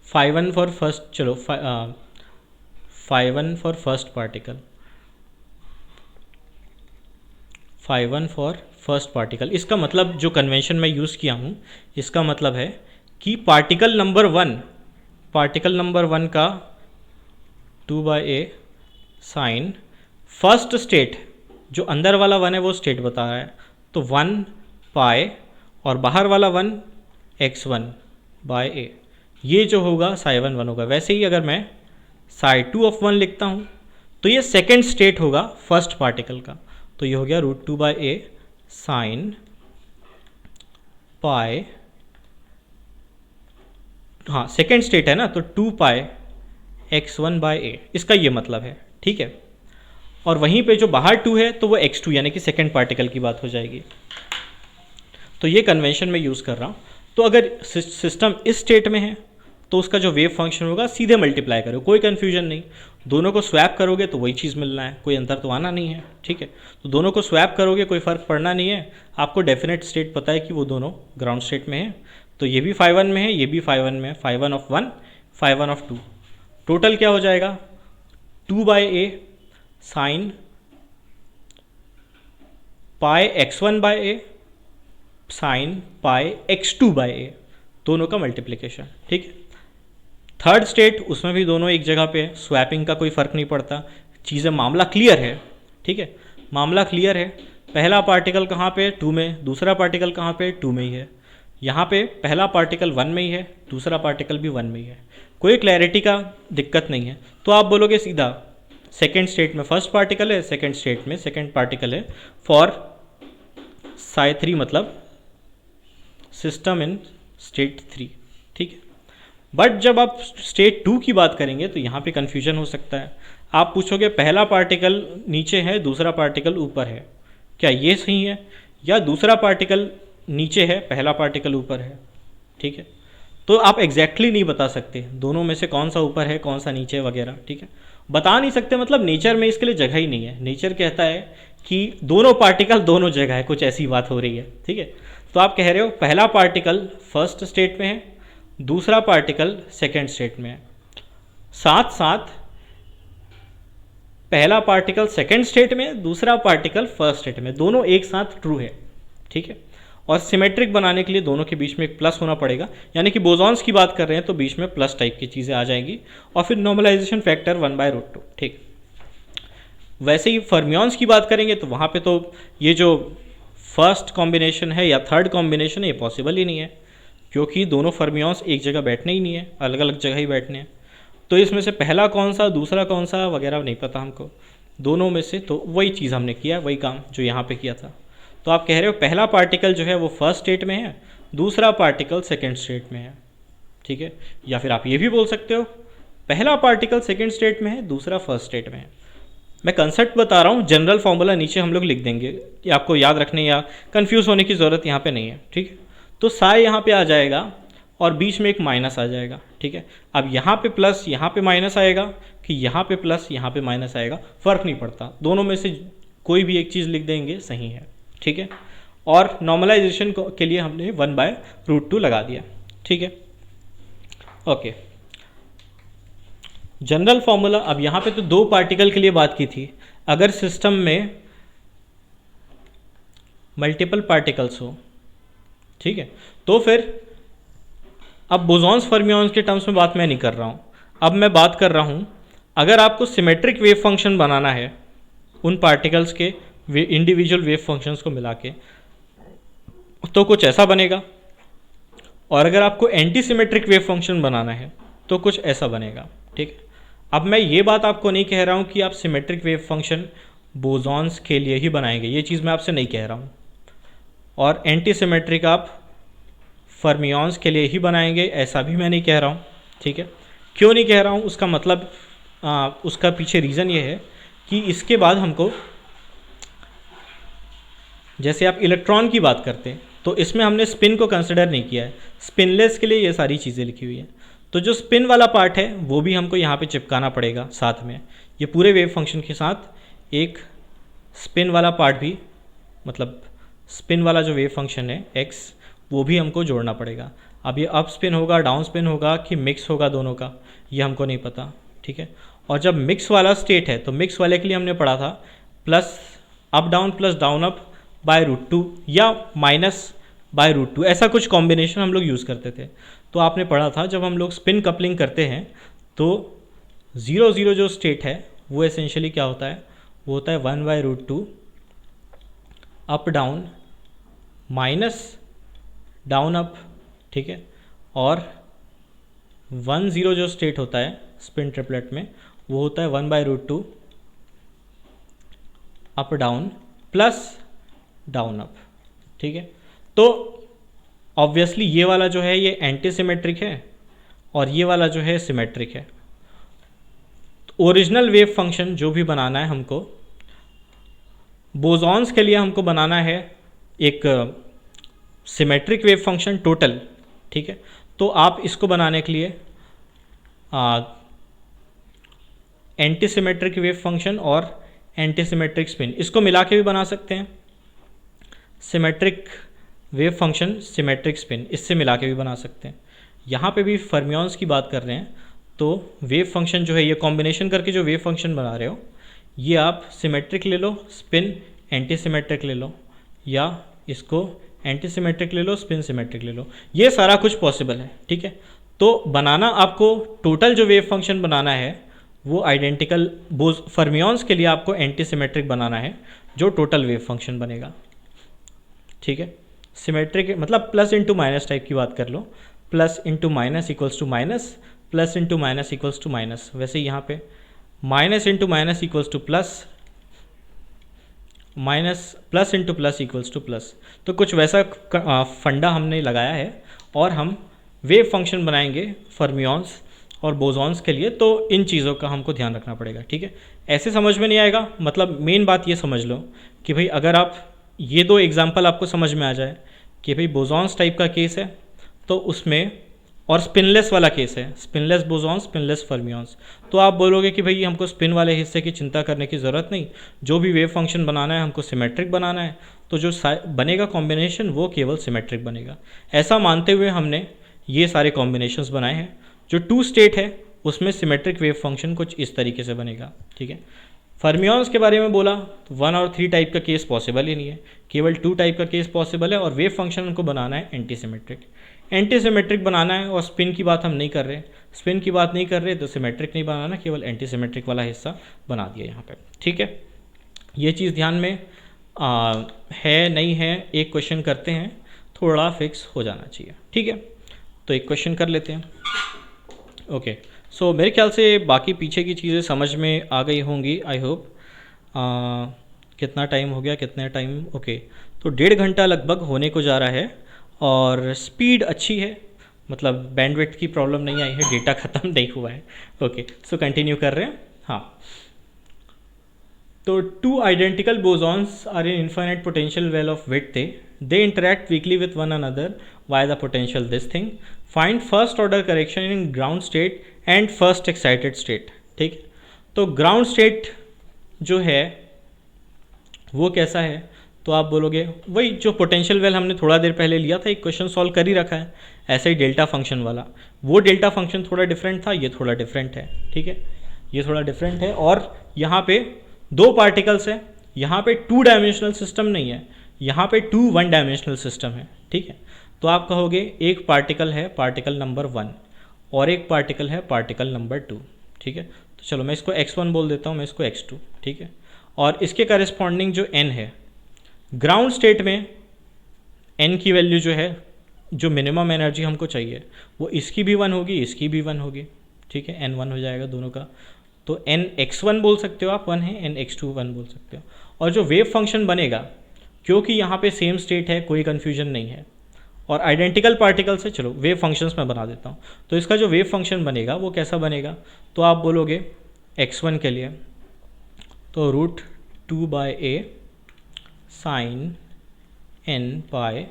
φ1 फॉर फर्स्ट, चलो φ1 for first particle, φ1 for first particle, इसका मतलब जो कन्वेंशन मैं यूज़ किया हूँ, इसका मतलब है कि पार्टिकल नंबर 1 का 2/a साइन फर्स्ट स्टेट, जो अंदर वाला 1 है वो स्टेट बता रहा है, तो 1 पाई और बाहर वाला 1 x1/a, ये जो होगा साई 1 होगा। वैसे ही अगर मैं साई 2 ऑफ 1 लिखता हूँ तो ये सेकेंड स्टेट होगा फर्स्ट पार्टिकल का, तो ये हो गया √2/a साइन पाई, हाँ सेकेंड स्टेट है ना, तो 2 पाई x1/a, इसका ये मतलब है, ठीक है। और वहीं पे जो बाहर 2 है तो वो x2 यानी कि सेकेंड पार्टिकल की बात हो जाएगी। तो ये कन्वेंशन मैं यूज़ कर रहा हूँ। तो अगर सिस्टम इस स्टेट में है तो उसका जो वेव फंक्शन होगा सीधे मल्टीप्लाई करो, कोई कन्फ्यूजन नहीं। दोनों को स्वैप करोगे तो वही चीज़ मिलना है, कोई अंतर तो आना नहीं है, ठीक है। तो दोनों को स्वैप करोगे, कोई फ़र्क पड़ना नहीं है। आपको डेफिनेट स्टेट पता है कि वो दोनों ग्राउंड स्टेट में है, तो ये भी φ1 में है, ये भी φ1 में है, φ1 ऑफ 1, φ1 ऑफ 2, टोटल क्या हो जाएगा 2/a sine pi x1/a sine pi x2/a, दोनों का मल्टीप्लिकेशन, ठीक है। थर्ड स्टेट, उसमें भी दोनों एक जगह पे, स्वैपिंग का कोई फ़र्क नहीं पड़ता, चीज़ें मामला क्लियर है, ठीक है। मामला क्लियर है, पहला पार्टिकल कहाँ पे 2 में, दूसरा पार्टिकल कहाँ पे 2 में ही है। यहाँ पे पहला पार्टिकल 1 में ही है, दूसरा पार्टिकल भी 1 में ही है, कोई क्लैरिटी का दिक्कत नहीं है। तो आप बोलोगे सीधा सेकेंड स्टेट में फर्स्ट पार्टिकल है, सेकेंड स्टेट में सेकेंड पार्टिकल है फॉर साई 3, मतलब सिस्टम इन स्टेट 3, ठीक है। बट जब आप स्टेट 2 की बात करेंगे तो यहाँ पे कन्फ्यूजन हो सकता है। आप पूछोगे पहला पार्टिकल नीचे है, दूसरा पार्टिकल ऊपर है, क्या ये सही है, या दूसरा पार्टिकल नीचे है, पहला पार्टिकल ऊपर है, ठीक है। तो आप एग्जैक्टली नहीं बता सकते दोनों में से कौन सा ऊपर है कौन सा नीचे वगैरह, ठीक है। बता नहीं सकते मतलब नेचर में इसके लिए जगह ही नहीं है। नेचर कहता है कि दोनों पार्टिकल दोनों जगह है, कुछ ऐसी बात हो रही है, ठीक है। तो आप कह रहे हो पहला पार्टिकल फर्स्ट स्टेट में है, दूसरा पार्टिकल सेकेंड स्टेट में है, साथ साथ पहला पार्टिकल सेकेंड स्टेट में, दूसरा पार्टिकल फर्स्ट स्टेट में, दोनों एक साथ ट्रू है, ठीक है। और सिमेट्रिक बनाने के लिए दोनों के बीच में एक प्लस होना पड़ेगा, यानी कि बोसॉन्स की बात कर रहे हैं तो बीच में प्लस टाइप की चीज़ें आ जाएंगी, और फिर नॉर्मलाइजेशन फैक्टर 1/√2, ठीक। वैसे ही फर्मियंस की बात करेंगे तो वहाँ पे तो ये जो फर्स्ट कॉम्बिनेशन है या थर्ड कॉम्बिनेशन है ये पॉसिबल ही नहीं है, क्योंकि दोनों फर्मियंस एक जगह बैठने ही नहीं है, अलग अलग जगह ही बैठने हैं। तो इसमें से पहला कौन सा दूसरा कौन सा वगैरह नहीं पता हमको, दोनों में से तो वही चीज़ हमने किया, वही काम जो यहाँ पे किया था। तो आप कह रहे हो पहला पार्टिकल जो है वो फर्स्ट स्टेट में है, दूसरा पार्टिकल सेकेंड स्टेट में है, ठीक है। या फिर आप ये भी बोल सकते हो पहला पार्टिकल सेकेंड स्टेट में है, दूसरा फर्स्ट स्टेट में है। मैं कंसेप्ट बता रहा हूँ, जनरल फॉर्मूला नीचे हम लोग लिख देंगे, ये आपको याद रखने या कंफ्यूज होने की ज़रूरत यहाँ पे नहीं है, ठीक है। तो साई यहाँ पे आ जाएगा और बीच में एक माइनस आ जाएगा, ठीक है। अब यहाँ पे प्लस यहाँ पे माइनस आएगा कि यहाँ पे प्लस यहाँ पे माइनस आएगा, फ़र्क नहीं पड़ता, दोनों में से कोई भी एक चीज़ लिख देंगे सही है, ठीक है। और नॉर्मलाइजेशन के लिए हमने 1/√2 लगा दिया, ठीक है, ओके। जनरल फॉर्मूला, अब यहाँ पे तो दो पार्टिकल के लिए बात की थी, अगर सिस्टम में मल्टीपल पार्टिकल्स हो, ठीक है, तो फिर अब बोसॉन्स फर्मियंस के टर्म्स में बात मैं नहीं कर रहा हूँ, अब मैं बात कर रहा हूँ अगर आपको सिमेट्रिक वेव फंक्शन बनाना है उन पार्टिकल्स के इंडिविजुअल वेव फंक्शंस को मिला के, तो कुछ ऐसा बनेगा, और अगर आपको एंटी सिमेट्रिक वेव फंक्शन बनाना है तो कुछ ऐसा बनेगा, ठीक है। अब मैं ये बात आपको नहीं कह रहा हूँ कि आप सिमेट्रिक वेव फंक्शन बोसॉन्स के लिए ही बनाएंगे, ये चीज़ मैं आपसे नहीं कह रहा हूँ। और एंटी सिमेट्रिक आप फर्मियंस के लिए ही बनाएंगे, ऐसा भी मैं नहीं कह रहा हूँ, ठीक है। क्यों नहीं कह रहा हूँ, उसका मतलब उसका पीछे रीज़न ये है कि इसके बाद हमको, जैसे आप इलेक्ट्रॉन की बात करते हैं तो इसमें हमने स्पिन को कंसिडर नहीं किया है, स्पिनलेस के लिए ये सारी चीज़ें लिखी हुई हैं। तो जो स्पिन वाला पार्ट है वो भी हमको यहाँ पे चिपकाना पड़ेगा साथ में, ये पूरे वेव फंक्शन के साथ एक स्पिन वाला पार्ट भी, मतलब स्पिन वाला जो वेव फंक्शन है एक्स, वो भी हमको जोड़ना पड़ेगा। अब ये अप स्पिन होगा, डाउन स्पिन होगा कि मिक्स होगा दोनों का, ये हमको नहीं पता, ठीक है। और जब मिक्स वाला स्टेट है तो मिक्स वाले के लिए हमने पढ़ा था प्लस डाउन अप बाय √2 या माइनस बाय √2, ऐसा कुछ कॉम्बिनेशन हम लोग यूज़ करते थे। तो आपने पढ़ा था जब हम लोग स्पिन कपलिंग करते हैं तो 0 जो स्टेट है वो एसेंशियली क्या होता है, वो होता है 1/√2 up down minus down up, ठीक है। और 1 0 जो स्टेट होता है स्पिन ट्रिपलेट में वो होता है 1/√2 up down plus down up, ठीक है। तो ऑब्वियसली ये वाला जो है ये एंटी सिमेट्रिक है और ये वाला जो है सिमेट्रिक है। तो ओरिजिनल वेव फंक्शन जो भी बनाना है हमको, बोसॉन्स के लिए हमको बनाना है एक सिमेट्रिक वेव फंक्शन टोटल, ठीक है। तो आप इसको बनाने के लिए एंटी सिमेट्रिक वेव फंक्शन और एंटी सिमेट्रिक स्पिन इसको मिला के भी बना सकते हैं, symmetric wave function symmetric spin इससे मिला के भी बना सकते हैं। यहाँ पे भी फर्मियंस की बात कर रहे हैं तो वेव फंक्शन जो है ये कॉम्बिनेशन करके जो वेव फंक्शन बना रहे हो ये आप सिमेट्रिक ले लो, स्पिन एंटी सिमेट्रिक ले लो, या इसको एंटी सिमेट्रिक ले लो, स्पिन सिमेट्रिक ले लो, ये सारा कुछ पॉसिबल है, ठीक है। तो बनाना आपको टोटल जो वेव फंक्शन बनाना है वो आइडेंटिकल, फर्मियंस के लिए आपको एंटी सिमेट्रिक बनाना है जो टोटल वेव फंक्शन बनेगा, ठीक है। सिमेट्रिक मतलब प्लस इंटू माइनस टाइप की बात कर लो, plus into minus equals to minus, plus into minus equals to minus, वैसे यहाँ पे minus into minus equals to plus, minus plus into plus equals to plus. तो कुछ वैसा फंडा हमने लगाया है और हम वेव फंक्शन बनाएंगे फर्मियंस और बोसॉन्स के लिए, तो इन चीज़ों का हमको ध्यान रखना पड़ेगा, ठीक है। ऐसे समझ में नहीं आएगा, मतलब मेन बात ये समझ लो कि भाई अगर आप ये दो एग्जाम्पल आपको समझ में आ जाए कि भाई बोसॉन्स टाइप का केस है तो उसमें, और स्पिनलेस वाला केस है, स्पिनलेस बोसॉन्स स्पिनलेस फर्मियंस, तो आप बोलोगे कि भाई हमको स्पिन वाले हिस्से की चिंता करने की ज़रूरत नहीं, जो भी वेव फंक्शन बनाना है हमको सिमेट्रिक बनाना है, तो जो बनेगा कॉम्बिनेशन वो केवल सिमेट्रिक बनेगा। ऐसा मानते हुए हमने ये सारे कॉम्बिनेशंस बनाए हैं। जो 2 स्टेट है उसमें सिमेट्रिक वेव फंक्शन कुछ इस तरीके से बनेगा, ठीक है। फर्मियंस के बारे में बोला तो 1 और 3 टाइप का केस पॉसिबल ही नहीं है, केवल 2 टाइप का केस पॉसिबल है, और वेव फंक्शन उनको बनाना है एंटी सिमेट्रिक, एंटी सिमेट्रिक बनाना है। और स्पिन की बात हम नहीं कर रहे, स्पिन की बात नहीं कर रहे तो सिमेट्रिक नहीं बनाना, केवल एंटी सिमेट्रिक वाला हिस्सा बना दिया यहाँ पे, ठीक है। ये चीज़ ध्यान में है नहीं है, एक क्वेश्चन करते हैं, थोड़ा फिक्स हो जाना चाहिए, ठीक है। तो एक क्वेश्चन कर लेते हैं, ओके। सो मेरे ख्याल से बाकी पीछे की चीज़ें समझ में आ गई होंगी, आई होप। कितना टाइम हो गया, कितना टाइम, ओके। तो 1.5 घंटा लगभग होने को जा रहा है और स्पीड अच्छी है, मतलब बैंडविड्थ की प्रॉब्लम नहीं आई है, डेटा ख़त्म नहीं हुआ है, ओके। सो कंटिन्यू कर रहे हैं, हाँ। तो 2 identical bosons are in infinite potential well of width. They interact weakly with one another via the potential this thing. Find first order correction in ground state and first excited state. ठीक, तो ground state जो है वो कैसा है, तो आप बोलोगे वही जो पोटेंशियल वेल हमने थोड़ा देर पहले लिया था, एक क्वेश्चन सॉल्व कर ही रखा है, ऐसे ही डेल्टा फंक्शन वाला। वो डेल्टा फंक्शन थोड़ा डिफरेंट था, ये थोड़ा डिफरेंट है, ठीक है, ये थोड़ा डिफरेंट है। और यहाँ पे 2 पार्टिकल्स है, यहाँ पे 2 डायमेंशनल सिस्टम नहीं है, यहाँ पे 2 1 डायमेंशनल सिस्टम है, ठीक है। तो आप कहोगे एक पार्टिकल है पार्टिकल नंबर 1 और एक पार्टिकल है पार्टिकल नंबर 2, ठीक है। तो चलो मैं इसको x1 बोल देता हूँ, मैं इसको x2, ठीक है। और इसके करेस्पॉन्डिंग जो n है, ग्राउंड स्टेट में n की वैल्यू जो है, जो मिनिमम एनर्जी हमको चाहिए वो इसकी भी 1 होगी, इसकी भी 1 होगी, ठीक है, n 1 हो जाएगा दोनों का। तो एन एक्स वन बोल सकते हो आप, वन है, एन एक्स टू वन बोल सकते हो। और जो वेव फंक्शन बनेगा, क्योंकि यहाँ पे सेम स्टेट है, कोई कन्फ्यूजन नहीं है और आइडेंटिकल पार्टिकल्स है, चलो वेव फंक्शंस मैं बना देता हूँ। तो इसका जो वेव फंक्शन बनेगा वो कैसा बनेगा, तो आप बोलोगे x1 के लिए तो √2/a sign n bye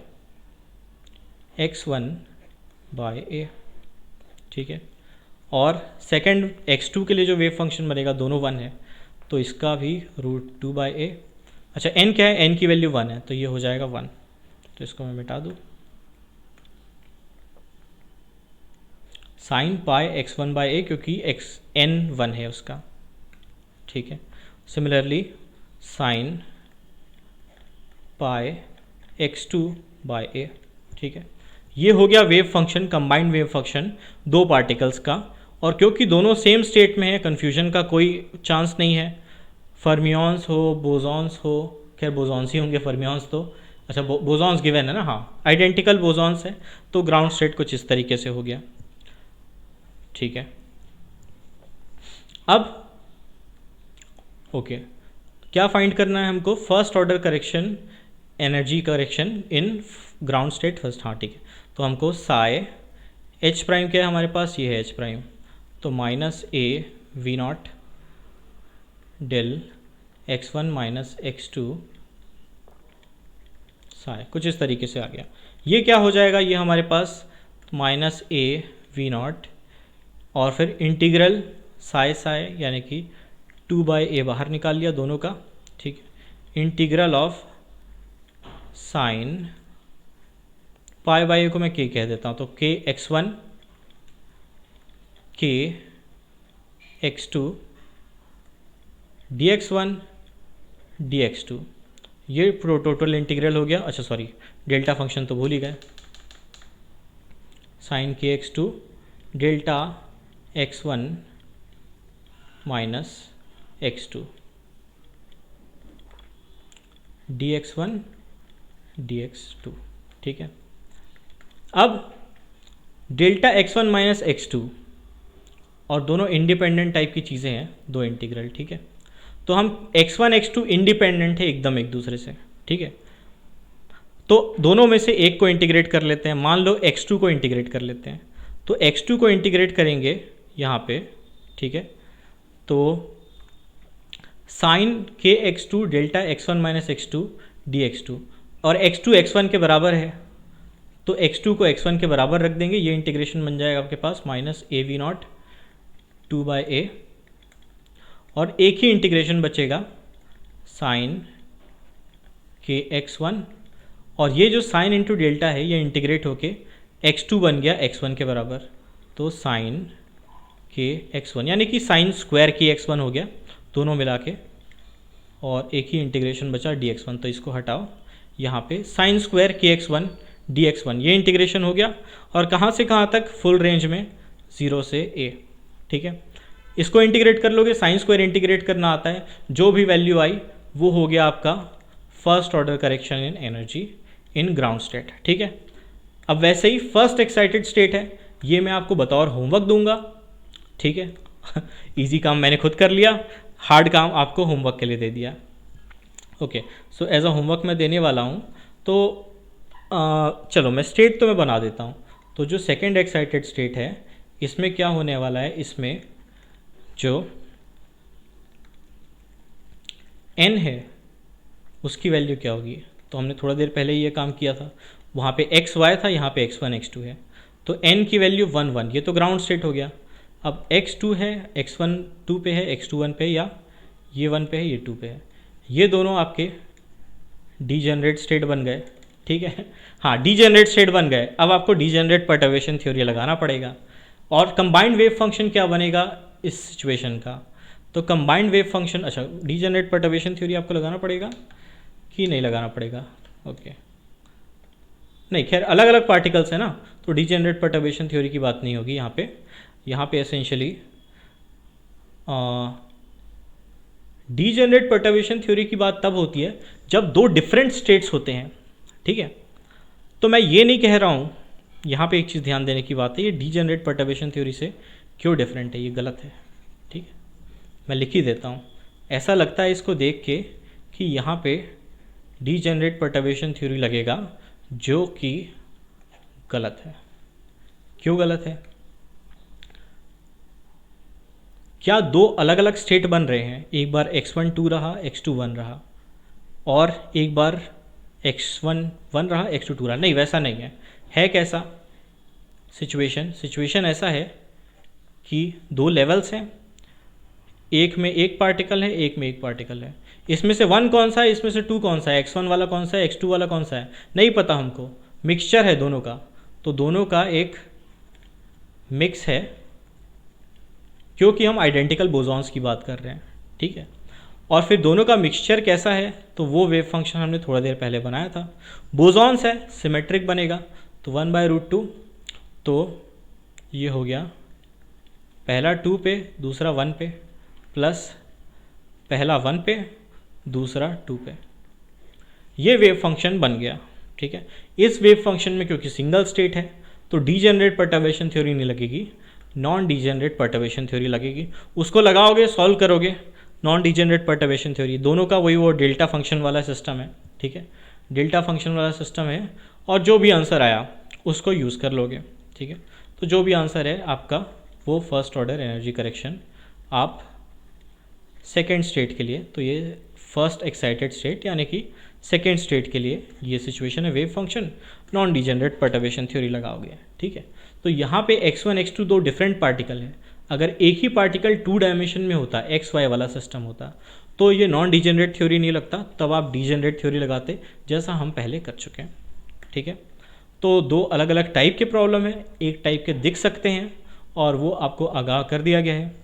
x1/a, ठीक है। और सेकंड x2 के लिए जो वेव फंक्शन बनेगा, दोनों 1 है, तो इसका भी √2/a, अच्छा n क्या है, n की वैल्यू 1 है, तो ये हो जाएगा 1, तो इसको मैं मिटा दूँ, साइन पाई x1/a, क्योंकि n 1 है उसका, ठीक है। सिमिलरली साइन पाई x2/a, ठीक है। ये हो गया wave function, combined wave function दो पार्टिकल्स का। और क्योंकि दोनों सेम स्टेट में है, कन्फ्यूजन का कोई चांस नहीं है। फर्मियंस हो, बोसॉन्स हो, खैर बोसॉन्स ही होंगे, फर्मियंस तो अच्छा बोसॉन्स गिवन है ना, हाँ आइडेंटिकल बोसॉन्स है, तो ग्राउंड स्टेट कुछ इस तरीके से हो गया, ठीक है। अब ओके, क्या फाइंड करना है हमको, first order correction, energy correction in ground state first, हाँ ठीक है। तो हमको साई एच प्राइम क्या है हमारे पास, ये है एच प्राइम, तो -a/v0 del x1 - x2 Sai, कुछ इस तरीके से आ गया। ये क्या हो जाएगा, ये हमारे पास -a/v0 और फिर इंटीग्रल साई यानी कि 2/a बाहर निकाल लिया दोनों का, ठीक है। इंटीग्रल ऑफ साइन पाई/a को मैं k कह देता हूँ, तो k x1 k x2 dx1 dx2, ये टोटल इंटीग्रल हो गया। अच्छा सॉरी, डेल्टा फंक्शन तो भूल ही गए, sign k x2 delta x1 minus x2 dx1 dx2, ठीक है। अब डेल्टा x1 माइनस x2 और दोनों इंडिपेंडेंट टाइप की चीज़ें हैं, दो इंटीग्रल, ठीक है। तो हम x1 x2 इंडिपेंडेंट है एकदम एक दूसरे से, ठीक है। तो दोनों में से एक को इंटीग्रेट कर लेते हैं, मान लो x2 को इंटीग्रेट कर लेते हैं, तो x2 को इंटीग्रेट करेंगे यहाँ पे, ठीक है। तो sign k x2 delta x1 minus x2 dx2, और x2 x1 के बराबर है, तो x2 को x1 के बराबर रख देंगे, ये इंटीग्रेशन बन जाएगा आपके पास -a/v0 2/a, और एक ही इंटीग्रेशन बचेगा साइन k x1, और ये जो साइन इंटू डेल्टा है ये इंटीग्रेट होके x2 बन गया x1 के बराबर, तो साइन k x1 यानी कि साइन स्क्वायर k x1 हो गया दोनों मिला के, और एक ही इंटीग्रेशन बचा dx1, तो इसको हटाओ, यहाँ पे sine square k x1 dx1 ये इंटीग्रेशन हो गया, और कहाँ से कहाँ तक, फुल रेंज में 0 से a, ठीक है। इसको इंटीग्रेट कर लोगे, साइन स्क्वायर इंटीग्रेट करना आता है, जो भी वैल्यू आई वो हो गया आपका first order correction in energy in ground state, ठीक है। अब वैसे ही फर्स्ट एक्साइटेड स्टेट है, ये मैं आपको बतौर होमवर्क दूंगा, ठीक है। इजी काम मैंने खुद कर लिया, हार्ड काम आपको होमवर्क के लिए दे दिया, okay. So as a homework मैं देने वाला हूँ, तो चलो मैं स्टेट तो मैं बना देता हूँ। तो जो सेकेंड एक्साइटेड स्टेट है, इसमें क्या होने वाला है, इसमें जो n है उसकी वैल्यू क्या होगी, तो हमने थोड़ा देर पहले ये काम किया था, वहाँ पे x y था, यहाँ पे x1 x2 है, तो n की वैल्यू 1 1, ये तो ग्राउंड स्टेट हो गया। अब x2 है, x1 2 पे है, x2 1 पे, या ये 1 पे है, ये 2 पे है, ये दोनों आपके डीजेनरेट स्टेट बन गए, ठीक है। हाँ डीजेनरेट स्टेट बन गए। अब आपको डीजेनरेट पर्टर्बेशन थ्योरी लगाना पड़ेगा, और कंबाइंड वेव फंक्शन क्या बनेगा इस सिचुएशन का, तो कंबाइंड वेव फंक्शन, अच्छा डीजेनरेट पर्टर्बेशन थ्योरी आपको लगाना पड़ेगा कि नहीं लगाना पड़ेगा, ओके नहीं, खैर अलग अलग पार्टिकल्स है ना, तो डीजेनरेट पर्टर्बेशन थ्योरी की बात नहीं होगी यहाँ पे एसेंशियली डीजेनरेट पर्टर्बेशन थ्योरी की बात तब होती है जब दो डिफरेंट स्टेट्स होते हैं, ठीक है। तो मैं ये नहीं कह रहा हूँ, यहाँ पे एक चीज़ ध्यान देने की बात है, ये डीजेनरेट पर्टर्बेशन थ्योरी से क्यों डिफरेंट है, ये गलत है, ठीक है। मैं लिख ही देता हूँ। ऐसा लगता है इसको देख के कि यहाँ पे डीजेनरेट परटर्बेशन थ्योरी लगेगा, जो कि गलत है। क्यों गलत है? क्या दो अलग अलग स्टेट बन रहे हैं? एक बार x1 2 रहा, x2 1 रहा, और एक बार x1 1 रहा, x2 2 रहा। नहीं, वैसा नहीं है। है कैसा सिचुएशन ऐसा है कि दो लेवल्स हैं, एक में एक पार्टिकल है, एक में एक पार्टिकल है। इसमें से वन कौन सा है, इसमें से टू कौन सा है, x1 वाला कौन सा है, x2 वाला कौन सा है, नहीं पता हमको। मिक्सचर है दोनों का, तो दोनों का एक मिक्स है, क्योंकि हम आइडेंटिकल बोसॉन्स की बात कर रहे हैं, ठीक है। और फिर दोनों का मिक्सचर कैसा है, तो वो वेव फंक्शन हमने थोड़ा देर पहले बनाया था। बोसॉन्स है, सिमेट्रिक बनेगा, तो 1/√2, तो ये हो गया पहला 2 पे, दूसरा 1 पे, प्लस पहला 1 पे, दूसरा 2 पे। ये वेव फंक्शन बन गया, ठीक है। इस वेव फंक्शन में क्योंकि सिंगल स्टेट है, तो डीजेनरेट परटर्बेशन थ्योरी नहीं लगेगी, नॉन डीजेनरेट परटर्बेशन थ्योरी लगेगी। उसको लगाओगे, सॉल्व करोगे, नॉन डीजेनरेट परटर्बेशन थ्योरी, दोनों का वही वो डेल्टा फंक्शन वाला सिस्टम है, ठीक है। डेल्टा फंक्शन वाला सिस्टम है, और जो भी आंसर आया उसको यूज़ कर लोगे, ठीक है। तो जो भी आंसर है आपका, वो फर्स्ट ऑर्डर एनर्जी करेक्शन आप सेकेंड स्टेट के लिए, तो ये फर्स्ट एक्साइटेड स्टेट यानी कि सेकेंड स्टेट के लिए ये सिचुएशन है, wave function non degenerate perturbation theory लगाओगे, ठीक है। तो यहाँ पे x1 x2 दो डिफरेंट पार्टिकल हैं। अगर एक ही पार्टिकल 2 डायमेंशन में होता, एक्स वाई वाला सिस्टम होता, तो ये नॉन डीजेनरेट थ्योरी नहीं लगता, तब आप डीजेनरेट थ्योरी लगाते, जैसा हम पहले कर चुके हैं, ठीक है। तो दो अलग अलग टाइप के प्रॉब्लम है, एक टाइप के दिख सकते हैं और वो आपको आगाह कर दिया गया है।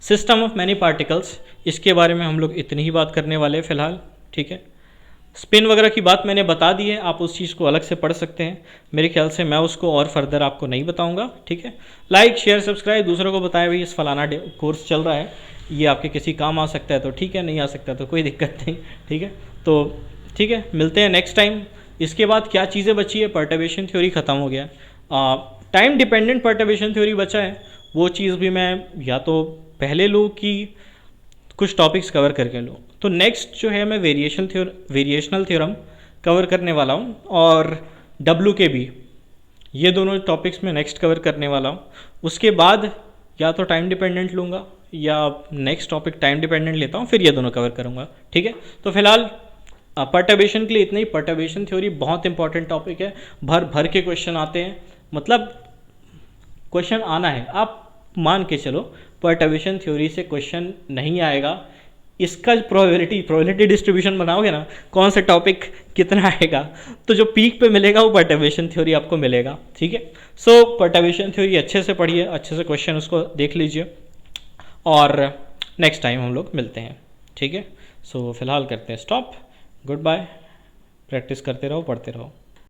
सिस्टम ऑफ मैनी पार्टिकल्स, इसके बारे में हम लोग इतनी ही बात करने वाले हैं फिलहाल, ठीक है। स्पिन वगैरह की बात मैंने बता दी है, आप उस चीज़ को अलग से पढ़ सकते हैं। मेरे ख्याल से मैं उसको और फर्दर आपको नहीं बताऊंगा, ठीक है। लाइक शेयर सब्सक्राइब, दूसरों को बताएं भाई इस फलाना कोर्स चल रहा है, ये आपके किसी काम आ सकता है तो ठीक है, नहीं आ सकता तो कोई दिक्कत नहीं, ठीक है। तो ठीक है, मिलते हैं नेक्स्ट टाइम। इसके बाद क्या चीज़ें बची है, परटर्बेशन थ्योरी ख़त्म हो गया, टाइम डिपेंडेंट परटर्बेशन थ्योरी बचा है, वो चीज़ भी मैं या तो पहले लूँ कि कुछ टॉपिक्स कवर करके लूँ। तो नेक्स्ट जो है मैं वेरिएशनल थ्योरम कवर करने वाला हूँ, और WKB, ये दोनों टॉपिक्स में नेक्स्ट कवर करने वाला हूँ। उसके बाद या तो टाइम डिपेंडेंट लूँगा या नेक्स्ट टॉपिक टाइम डिपेंडेंट लेता हूँ, फिर ये दोनों कवर करूँगा, ठीक है। तो फिलहाल परटर्बेशन के लिए इतना ही। परटर्बेशन थ्योरी बहुत इंपॉर्टेंट टॉपिक है, भर भर के क्वेश्चन आते हैं, मतलब क्वेश्चन आना है, आप मान के चलो परटर्बेशन थ्योरी से क्वेश्चन नहीं आएगा, इसका प्रोबेबिलिटी डिस्ट्रीब्यूशन बनाओगे ना, कौन सा टॉपिक कितना आएगा, तो जो पीक पे मिलेगा वो परटर्बेशन थ्योरी आपको मिलेगा, ठीक है। सो परटर्बेशन थ्योरी अच्छे से पढ़िए, अच्छे से क्वेश्चन उसको देख लीजिए, और नेक्स्ट टाइम हम लोग मिलते हैं, ठीक है। सो फिलहाल करते हैं स्टॉप, गुड बाय, प्रैक्टिस करते रहो, पढ़ते रहो।